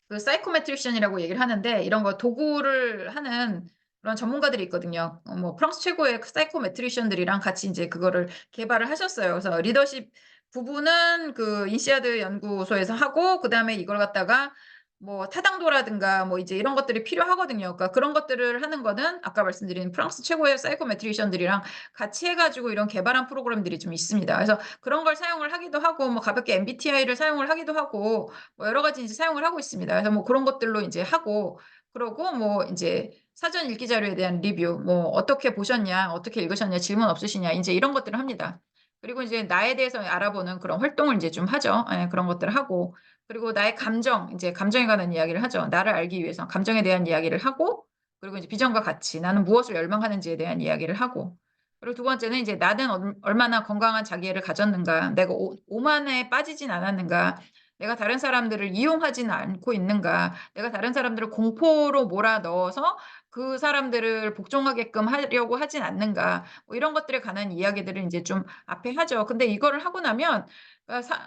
그 사이코메트리션이라고 얘기를 하는데, 이런 거 도구를 하는 그런 전문가들이 있거든요. 뭐 프랑스 최고의 사이코메트리션들이랑 같이 이제 그거를 개발을 하셨어요. 그래서 리더십 부분은 그 인시아드 연구소에서 하고, 그다음에 이걸 갖다가 뭐 타당도라든가 뭐 이제 이런 것들이 필요하거든요. 그러니까 그런 것들을 하는 거는 아까 말씀드린 프랑스 최고의 사이코메트리션들이랑 같이 해가지고 이런 개발한 프로그램들이 좀 있습니다. 그래서 그런 걸 사용을 하기도 하고, 뭐 가볍게 MBTI를 사용을 하기도 하고, 뭐 여러 가지 이제 사용을 하고 있습니다. 그래서 뭐 그런 것들로 이제 하고, 그러고 뭐 이제 사전 읽기 자료에 대한 리뷰, 뭐 어떻게 보셨냐, 어떻게 읽으셨냐, 질문 없으시냐, 이제 이런 것들을 합니다. 그리고 이제 나에 대해서 알아보는 그런 활동을 이제 좀 하죠. 예, 그런 것들을 하고, 그리고 나의 감정, 이제 감정에 관한 이야기를 하죠. 나를 알기 위해서 감정에 대한 이야기를 하고, 그리고 이제 비전과 가치, 나는 무엇을 열망하는지에 대한 이야기를 하고, 그리고 두 번째는 이제 나는 얼마나 건강한 자기애를 가졌는가, 내가 오만에 빠지진 않았는가, 내가 다른 사람들을 이용하지는 않고 있는가, 내가 다른 사람들을 공포로 몰아넣어서 그 사람들을 복종하게끔 하려고 하진 않는가, 뭐 이런 것들에 관한 이야기들을 이제 좀 앞에 하죠. 근데 이거를 하고 나면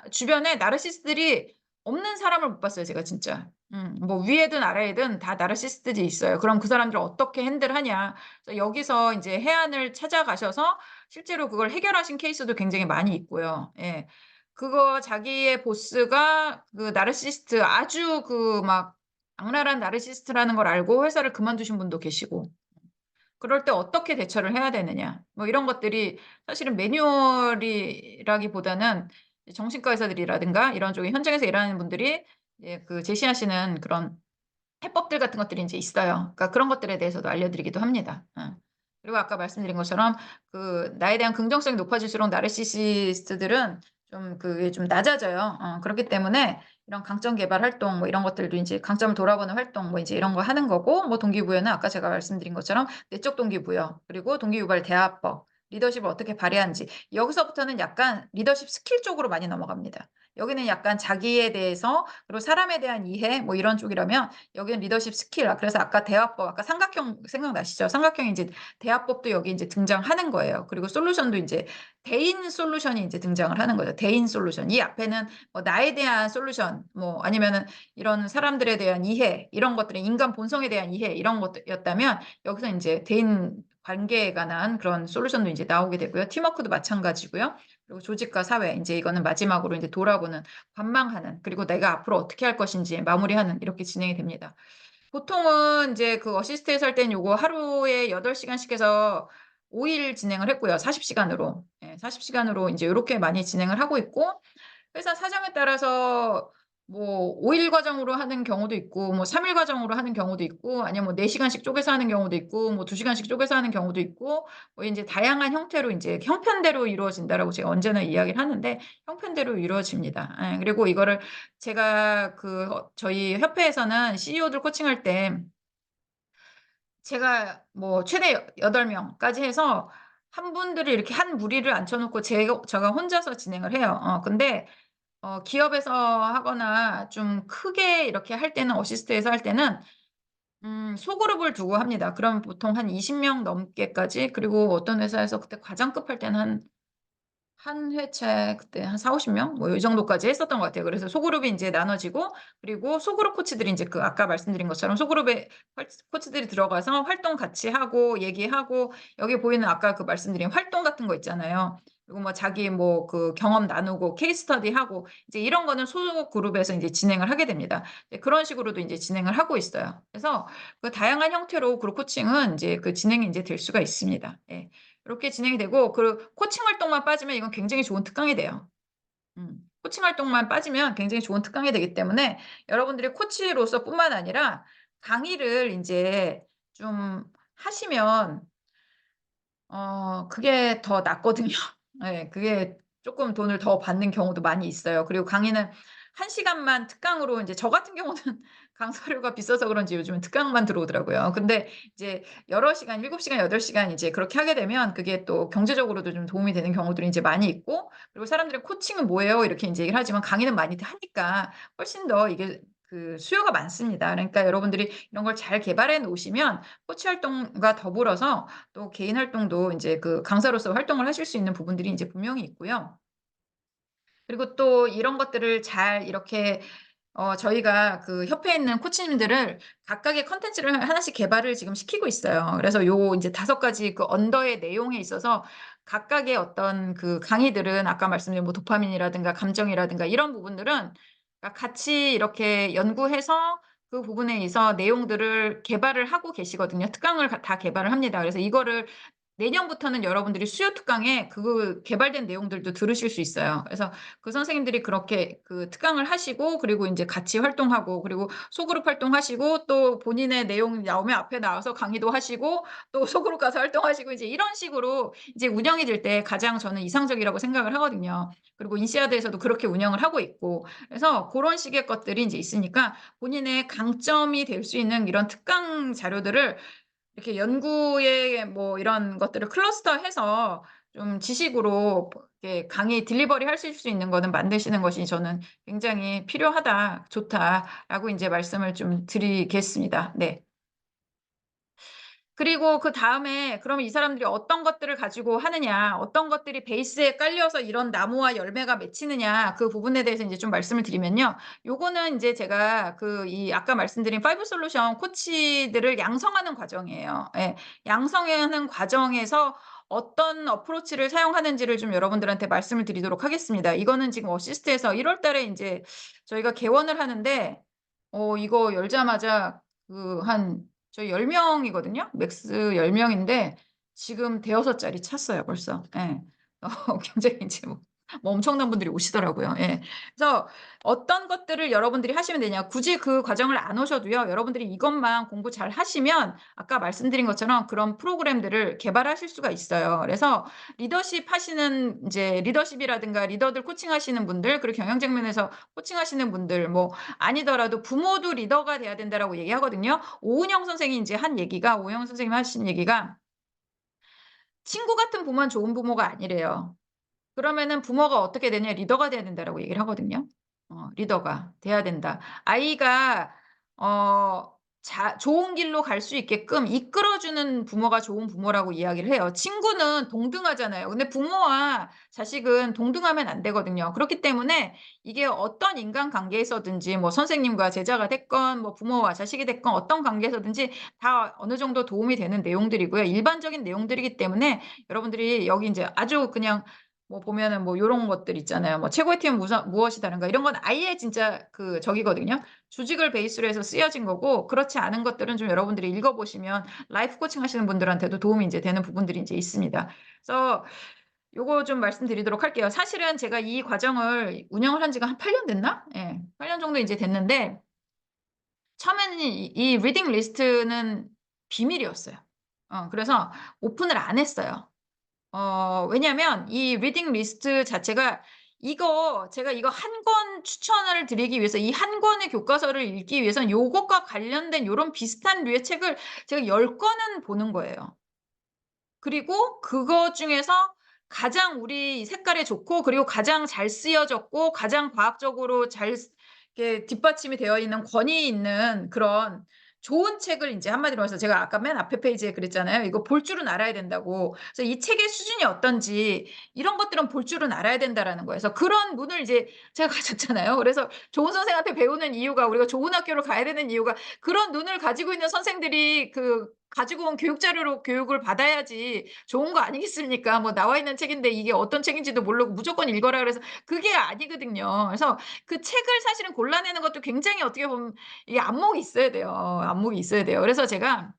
주변에 나르시스트들이 없는 사람을 못 봤어요, 제가 진짜. 뭐 위에든 아래에든 다 나르시스트들이 있어요. 그럼 그 사람들을 어떻게 핸들하냐. 그래서 여기서 이제 해안을 찾아가셔서 실제로 그걸 해결하신 케이스도 굉장히 많이 있고요. 예. 그거 자기의 보스가 그 나르시스트 아주 그 막 악랄한 나르시스트라는 걸 알고 회사를 그만두신 분도 계시고, 그럴 때 어떻게 대처를 해야 되느냐. 뭐 이런 것들이 사실은 매뉴얼이라기보다는 정신과 의사들이라든가 이런 쪽에 현장에서 일하는 분들이 그 제시하시는 그런 해법들 같은 것들이 이제 있어요. 그러니까 그런 것들에 대해서도 알려드리기도 합니다. 그리고 아까 말씀드린 것처럼 그 나에 대한 긍정성이 높아질수록 나르시시스트들은 좀 그게 좀 낮아져요. 그렇기 때문에 이런 강점 개발 활동 뭐 이런 것들도 이제 강점을 돌아보는 활동 뭐 이제 이런 거 하는 거고, 뭐 동기부여는 아까 제가 말씀드린 것처럼 내적 동기부여, 그리고 동기유발 대화법, 리더십을 어떻게 발휘하는지, 여기서부터는 약간 리더십 스킬 쪽으로 많이 넘어갑니다. 여기는 약간 자기에 대해서, 그리고 사람에 대한 이해 뭐 이런 쪽이라면, 여기는 리더십 스킬. 그래서 아까 대화법, 아까 삼각형 생각나시죠? 삼각형이 이제 대화법도 여기 이제 등장하는 거예요. 그리고 솔루션도 이제 대인 솔루션이 이제 등장을 하는 거죠. 대인 솔루션. 이 앞에는 뭐 나에 대한 솔루션, 뭐 아니면은 이런 사람들에 대한 이해, 이런 것들은 인간 본성에 대한 이해, 이런 것이었다면, 여기서 이제 대인 관계에 관한 그런 솔루션도 이제 나오게 되고요. 팀워크도 마찬가지고요. 그리고 조직과 사회, 이제 이거는 마지막으로 이제 돌아보는, 관망하는, 그리고 내가 앞으로 어떻게 할 것인지 마무리하는, 이렇게 진행이 됩니다. 보통은 이제 그 어시스트에서 할 때는 요거 하루에 8시간씩 해서 5일 진행을 했고요. 40시간으로. 예, 40시간으로 이제 요렇게 많이 진행을 하고 있고, 회사 사정에 따라서 뭐 5일 과정으로 하는 경우도 있고, 뭐 3일 과정으로 하는 경우도 있고, 아니면 뭐 4시간씩 쪼개서 하는 경우도 있고, 뭐 2시간씩 쪼개서 하는 경우도 있고, 뭐 이제 다양한 형태로 이제 형편대로 이루어진다라고 제가 언제나 이야기를 하는데, 형편대로 이루어집니다. 예, 그리고 이거를 제가 저희 협회에서는 CEO들 코칭할 때 제가 뭐 최대 8명까지 해서 한 분들을 이렇게 한 무리를 앉혀놓고 제가 혼자서 진행을 해요. 근데 기업에서 하거나 좀 크게 이렇게 할 때는, 어시스트에서 할 때는 소그룹을 두고 합니다. 그럼 보통 한 20명 넘게까지, 그리고 어떤 회사에서 그때 과장급 할 때는 한 회차에 그때 한 40-50명? 뭐 이 정도까지 했었던 것 같아요. 그래서 소그룹이 이제 나눠지고, 그리고 소그룹 코치들이 이제 그 아까 말씀드린 것처럼 소그룹에 코치들이 들어가서 활동 같이 하고 얘기하고, 여기 보이는 아까 그 말씀드린 활동 같은 거 있잖아요. 그리고 뭐 자기 뭐 그 경험 나누고 케이스 스터디 하고, 이제 이런 거는 소그룹에서 이제 진행을 하게 됩니다. 그런 식으로도 이제 진행을 하고 있어요. 그래서 그 다양한 형태로 그룹 코칭은 이제 그 진행이 이제 될 수가 있습니다. 예. 이렇게 진행이 되고, 그 코칭 활동만 빠지면 이건 굉장히 좋은 특강이 돼요. 코칭 활동만 빠지면 굉장히 좋은 특강이 되기 때문에 여러분들이 코치로서뿐만 아니라 강의를 인제 좀 하시면 그게 더 낫거든요. 예. 그게 쪼끔 돈을 더 받는 경우도 많이 있어요. 그리고 강의는 1 시간만 특강으로 인제 저 같은 경우는 강사료가 비싸서 그런지 요즘은 특강만 들어오더라고요. 근데 이제 여러 시간 7 시간 8 시간 이제 그렇게 하게 되면 그게 또 경제적으로도 좀 도움이 되는 경우들이 인제 많이 있고, 그리고 사람들이 "코칭은 뭐예요?" 이렇게 인제 얘기를 하지만 강의는 많이들 하니까 훨씬 더 이게 그 수요가 많습니다. 그러니까 여러분들이 이런 걸 잘 개발해 놓으시면 코치 활동과 더불어서 또 개인 활동도 인제 그 강사로서 활동을 하실 수 있는 부분들이 인제 분명히 있고요. 그리고 또 이런 것들을 잘 이렇게 저희가 그 협회에 있는 코치님들을 각각의 콘텐츠를 하나씩 개발을 지금 시키고 있어요. 그래서 요 인제 5 가지 그 언더의 내용에 있어서 각각의 어떤 그 강의들은 아까 말씀드린 뭐 도파민이라든가 감정이라든가 이런 부분들은 같이 이렇게 연구해서 그 부분에 있어 내용들을 개발을 하고 계시거든요. 특강을 다 개발을 합니다. 그래서 이거를 내년부터는 여러분들이 수요 특강에 그 개발된 내용들도 들으실 수 있어요. 그래서 그 선생님들이 그렇게 그 특강을 하시고, 그리고 인제 같이 활동하고, 그리고 소그룹 활동하시고, 또 본인의 내용이 나오면 앞에 나와서 강의도 하시고, 또 소그룹 가서 활동하시고, 이제 이런 식으로 이제 운영이 될 때 가장 저는 이상적이라고 생각을 하거든요. 그리고 인시아드에서도 그렇게 운영을 하고 있고. 그래서 고런 식의 것들이 인제 있으니까 본인의 강점이 될 수 있는 이런 특강 자료들을 이렇게 연구에 뭐 이런 것들을 클러스터해서 좀 지식으로 이렇게 강의 딜리버리 하실 수 있는 거는 만드시는 것이 저는 굉장히 필요하다, 좋다라고 인제 말씀을 좀 드리겠습니다. 네. 그리고 그다음에 그러면 이 사람들이 어떤 것들을 가지고 하느냐, 어떤 것들이 베이스에 깔려서 이런 나무와 열매가 맺히느냐, 그 부분에 대해서 인제 좀 말씀을 드리면요. 요거는 인제 제가 그 이 아까 말씀드린 5 솔루션 코치들을 양성하는 과정이에요. 예. 양성하는 과정에서 어떤 어프로치를 사용하는지를 좀 여러분들한테 말씀을 드리도록 하겠습니다. 이거는 지금 어시스트에서 1월 달에 인제 저희가 개원을 하는데 이거 열자마자 그 한 저희 10 명이거든요. 맥스 10 명인데 지금 대여섯 자리 찼어요 벌써. 예. 굉장히 인제 뭐 엄청난 분들이 오시더라고요. 예. 그래서 어떤 것들을 여러분들이 하시면 되냐. 굳이 그 과정을 안 오셔도요. 여러분들이 이것만 공부 잘 하시면 아까 말씀드린 것처럼 그런 프로그램들을 개발하실 수가 있어요. 그래서 리더십 하시는 인제 리더십이라든가 리더들 코칭하시는 분들, 그리고 경영적 면에서 코칭하시는 분들, 뭐 아니더라도 "부모도 리더가 돼야 된다."라고 얘기하거든요. 오은영 선생이 인제 한 얘기가, 오은영 선생님이 하신 얘기가 친구 같은 부모는 좋은 부모가 아니래요. 그러면은 부모가 어떻게 되냐, "리더가 돼야 된다."라고 얘기를 하거든요. 리더가 돼야 된다. 아이가 좋은 길로 갈 수 있게끔 이끌어 주는 부모가 좋은 부모라고 이야기를 해요. 친구는 동등하잖아요. 근데 부모와 자식은 동등하면 안 되거든요. 그렇기 때문에 이게 어떤 인간관계에서든지 뭐 선생님과 제자가 됐건 뭐 부모와 자식이 됐건 어떤 관계에서든지 다 어느 정도 도움이 되는 내용들이고요. 일반적인 내용들이기 때문에 여러분들이 여기 인제 아주 그냥 뭐 보면은 뭐 요런 것들 있잖아요. 뭐 "최고의 팀은 무엇이 다른가." 이런 건 아예 진짜 그 저기거든요. 조직을 베이스로 해서 쓰여진 거고, 그렇지 않은 것들은 좀 여러분들이 읽어 보시면 라이프 코칭 하시는 분들한테도 도움이 인제 되는 부분들이 인제 있습니다. 그래서 요거 좀 말씀드리도록 할게요. 사실은 제가 이 과정을 운영을 한 지가 한 8년 됐나? 예. 8년 정도 인제 됐는데 처음에는 이 리딩 리스트는 비밀이었어요. 그래서 오픈을 안 했어요. 왜냐면 이 리딩 리스트 자체가 제가 이거 한 권 추천을 드리기 위해서 이 한 권의 교과서를 읽기 위해서는 요것과 관련된 요런 비슷한 류의 책을 제가 10 권은 보는 거예요. 그리고 그거 중에서 가장 우리 색깔에 좋고, 그리고 가장 잘 쓰여졌고, 가장 과학적으로 잘 이렇게 뒷받침이 되어 있는 권위 있는 그런 좋은 책을 인제 한마디로 해서, 제가 아까 맨 앞에 페이지에 그랬잖아요. 이거 볼 줄은 알아야 된다고. 그래서 이 책의 수준이 어떤지 이런 것들은 볼 줄은 알아야 된다라는 거예요. 그래서 그런 눈을 이제 제가 가졌잖아요. 그래서 좋은 선생한테 배우는 이유가, 우리가 좋은 학교를 가야 되는 이유가 그런 눈을 가지고 있는 선생들이 그 가지고 온 교육 자료로 교육을 받아야지 좋은 거 아니겠습니까? 뭐 나와 있는 책인데 이게 어떤 책인지도 모르고 무조건 읽어라 그래서 그게 아니거든요. 그래서 그 책을 사실은 골라내는 것도 굉장히 어떻게 보면 이게 안목이 있어야 돼요. 안목이 있어야 돼요. 그래서 제가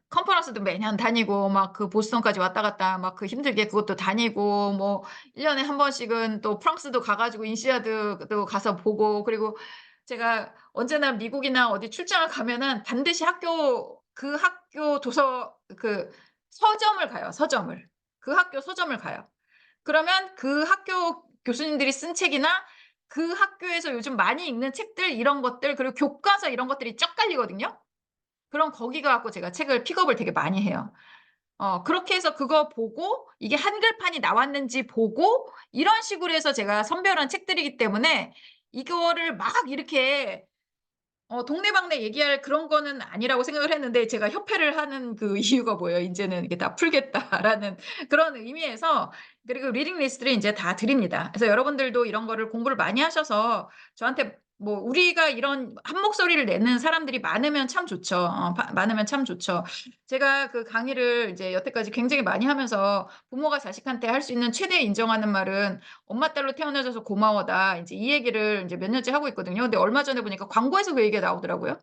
컨퍼런스도 매년 다니고 막 그 보스턴까지 왔다 갔다 막 그 힘들게 그것도 다니고 뭐 1년에 한 번씩은 또 프랑스도 가 가지고 인시아드도 가서 보고 그리고 제가 언제나 미국이나 어디 출장을 가면은 반드시 그 학교 도서 그 서점을 가요, 서점을. 그 학교 서점을 가요. 그러면 그 학교 교수님들이 쓴 책이나 그 학교에서 요즘 많이 읽는 책들 이런 것들 그리고 교과서 이런 것들이 쫙 깔리거든요. 그럼 거기 가 갖고 제가 책을 픽업을 되게 많이 해요. 그렇게 해서 그거 보고 이게 한글판이 나왔는지 보고 이런 식으로 해서 제가 선별한 책들이기 때문에 이거를 막 이렇게 동네방네 얘기할 그런 거는 아니라고 생각을 했는데 제가 협회를 하는 그 이유가 뭐예요? 인제는 이게 다 풀겠다라는 그런 의미에서 그리고 리딩 리스트를 인제 다 드립니다. 그래서 여러분들도 이런 거를 공부를 많이 하셔서 저한테 뭐 우리가 이런 한 목소리를 내는 사람들이 많으면 참 좋죠. 많으면 참 좋죠. 제가 그 강의를 이제 여태까지 굉장히 많이 하면서 부모가 자식한테 할 수 있는 최대 인정하는 말은 "엄마 딸로 태어나 줘서 고마워."다. 인제 이 얘기를 인제 몇 년째 하고 있거든요. 근데 얼마 전에 보니까 광고에서 그 얘기가 나오더라고요.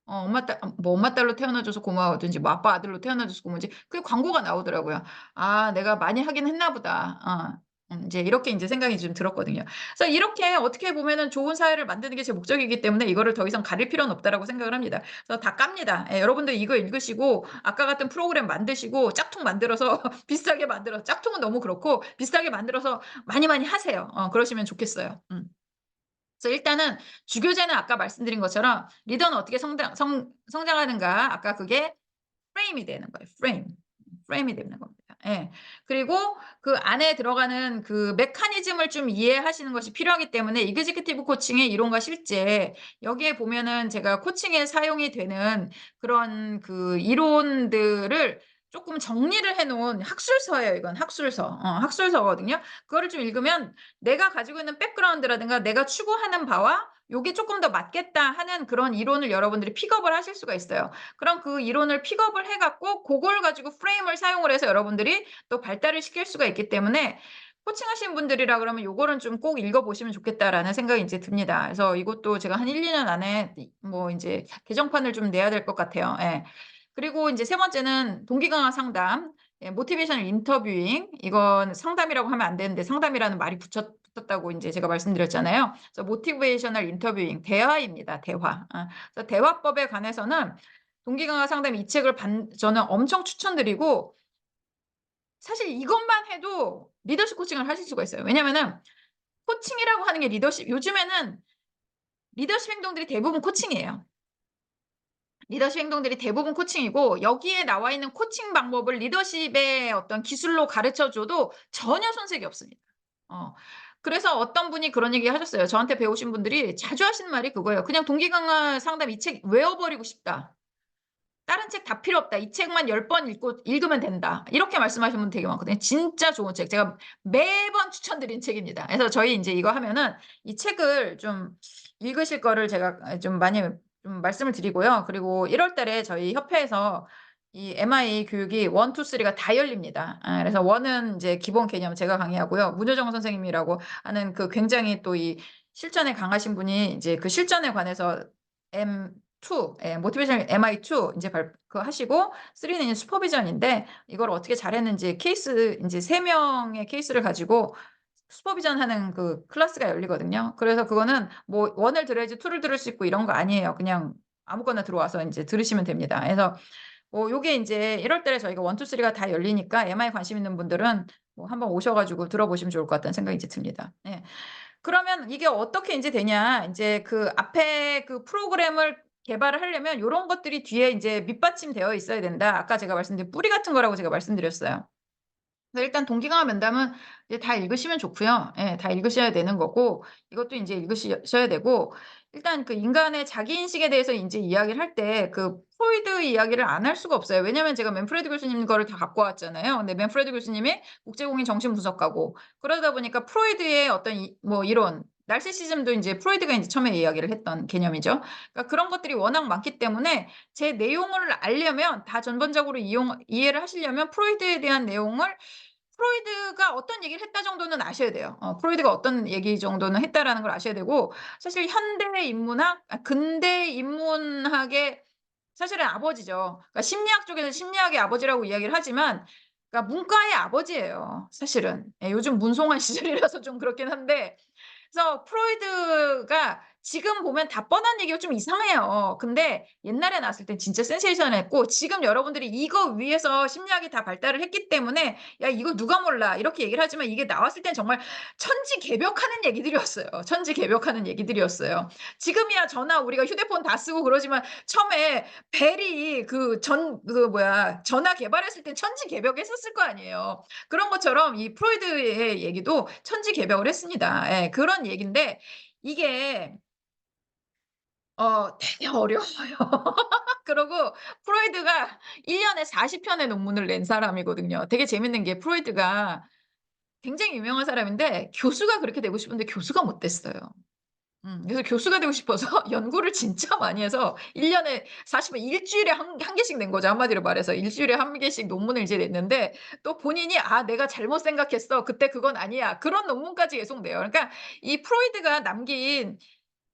엄마 딸로 태어나 줘서 고마워든지 뭐 아빠 아들로 태어나 줘서 고마운지 그게 광고가 나오더라고요. '아 내가 많이 하긴 했나 보다.' 인제 이렇게 인제 생각이 좀 들었거든요. 그래서 이렇게 어떻게 보면은 좋은 사회를 만드는 게 제 목적이기 때문에 이거를 더 이상 가릴 필요는 없다라고 생각을 합니다. 그래서 다 깝니다. 예 여러분들 이거 읽으시고 아까 같은 프로그램 만드시고 짝퉁 만들어서 비슷하게 만들어 짝퉁은 너무 그렇고 비슷하게 만들어서 많이 많이 하세요. 그러시면 좋겠어요. 그래서 일단은 주교재는 아까 말씀드린 것처럼 리더는 어떻게 성장하는가 아까 그게 프레임이 되는 거예요. 프레임이 되는 겁니다. 예. 그리고 그 안에 들어가는 그 메커니즘을 좀 이해하시는 것이 필요하기 때문에 이그제큐티브 코칭의 이론과 실제 여기에 보면은 제가 코칭에 사용이 되는 그런 그 이론들을 쪼끔 정리를 해 놓은 학술서예요 이건 학술서. 학술서거든요. 그거를 좀 읽으면 내가 가지고 있는 백그라운드라든가 내가 추구하는 바와 요게 쪼끔 더 맞겠다 하는 그런 이론을 여러분들이 픽업을 하실 수가 있어요. 그럼 그 이론을 픽업을 해 갖고 고걸 가지고 프레임을 사용을 해서 여러분들이 또 발달을 시킬 수가 있기 때문에 코칭하신 분들이라 그러면 요거는 좀 꼭 읽어 보시면 좋겠다라는 생각이 인제 듭니다. 그래서 이것도 제가 한 1-2년 안에 뭐 인제 개정판을 좀 내야 될 것 같아요. 예. 그리고 인제 세 번째는 동기 강화 상담. 예 모티베이셔널 인터뷰잉 이건 상담이라고 하면 안 되는데 상담이라는 말이 붙었다고 인제 제가 말씀드렸잖아요. 그래서 모티베이셔널 인터뷰잉 대화입니다, 대화. 그래서 대화법에 관해서는 동기 강화 상담 이 책을 저는 엄청 추천드리고 사실 이것만 해도 리더십 코칭을 하실 수가 있어요. 왜냐면은 코칭이라고 하는 게 리더십 요즘에는 리더십 행동들이 대부분 코칭이에요. 리더십 행동들이 대부분 코칭이고 여기에 나와 있는 코칭 방법을 리더십의 어떤 기술로 가르쳐 줘도 전혀 손색이 없습니다. 어. 그래서 어떤 분이 그런 얘기 하셨어요. 저한테 배우신 분들이 자주 하시는 말이 그거예요. "그냥 동기 강화 상담 이 책 외워 버리고 싶다. 다른 책 다 필요 없다. 이 책만 10번 읽으면 된다." 이렇게 말씀하시는 분 되게 많거든요. 진짜 좋은 책. 제가 매번 추천드린 책입니다. 그래서 저희 인제 이거 하면은 이 책을 좀 읽으실 거를 제가 좀 많이 좀 말씀을 드리고요. 그리고 1월 달에 저희 협회에서 이 MI 교육이 1, 2, 3가 다 열립니다. 그래서 1은 인제 기본 개념 제가 강의하고요. 문효정 선생님이라고 하는 그 굉장히 또 이 실전에 강하신 분이 이제 그 실전에 관해서 M2 예 모티베이션 MI2 인제 그거 하시고 3는 이제 슈퍼비전인데 이걸 어떻게 잘했는지 케이스 인제 3 명의 케이스를 가지고 슈퍼비전하는 그 클래스가 열리거든요. 그래서 그거는 뭐 1을 들어야지 2를 들을 수 있고 이런 거 아니에요. 그냥 아무거나 들어와서 인제 들으시면 됩니다. 그래서 요게 인제 1월 달에 저희가 1, 2, 3가 다 열리니까 MI 관심 있는 분들은 뭐 한번 오셔 가지고 들어보시면 좋을 것 같다는 생각이 이제 듭니다. 예. 그러면 이게 어떻게 인제 되냐. 인제 그 앞에 그 프로그램을 개발을 하려면 요런 것들이 뒤에 인제 밑받침되어 있어야 된다. 아까 제가 말씀드린 뿌리 같은 거라고 제가 말씀드렸어요. 그래서 일단 동기강화 면담은 이제 다 읽으시면 좋고요. 예 다 읽으셔야 되는 거고 이것도 인제 읽으셔야 되고 일단 그 인간의 자기 인식에 대해서 인제 이야기를 할 때 그 프로이드 이야기를 안 할 수가 없어요. 왜냐하면 제가 맨프레드 교수님 거를 다 갖고 왔잖아요. 근데 맨프레드 교수님이 국제공인 정신분석가고 그러다 보니까 프로이드의 어떤 뭐 이론 나르시시즘도 인제 프로이드가 인제 처음에 이야기를 했던 개념이죠. 그러니까 그런 것들이 워낙 많기 때문에 제 내용을 알려면 다 전반적으로 이해를 하시려면 프로이드에 대한 내용을 프로이드가 어떤 얘기를 했다 정도는 아셔야 돼요. 프로이드가 어떤 얘기 정도는 했다라는 걸 아셔야 되고 사실 현대 인문학 근대 인문학의 사실은 아버지죠. 그러니까 심리학 쪽에서 심리학의 아버지라고 이야기를 하지만 그러니까 문과의 아버지예요. 사실은. 예, 요즘 문송한 시절이라서 좀 그렇긴 한데 그래서 프로이드가 지금 보면 다 뻔한 얘기가 좀 이상해요. 근데 옛날에 나왔을 땐 진짜 센세이션했고 지금 여러분들이 이거 위해서 심리학이 다 발달을 했기 때문에 야 이거 누가 몰라 이렇게 얘기를 하지만 이게 나왔을 땐 정말 천지개벽하는 얘기들이었어요. 천지개벽하는 얘기들이었어요. 지금이야 전화 우리가 휴대폰 다 쓰고 그러지만 처음에 벨이 전화 개발했을 땐 천지개벽했었을 거 아니에요. 그런 것처럼 이 프로이드의 얘기도 천지개벽을 했습니다. 예, 그런 얘기인데 이게 되게 어려워요. 그러고 프로이드가 1년에 40편의 논문을 낸 사람이거든요. 되게 재밌는 게 프로이드가 굉장히 유명한 사람인데 교수가 그렇게 되고 싶은데 교수가 못 됐어요. 그래서 교수가 되고 싶어서 연구를 진짜 많이 해서 1년에 40번 일주일에 한 개씩 낸 거죠. 한마디로 말해서 일주일에 한 개씩 논문을 이제 냈는데 또 본인이 내가 잘못 생각했어. 그때 그건 아니야. 그런 논문까지 계속 내요. 그러니까 이 프로이드가 남긴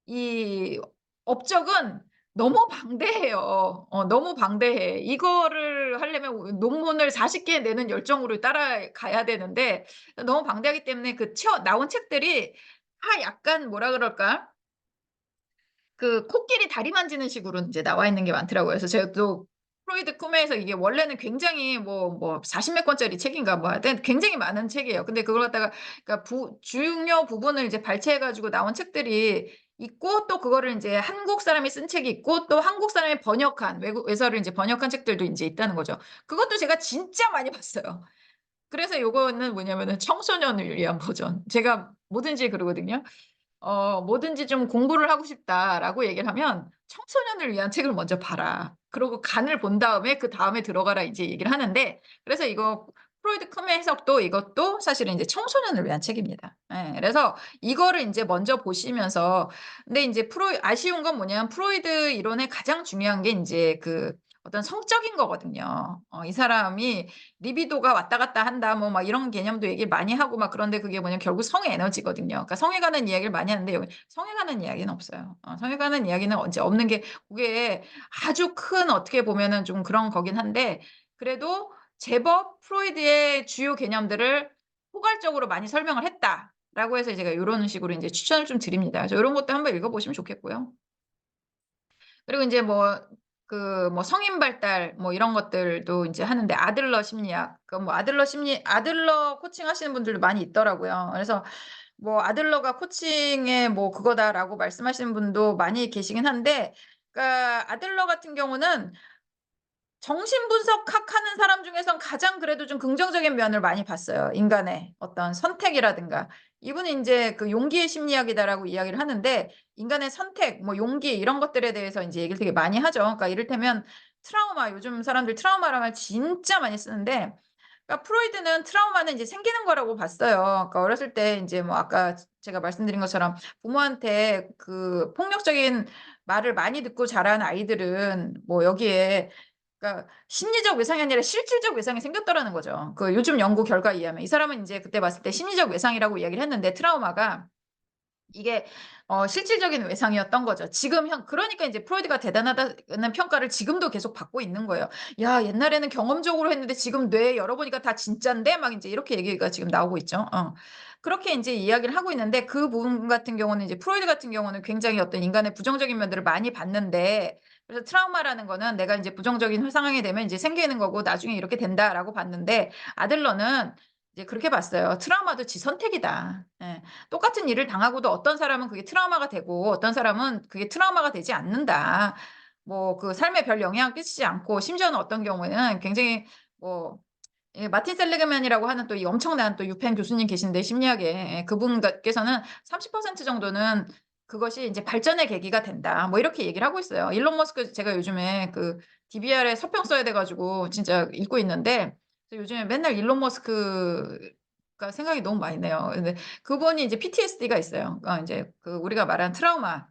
이 업적은 너무 방대해요. 너무 방대해. 이거를 하려면 논문을 40개 내는 열정으로 따라가야 되는데 너무 방대하기 때문에 나온 책들이 약간 뭐라 그럴까? 그 코끼리 다리 만지는 식으로 이제 나와 있는 게 많더라고요. 그래서 제가 또 프로이드 꿈에서 이게 원래는 굉장히 뭐 40몇 권짜리 책인가 뭐 하여튼 굉장히 많은 책이에요. 근데 그걸 갖다가 그러니까 중요 부분을 이제 발췌해가지고 나온 책들이 있고 또 그거를 이제 한국 사람이 쓴 책이 있고 또 한국 사람이 번역한 외서를 이제 번역한 책들도 이제 있다는 거죠. 그것도 제가 진짜 많이 봤어요. 그래서 요거는 뭐냐면은 청소년을 위한 버전. 제가 뭐든지 그러거든요. 뭐든지 좀 공부를 하고 싶다라고 얘기를 하면 청소년을 위한 책을 먼저 봐라. 그러고 간을 본 다음에 그 다음에 들어가라 이제 얘기를 하는데 그래서 이거 프로이드 큼의 해석도 이것도 사실은 이제 청소년을 위한 책입니다. 예, 그래서 이거를 이제 먼저 보시면서 근데 이제 아쉬운 건 뭐냐면 프로이드 이론의 가장 중요한 게 이제 그 어떤 성적인 거거든요. 이 사람이 리비도가 왔다 갔다 한다, 뭐, 막 이런 개념도 얘기를 많이 하고, 막 그런데 그게 뭐냐면 결국 성의 에너지거든요. 그러니까 성에 관한 이야기를 많이 하는데, 여기 성에 관한 이야기는 없어요. 성에 관한 이야기는 언제 없는 게, 그게 아주 큰 어떻게 보면은 좀 그런 거긴 한데, 그래도 제법 프로이드의 주요 개념들을 포괄적으로 많이 설명을 했다. 라고 해서 제가 이런 식으로 이제 추천을 좀 드립니다. 그래서 이런 것도 한번 읽어보시면 좋겠고요. 그리고 이제 뭐 성인 발달 뭐 이런 것들도 이제 하는데 아들러 심리학 그 뭐 아들러 코칭 하시는 분들도 많이 있더라고요. 그래서 뭐 아들러가 코칭의 뭐 그거다라고 말씀하시는 분도 많이 계시긴 한데 그러니까 아들러 같은 경우는 정신분석학 하는 사람 중에선 가장 그래도 좀 긍정적인 면을 많이 봤어요. 인간의 어떤 선택이라든가. 이분은 이제 그 용기의 심리학이다라고 이야기를 하는데 인간의 선택, 뭐 용기 이런 것들에 대해서 이제 얘기를 되게 많이 하죠. 그러니까 이를테면 트라우마, 요즘 사람들 트라우마라는 말 진짜 많이 쓰는데 그러니까 프로이드는 트라우마는 이제 생기는 거라고 봤어요. 그러니까 어렸을 때 이제 뭐 아까 제가 말씀드린 것처럼 부모한테 그 폭력적인 말을 많이 듣고 자란 아이들은 뭐 여기에 그러니까 심리적 외상이 아니라 실질적 외상이 생겼더라는 거죠. 그 요즘 연구 결과에 의하면 이 사람은 이제 그때 봤을 때 심리적 외상이라고 이야기를 했는데 트라우마가 이게 실질적인 외상이었던 거죠. 그러니까 이제 프로이드가 대단하다는 평가를 지금도 계속 받고 있는 거예요. 야, 옛날에는 경험적으로 했는데 지금 뇌에 열어보니까 다 진짠데 막 이제 이렇게 얘기가 지금 나오고 있죠. 그렇게 이제 이야기를 하고 있는데 그 부분 같은 경우는 이제 프로이드 같은 경우는 굉장히 어떤 인간의 부정적인 면들을 많이 봤는데 그래서 트라우마라는 거는 내가 이제 부정적인 상황이 되면 이제 생기는 거고 나중에 이렇게 된다라고 봤는데 아들러는 이제 그렇게 봤어요. 트라우마도 지 선택이다. 예. 똑같은 일을 당하고도 어떤 사람은 그게 트라우마가 되고 어떤 사람은 그게 트라우마가 되지 않는다. 뭐 그 삶에 별 영향을 끼치지 않고 심지어는 어떤 경우에는 굉장히 뭐 마틴 셀리그맨이라고 하는 또 이 엄청난 또 유펜 교수님 계신데 심리학에 그분께서는 30% 정도는 그것이 이제 발전의 계기가 된다. 뭐 이렇게 얘기를 하고 있어요. 일론 머스크 제가 요즘에 그 DBR에 서평 써야 돼가지고 진짜 읽고 있는데 요즘에 맨날 일론 머스크가 생각이 너무 많이 나요. 근데 그분이 이제 PTSD가 있어요. 이제 그 우리가 말하는 트라우마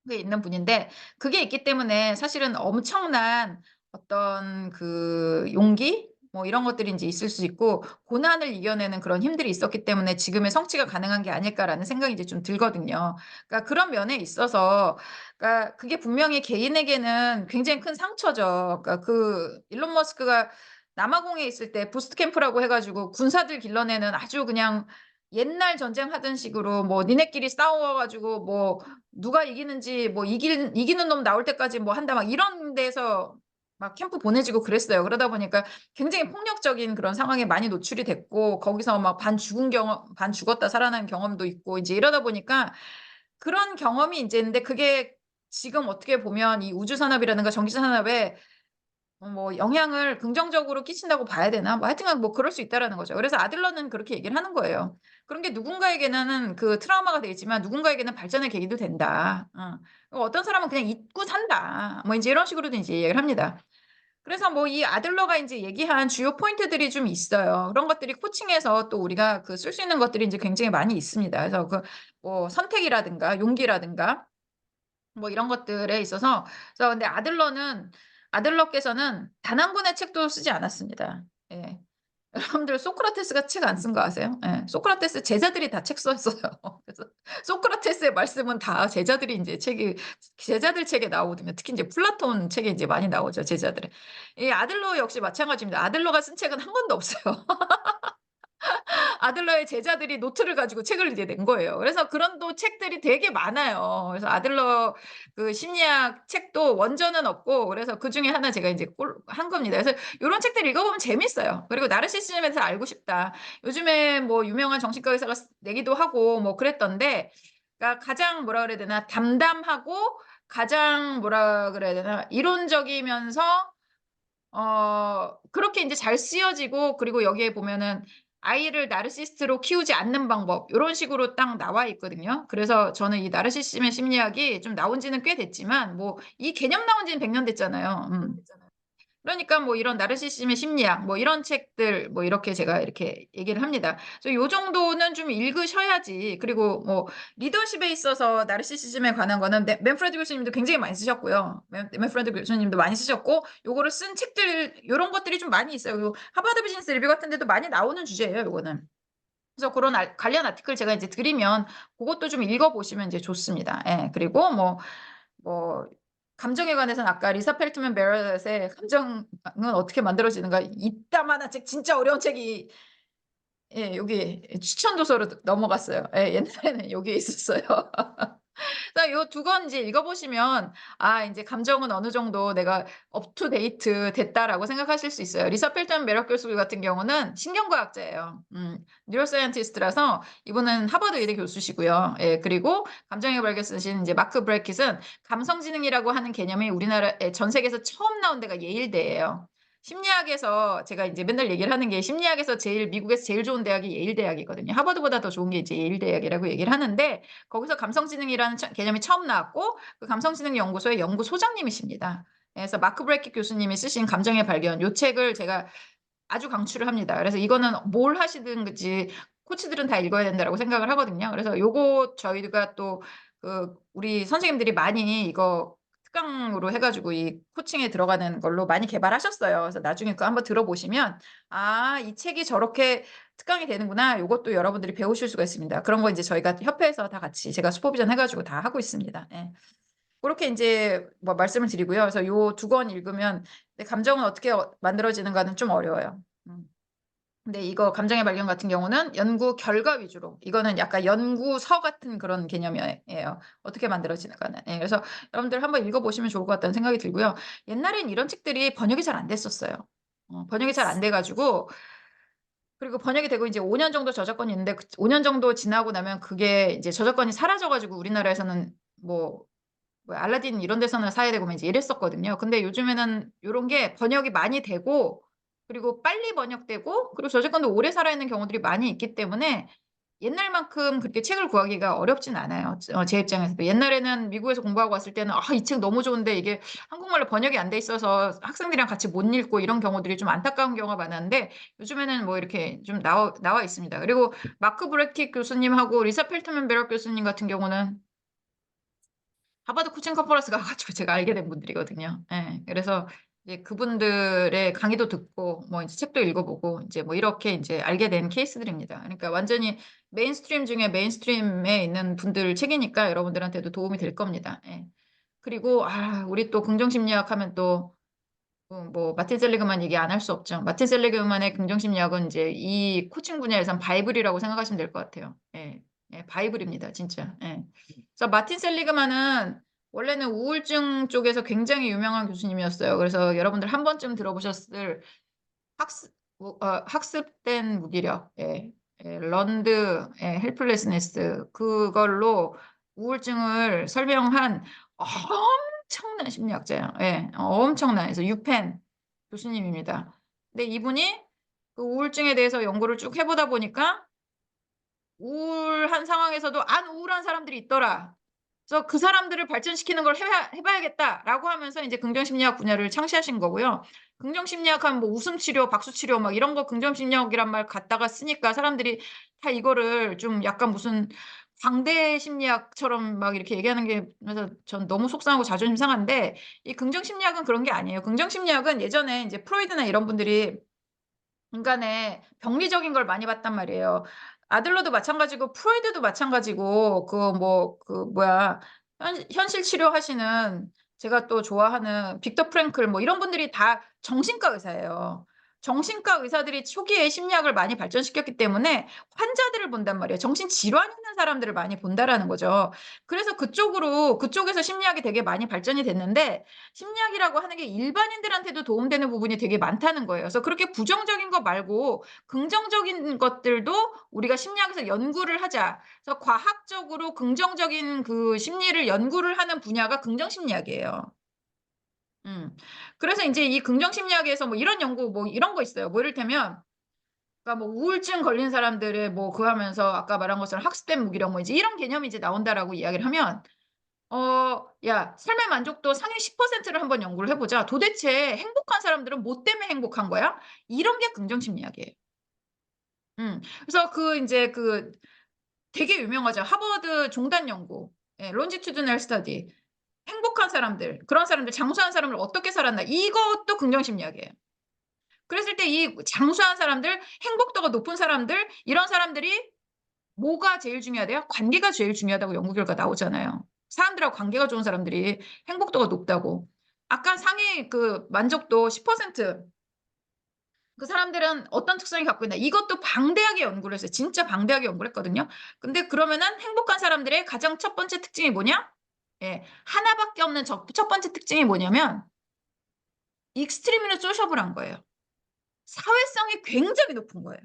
게 있는 분인데 그게 있기 때문에 사실은 엄청난 어떤 그 용기 뭐 이런 것들이 이제 있을 수 있고 고난을 이겨내는 그런 힘들이 있었기 때문에 지금의 성취가 가능한 게 아닐까라는 생각이 이제 좀 들거든요. 그러니까 그런 면에 있어서 그러니까 그게 분명히 개인에게는 굉장히 큰 상처죠. 그러니까 그 일론 머스크가 남아공에 있을 때 부스트 캠프라고 해가지고 군사들 길러내는 아주 그냥 옛날 전쟁 하던 식으로 뭐 니네끼리 싸워가지고 뭐 누가 이기는지 뭐 이기는 놈 나올 때까지 뭐 한다 막 이런 데서 막 캠프 보내지고 그랬어요. 그러다 보니까 굉장히 폭력적인 그런 상황에 많이 노출이 됐고 거기서 막 반 죽은 경험, 반 죽었다 살아난 경험도 있고 이제 이러다 보니까 그런 경험이 이제 있는데 그게 지금 어떻게 보면 이 우주 산업이라든가 전기 산업에 뭐 영향을 긍정적으로 끼친다고 봐야 되나? 뭐 하여튼간 뭐 그럴 수 있다라는 거죠. 그래서 아들러는 그렇게 얘기를 하는 거예요. 그런 게 누군가에게는 그 트라우마가 되지만 누군가에게는 발전의 계기도 된다. 어떤 사람은 그냥 잊고 산다. 뭐 이제 이런 식으로도 이제 얘기를 합니다. 그래서 뭐 이 아들러가 이제 얘기한 주요 포인트들이 좀 있어요. 그런 것들이 코칭에서 또 우리가 그 쓸 수 있는 것들이 이제 굉장히 많이 있습니다. 그래서 그 뭐 선택이라든가 용기라든가 뭐 이런 것들에 있어서 그래서 근데 아들러께서는 단 한 권의 책도 쓰지 않았습니다. 예. 여러분들 소크라테스가 책 안 쓴 거 아세요? 예. 소크라테스 제자들이 다 책 썼어요. 그래서 소크라테스의 말씀은 다 제자들이 이제 제자들 책에 나오거든요. 특히 이제 플라톤 책에 이제 많이 나오죠, 제자들의. 이 아들러 역시 마찬가지입니다. 아들러가 쓴 책은 한 권도 없어요. 아들러의 제자들이 노트를 가지고 책을 이제 낸 거예요. 그래서 그런 또 책들이 되게 많아요. 그래서 아들러 그 심리학 책도 원전은 없고 그래서 그 중에 하나 제가 이제 한 겁니다. 그래서 이런 책들 읽어보면 재밌어요. 그리고 나르시시즘에 대해서 알고 싶다. 요즘에 뭐 유명한 정신과 의사가 내기도 하고 뭐 그랬던데 그러니까 가장 뭐라 그래야 되나 담담하고 가장 뭐라 그래야 되나 이론적이면서 그렇게 이제 잘 쓰여지고 그리고 여기에 보면은 아이를 나르시스트로 키우지 않는 방법 요런 식으로 딱 나와 있거든요. 그래서 저는 이 나르시즘의 심리학이 좀 나온 지는 꽤 됐지만 뭐 이 개념 나온 지는 100년 됐잖아요. 그러니까 뭐 이런 나르시시즘의 심리학 뭐 이런 책들 뭐 이렇게 제가 이렇게 얘기를 합니다. 그래서 요 정도는 좀 읽으셔야지. 그리고 뭐 리더십에 있어서 나르시시즘에 관한 거는 맨프레드 교수님도 굉장히 많이 쓰셨고요. 맨프레드 교수님도 많이 쓰셨고 요거를 쓴 책들 요런 것들이 좀 많이 있어요. 그리고 하버드 비즈니스 리뷰 같은 데도 많이 나오는 주제예요, 요거는. 그래서 그런 관련 아티클 제가 이제 드리면 그것도 좀 읽어보시면 이제 좋습니다. 예, 그리고 뭐 감정에 관해서는 아까 리사 펠트만 베럿의 감정은 어떻게 만들어지는가 이따만한 책 진짜 어려운 책이 예, 여기 추천 도서로 넘어갔어요. 예, 옛날에는 여기에 있었어요. 그래서 요 두 권 이제 읽어보시면 아 이제 감정은 어느 정도 내가 업 투 데이트 됐다라고 생각하실 수 있어요. 리사 펠트만 베럿 교수 같은 경우는 신경과학자예요. 뉴로사이언티스트라서 이분은 하버드 의대 교수시고요. 예, 그리고 감정의 발견 쓰신 이제 마크 브레킷은 감성지능이라고 하는 개념이 우리나라에 전 세계에서 처음 나온 데가 예일대예요. 심리학에서 제가 이제 맨날 얘기를 하는 게 심리학에서 미국에서 제일 좋은 대학이 예일대학이거든요. 하버드보다 더 좋은 게 이제 예일대학이라고 얘기를 하는데 거기서 감성지능이라는 개념이 처음 나왔고 그 감성지능 연구소의 연구소장님이십니다. 그래서 마크 브레킷 교수님이 쓰신 감정의 발견 요 책을 제가 아주 강추를 합니다. 그래서 이거는 뭘 하시든지 코치들은 다 읽어야 된다라고 생각을 하거든요. 그래서 요거 저희가 또 그 우리 선생님들이 많이 이거 특강으로 해가지고 이 코칭에 들어가는 걸로 많이 개발하셨어요. 그래서 나중에 그거 한번 들어보시면 아, 이 책이 저렇게 특강이 되는구나. 요것도 여러분들이 배우실 수가 있습니다. 그런 거 이제 저희가 협회에서 다 같이 제가 슈퍼비전 해가지고 다 하고 있습니다. 예. 그렇게 이제 뭐 말씀을 드리고요. 그래서 요 두 권 읽으면 내 감정은 어떻게 만들어지는가는 좀 어려워요. 근데 이거 감정의 발견 같은 경우는 연구 결과 위주로 이거는 약간 연구서 같은 그런 개념이에요. 어떻게 만들어지는가는. 예, 그래서 여러분들 한번 읽어보시면 좋을 것 같다는 생각이 들고요. 옛날엔 이런 책들이 번역이 잘 안 됐었어요. 번역이 잘 안 돼가지고 그리고 번역이 되고 이제 5년 정도 저작권이 있는데 5년 정도 지나고 나면 그게 이제 저작권이 사라져가지고 우리나라에서는 뭐 알라딘 이런 데서는 사야 되고 막 이제 이랬었거든요. 근데 요즘에는 이런 게 번역이 많이 되고 그리고 빨리 번역되고 그리고 저작권도 오래 살아있는 경우들이 많이 있기 때문에 옛날만큼 그렇게 책을 구하기가 어렵진 않아요. 제 입장에서도. 옛날에는 미국에서 공부하고 왔을 때는 아, 이 책 너무 좋은데 이게 한국말로 번역이 안 돼 있어서 학생들이랑 같이 못 읽고 이런 경우들이 좀 안타까운 경우가 많았는데 요즘에는 뭐 이렇게 좀 나와 있습니다. 그리고 마크 브레킷 교수님하고 리사 펠트만 베럿 교수님 같은 경우는 하버드 코칭 컨퍼런스 가가지고 제가 알게 된 분들이거든요. 예, 그래서 이제 그분들의 강의도 듣고 뭐 이제 책도 읽어보고 이제 뭐 이렇게 이제 알게 된 케이스들입니다. 그러니까 완전히 메인스트림 중에 메인스트림에 있는 분들 책이니까 여러분들한테도 도움이 될 겁니다. 예. 그리고 우리 또 긍정심리학 하면 또 뭐 마틴 셀리그만 얘기 안 할 수 없죠. 마틴 셀리그만의 긍정심리학은 이제 이 코칭 분야에선 바이블이라고 생각하시면 될 것 같아요. 예. 예, 바이블입니다, 진짜. 예. 그래서 마틴 셀리그만은 원래는 우울증 쪽에서 굉장히 유명한 교수님이었어요. 그래서 여러분들 한 번쯤 들어보셨을 학습된 무기력, 런드, 헬플레스네스, 그걸로 우울증을 설명한 엄청난 심리학자예요. 엄청난, 그래서 유펜 교수님입니다. 근데 이분이 그 우울증에 대해서 연구를 쭉 해보다 보니까 우울한 상황에서도 안 우울한 사람들이 있더라. 그래서 그 사람들을 발전시키는 걸 해봐야겠다라고 하면서 이제 긍정심리학 분야를 창시하신 거고요. 긍정심리학 하면 뭐 웃음치료, 박수치료 막 이런 거 긍정심리학이란 말 갖다가 쓰니까 사람들이 다 이거를 좀 약간 무슨 광대 심리학처럼 막 이렇게 얘기하는 게 그래서 전 너무 속상하고 자존심 상한데 이 긍정심리학은 그런 게 아니에요. 긍정심리학은 예전에 이제 프로이드나 이런 분들이 인간의 병리적인 걸 많이 봤단 말이에요. 아들러도 마찬가지고 프로이드도 마찬가지고 현실 치료하시는 제가 또 좋아하는 빅터 프랭클 뭐 이런 분들이 다 정신과 의사예요. 정신과 의사들이 초기에 심리학을 많이 발전시켰기 때문에 환자들을 본단 말이에요. 정신 질환 있는 사람들을 많이 본다라는 거죠. 그래서 그쪽에서 심리학이 되게 많이 발전이 됐는데 심리학이라고 하는 게 일반인들한테도 도움되는 부분이 되게 많다는 거예요. 그래서 그렇게 부정적인 거 말고 긍정적인 것들도 우리가 심리학에서 연구를 하자. 그래서 과학적으로 긍정적인 그 심리를 연구를 하는 분야가 긍정심리학이에요. 그래서 이제 이 긍정심리학에서 뭐 이런 연구 뭐 이런 거 있어요. 뭐 이를테면 그러니까 뭐 우울증 걸린 사람들의 뭐 그 하면서 아까 말한 것처럼 학습된 무기력 뭐 이제 이런 개념이 이제 나온다라고 이야기를 하면 야, 삶의 만족도 상위 10%를 한번 연구를 해보자. 도대체 행복한 사람들은 뭐 때문에 행복한 거야? 이런 게 긍정심리학이에요. 그래서 이제 되게 유명하죠. 하버드 종단 연구. 론지튜드널 스터디. 행복한 사람들, 그런 사람들, 장수한 사람을 어떻게 살았나. 이것도 긍정심리학이에요. 그랬을 때 이 장수한 사람들, 행복도가 높은 사람들, 이런 사람들이 뭐가 제일 중요하대요? 관계가 제일 중요하다고 연구 결과 나오잖아요. 사람들하고 관계가 좋은 사람들이 행복도가 높다고. 아까 상위 그 만족도 10%, 그 사람들은 어떤 특성이 갖고 있나? 이것도 방대하게 연구를 했어요. 진짜 방대하게 연구를 했거든요. 근데 그러면은 행복한 사람들의 가장 첫 번째 특징이 뭐냐? 하나밖에 없는 첫 번째 특징이 뭐냐면 익스트림으로 소셔블한 거예요. 사회성이 굉장히 높은 거예요.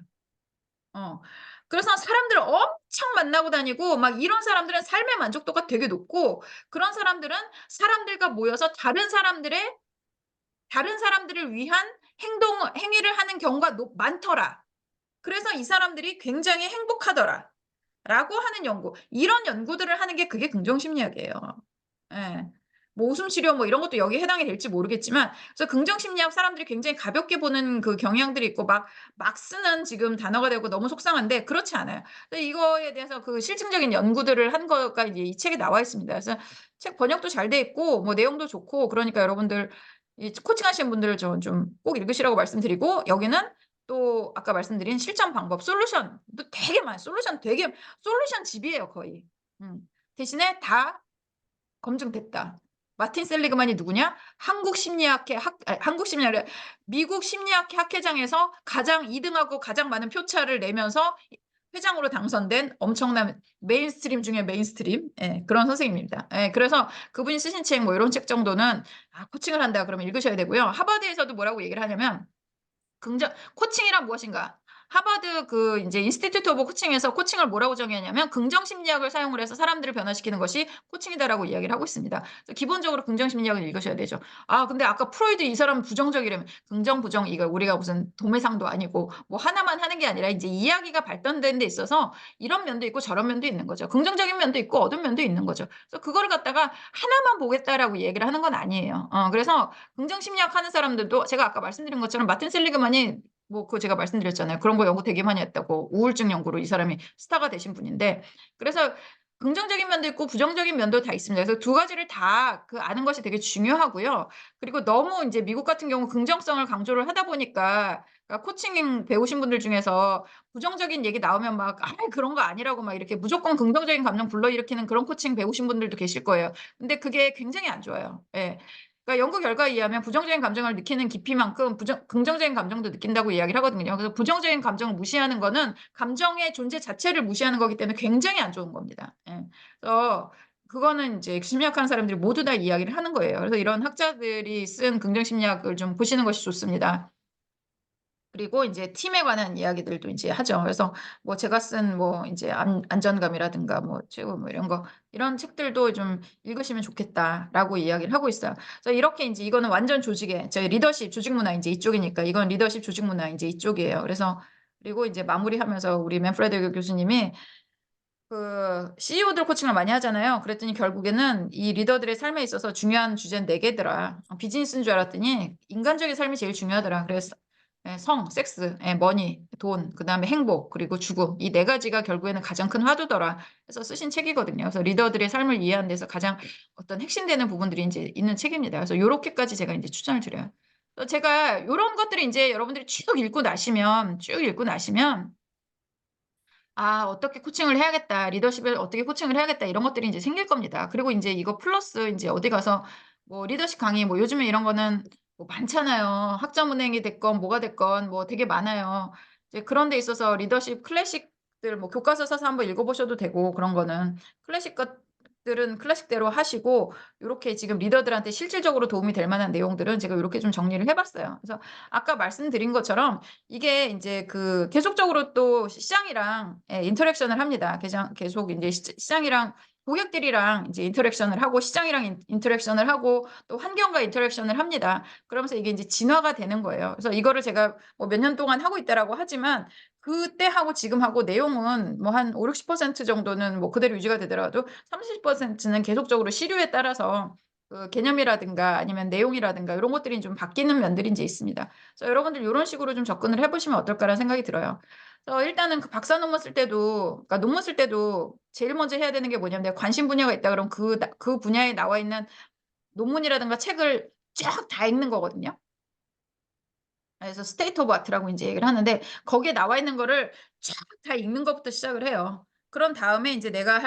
어. 그래서 사람들을 엄청 만나고 다니고 막 이런 사람들은 삶의 만족도가 되게 높고 그런 사람들은 사람들과 모여서 다른 사람들을 위한 행위를 하는 경우가 많더라. 그래서 이 사람들이 굉장히 행복하더라. 라고 하는 연구. 이런 연구들을 하는 게 그게 긍정심리학이에요. 예. 뭐 웃음치료 뭐 이런 것도 여기에 해당이 될지 모르겠지만 그래서 긍정심리학 사람들이 굉장히 가볍게 보는 그 경향들이 있고 막 쓰는 지금 단어가 되고 너무 속상한데 그렇지 않아요. 이거에 대해서 그 실증적인 연구들을 한 거가 이제 이 책에 나와 있습니다. 그래서 책 번역도 잘 돼 있고 뭐 내용도 좋고 그러니까 여러분들 이 코칭하시는 분들 좀 꼭 읽으시라고 말씀드리고 여기는 또 아까 말씀드린 실전 방법 솔루션도 되게 많아요. 솔루션 집이에요, 거의. 대신에 다 검증됐다. 마틴 셀리그만이 누구냐? 미국 심리학회 학회장에서 가장 2등하고 가장 많은 표차를 내면서 회장으로 당선된 엄청난 메인스트림 중에 메인스트림 그런 선생님입니다. 그래서 그분이 쓰신 책 뭐 이런 책 정도는 코칭을 한다 그러면 읽으셔야 되고요. 하버드에서도 뭐라고 얘기를 하냐면 코칭이란 무엇인가? 하버드 이제 인스티튜트 오브 코칭에서 코칭을 뭐라고 정의하냐면 긍정 심리학을 사용을 해서 사람들을 변화시키는 것이 코칭이다라고 이야기를 하고 있습니다. 기본적으로 긍정 심리학을 읽으셔야 되죠. 근데 아까 프로이드 이 사람은 부정적이라면 긍정 부정 이거 우리가 무슨 도매상도 아니고 뭐 하나만 하는 게 아니라 이제 이야기가 발전된 데 있어서 이런 면도 있고 저런 면도 있는 거죠. 긍정적인 면도 있고 어두운 면도 있는 거죠. 그래서 그거를 갖다가 하나만 보겠다라고 얘기를 하는 건 아니에요. 그래서 긍정 심리학 하는 사람들도 제가 아까 말씀드린 것처럼 마틴 셀리그만이 뭐 그거 제가 말씀드렸잖아요. 그런 거 연구 되게 많이 했다고 우울증 연구로 이 사람이 스타가 되신 분인데 그래서 긍정적인 면도 있고 부정적인 면도 다 있습니다. 그래서 두 가지를 다 아는 것이 되게 중요하고요. 그리고 너무 인제 미국 같은 경우 긍정성을 강조를 하다 보니까 그러니까 코칭 배우신 분들 중에서 부정적인 얘기 나오면 막 그런 거 아니라고 막 이렇게 무조건 긍정적인 감정 불러일으키는 그런 코칭 배우신 분들도 계실 거예요. 근데 그게 굉장히 안 좋아요. 예. 그러니까 연구 결과에 의하면 부정적인 감정을 느끼는 깊이만큼 긍정적인 감정도 느낀다고 이야기를 하거든요. 그래서 부정적인 감정을 무시하는 거는 감정의 존재 자체를 무시하는 거기 때문에 굉장히 안 좋은 겁니다. 예. 그래서 그거는 인제 심리학하는 사람들이 모두 다 이야기를 하는 거예요. 그래서 이런 학자들이 쓴 긍정 심리학을 좀 보시는 것이 좋습니다. 그리고 인제 팀에 관한 이야기들도 인제 하죠. 그래서 뭐 제가 쓴 뭐 인제 안전감이라든가 뭐 최후 뭐 이런 거 이런 책들도 좀 읽으시면 좋겠다라고 이야기를 하고 있어요. 그래서 이렇게 인제 이거는 완전 조직의 저희 리더십 조직 문화 인제 이쪽이니까 이건 리더십 조직 문화 인제 이쪽이에요. 그래서 그리고 인제 마무리하면서 우리 맨프레드 교수님이 CEO들 코칭을 많이 하잖아요. 그랬더니 결국에는 이 리더들의 삶에 있어서 중요한 주제는 4 개더라. 비즈니스인 줄 알았더니 인간적인 삶이 제일 중요하더라. 그래서 예 성, 섹스, 예 머니, 돈, 그다음에 행복, 그리고 죽음 이 4 가지가 결국에는 가장 큰 화두더라 해서 쓰신 책이거든요. 그래서 리더들의 삶을 이해하는 데서 가장 어떤 핵심되는 부분들이 인제 있는 책입니다. 그래서 요렇게까지 제가 인제 추천을 드려요. 그래서 제가 요런 것들을 인제 여러분들이 쭉 읽고 나시면 '아 어떻게 코칭을 해야겠다. 리더십을 어떻게 코칭을 해야겠다.' 이런 것들이 인제 생길 겁니다. 그리고 인제 이거 플러스 인제 어디 가서 뭐 리더십 강의 뭐 요즘에 이런 거는 뭐 많잖아요. 학자문행이 됐건 뭐가 됐건 뭐 되게 많아요. 이제 그런 데 있어서 리더십 클래식들 뭐 교과서 사서 한번 읽어 보셔도 되고 그런 거는. 클래식 것들은 클래식대로 하시고 요렇게 지금 리더들한테 실질적으로 도움이 될 만한 내용들은 제가 요렇게 좀 정리를 해 봤어요. 그래서 아까 말씀드린 것처럼 이게 인제 계속적으로 또 시장이랑 예 인터랙션을 합니다. 계속 인제 시장이랑 고객들이랑 인제 인터랙션을 하고 시장이랑 인터랙션을 하고 또 환경과 인터랙션을 합니다. 그러면서 이게 인제 진화가 되는 거예요. 그래서 이거를 제가 뭐 몇 년 동안 하고 있다라고 하지만 그때하고 지금하고 내용은 뭐 한 50-60% 정도는 뭐 그대로 유지가 되더라도 30%는 계속적으로 시류에 따라서 개념이라든가 아니면 내용이라든가 요런 것들이 좀 바뀌는 면들이 인제 있습니다. 그래서 여러분들 요런 식으로 좀 접근을 해 보시면 어떨까라는 생각이 들어요. 그래서 일단은 박사 논문 쓸 때도 그러니까 논문 쓸 때도 제일 먼저 해야 되는 게 뭐냐면 내가 관심 분야가 있다 그러면 그 분야에 나와 있는 논문이라든가 책을 쫙 다 읽는 거거든요. 그래서 스테이트 오브 아트라고 인제 얘기를 하는데 거기에 나와 있는 거를 쫙 다 읽는 것부터 시작을 해요. 그런 다음에 인제 내가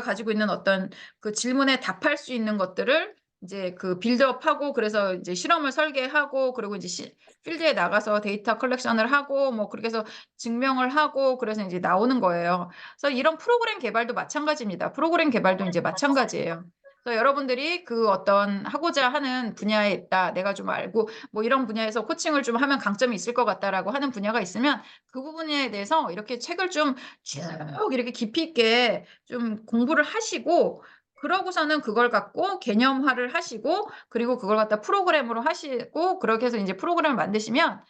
가지고 있는 어떤 질문에 답할 수 있는 것들을 인제 빌드업하고 그래서 인제 실험을 설계하고 그리고 인제 필드에 나가서 데이터 컬렉션을 하고 뭐 그렇게 해서 증명을 하고 그래서 인제 나오는 거예요. 그래서 이런 프로그램 개발도 마찬가지입니다. 프로그램 개발도 인제 마찬가지예요. 그래서 여러분들이 어떤 하고자 하는 분야에 있다. 내가 좀 알고 뭐 이런 분야에서 코칭을 좀 하면 강점이 있을 것 같다라고 하는 분야가 있으면 그 부분에 대해서 이렇게 책을 좀 쭉 이렇게 깊이 있게 좀 공부를 하시고 그러고서는 그걸 갖고 개념화를 하시고 그리고 그걸 갖다 프로그램으로 하시고 그렇게 해서 인제 프로그램을 만드시면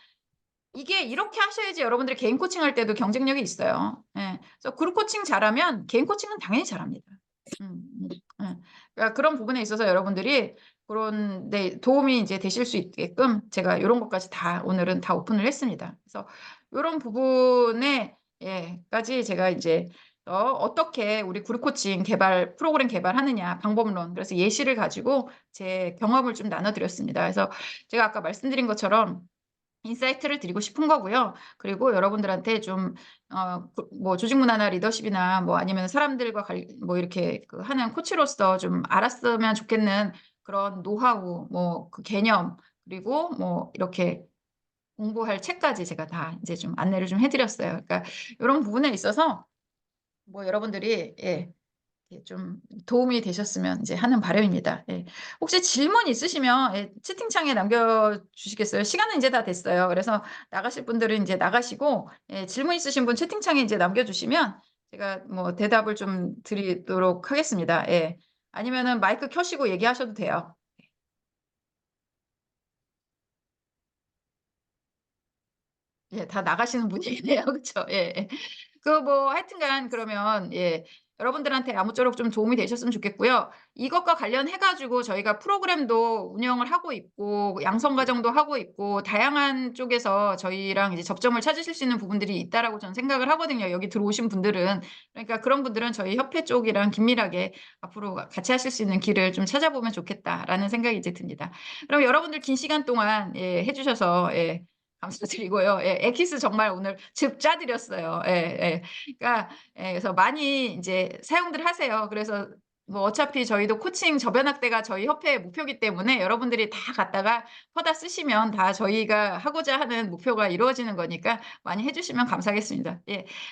이게 이렇게 하셔야지 여러분들이 개인 코칭할 때도 경쟁력이 있어요. 예. 그래서 그룹 코칭 잘하면 개인 코칭은 당연히 잘합니다. 예. 그러니까 그런 부분에 있어서 여러분들이 그런 데 도움이 이제 되실 수 있게끔 제가 요런 것까지 다 오늘은 다 오픈을 했습니다. 그래서 요런 부분에 까지 제가 이제 어떻게 우리 그룹 코칭 프로그램 개발하느냐 방법론 그래서 예시를 가지고 제 경험을 좀 나눠 드렸습니다. 그래서 제가 아까 말씀드린 것처럼 인사이트를 드리고 싶은 거고요. 그리고 여러분들한테 좀 뭐 조직 문화나 리더십이나 뭐 아니면 사람들과 뭐 이렇게 하는 코치로서 좀 알았으면 좋겠는 그런 노하우 뭐 개념 그리고 뭐 이렇게 공부할 책까지 제가 다 이제 좀 안내를 좀 해 드렸어요. 그러니까 요런 부분에 있어서 뭐 여러분들이 좀 도움이 되셨으면 이제 하는 바람입니다. 예. 혹시 질문 있으시면 채팅창에 남겨 주시겠어요? 시간은 인제 다 됐어요. 그래서 나가실 분들은 인제 나가시고 질문 있으신 분 채팅창에 인제 남겨 주시면 제가 뭐 대답을 좀 드리도록 하겠습니다. 예. 아니면은 마이크 켜시고 얘기하셔도 돼요. 예. 다 나가시는 분위기네요. 그쵸? 예예. 뭐 하여튼간 그러면 여러분들한테 아무쪼록 좀 도움이 되셨으면 좋겠고요. 이것과 관련해 가지고 저희가 프로그램도 운영을 하고 있고 양성 과정도 하고 있고 다양한 쪽에서 저희랑 이제 접점을 찾으실 수 있는 부분들이 있다라고 저는 생각을 하거든요, 여기 들어오신 분들은. 그러니까 그런 분들은 저희 협회 쪽이랑 긴밀하게 앞으로 같이 하실 수 있는 길을 좀 찾아보면 좋겠다라는 생각이 이제 듭니다. 그럼 여러분들 긴 시간 동안 해 주셔서 감사드리고요. 엑기스 정말 오늘 즙 짜 드렸어요. 그러니까 그래서 많이 인제 사용들 하세요. 그래서 뭐 어차피 저희도 코칭 저변학대가 저희 협회의 목표이기 때문에 여러분들이 다 갖다가 퍼다 쓰시면 다 저희가 하고자 하는 목표가 이루어지는 거니까 많이 해 주시면 감사하겠습니다.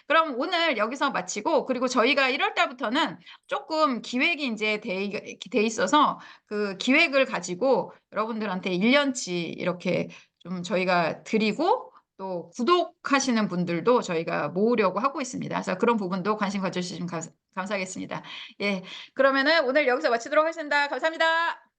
그럼 오늘 여기서 마치고, 그리고 저희가 1월 달부터는 쪼끔 기획이 인제 돼 있어서 그 기획을 가지고 여러분들한테 1 년치 이렇게 좀 저희가 드리고, 또 구독하시는 분들도 저희가 모으려고 하고 있습니다. 그래서 그런 부분도 관심 가져 주시면 감사하겠습니다. 그러면은 오늘 여기서 마치도록 하겠습니다. 감사합니다.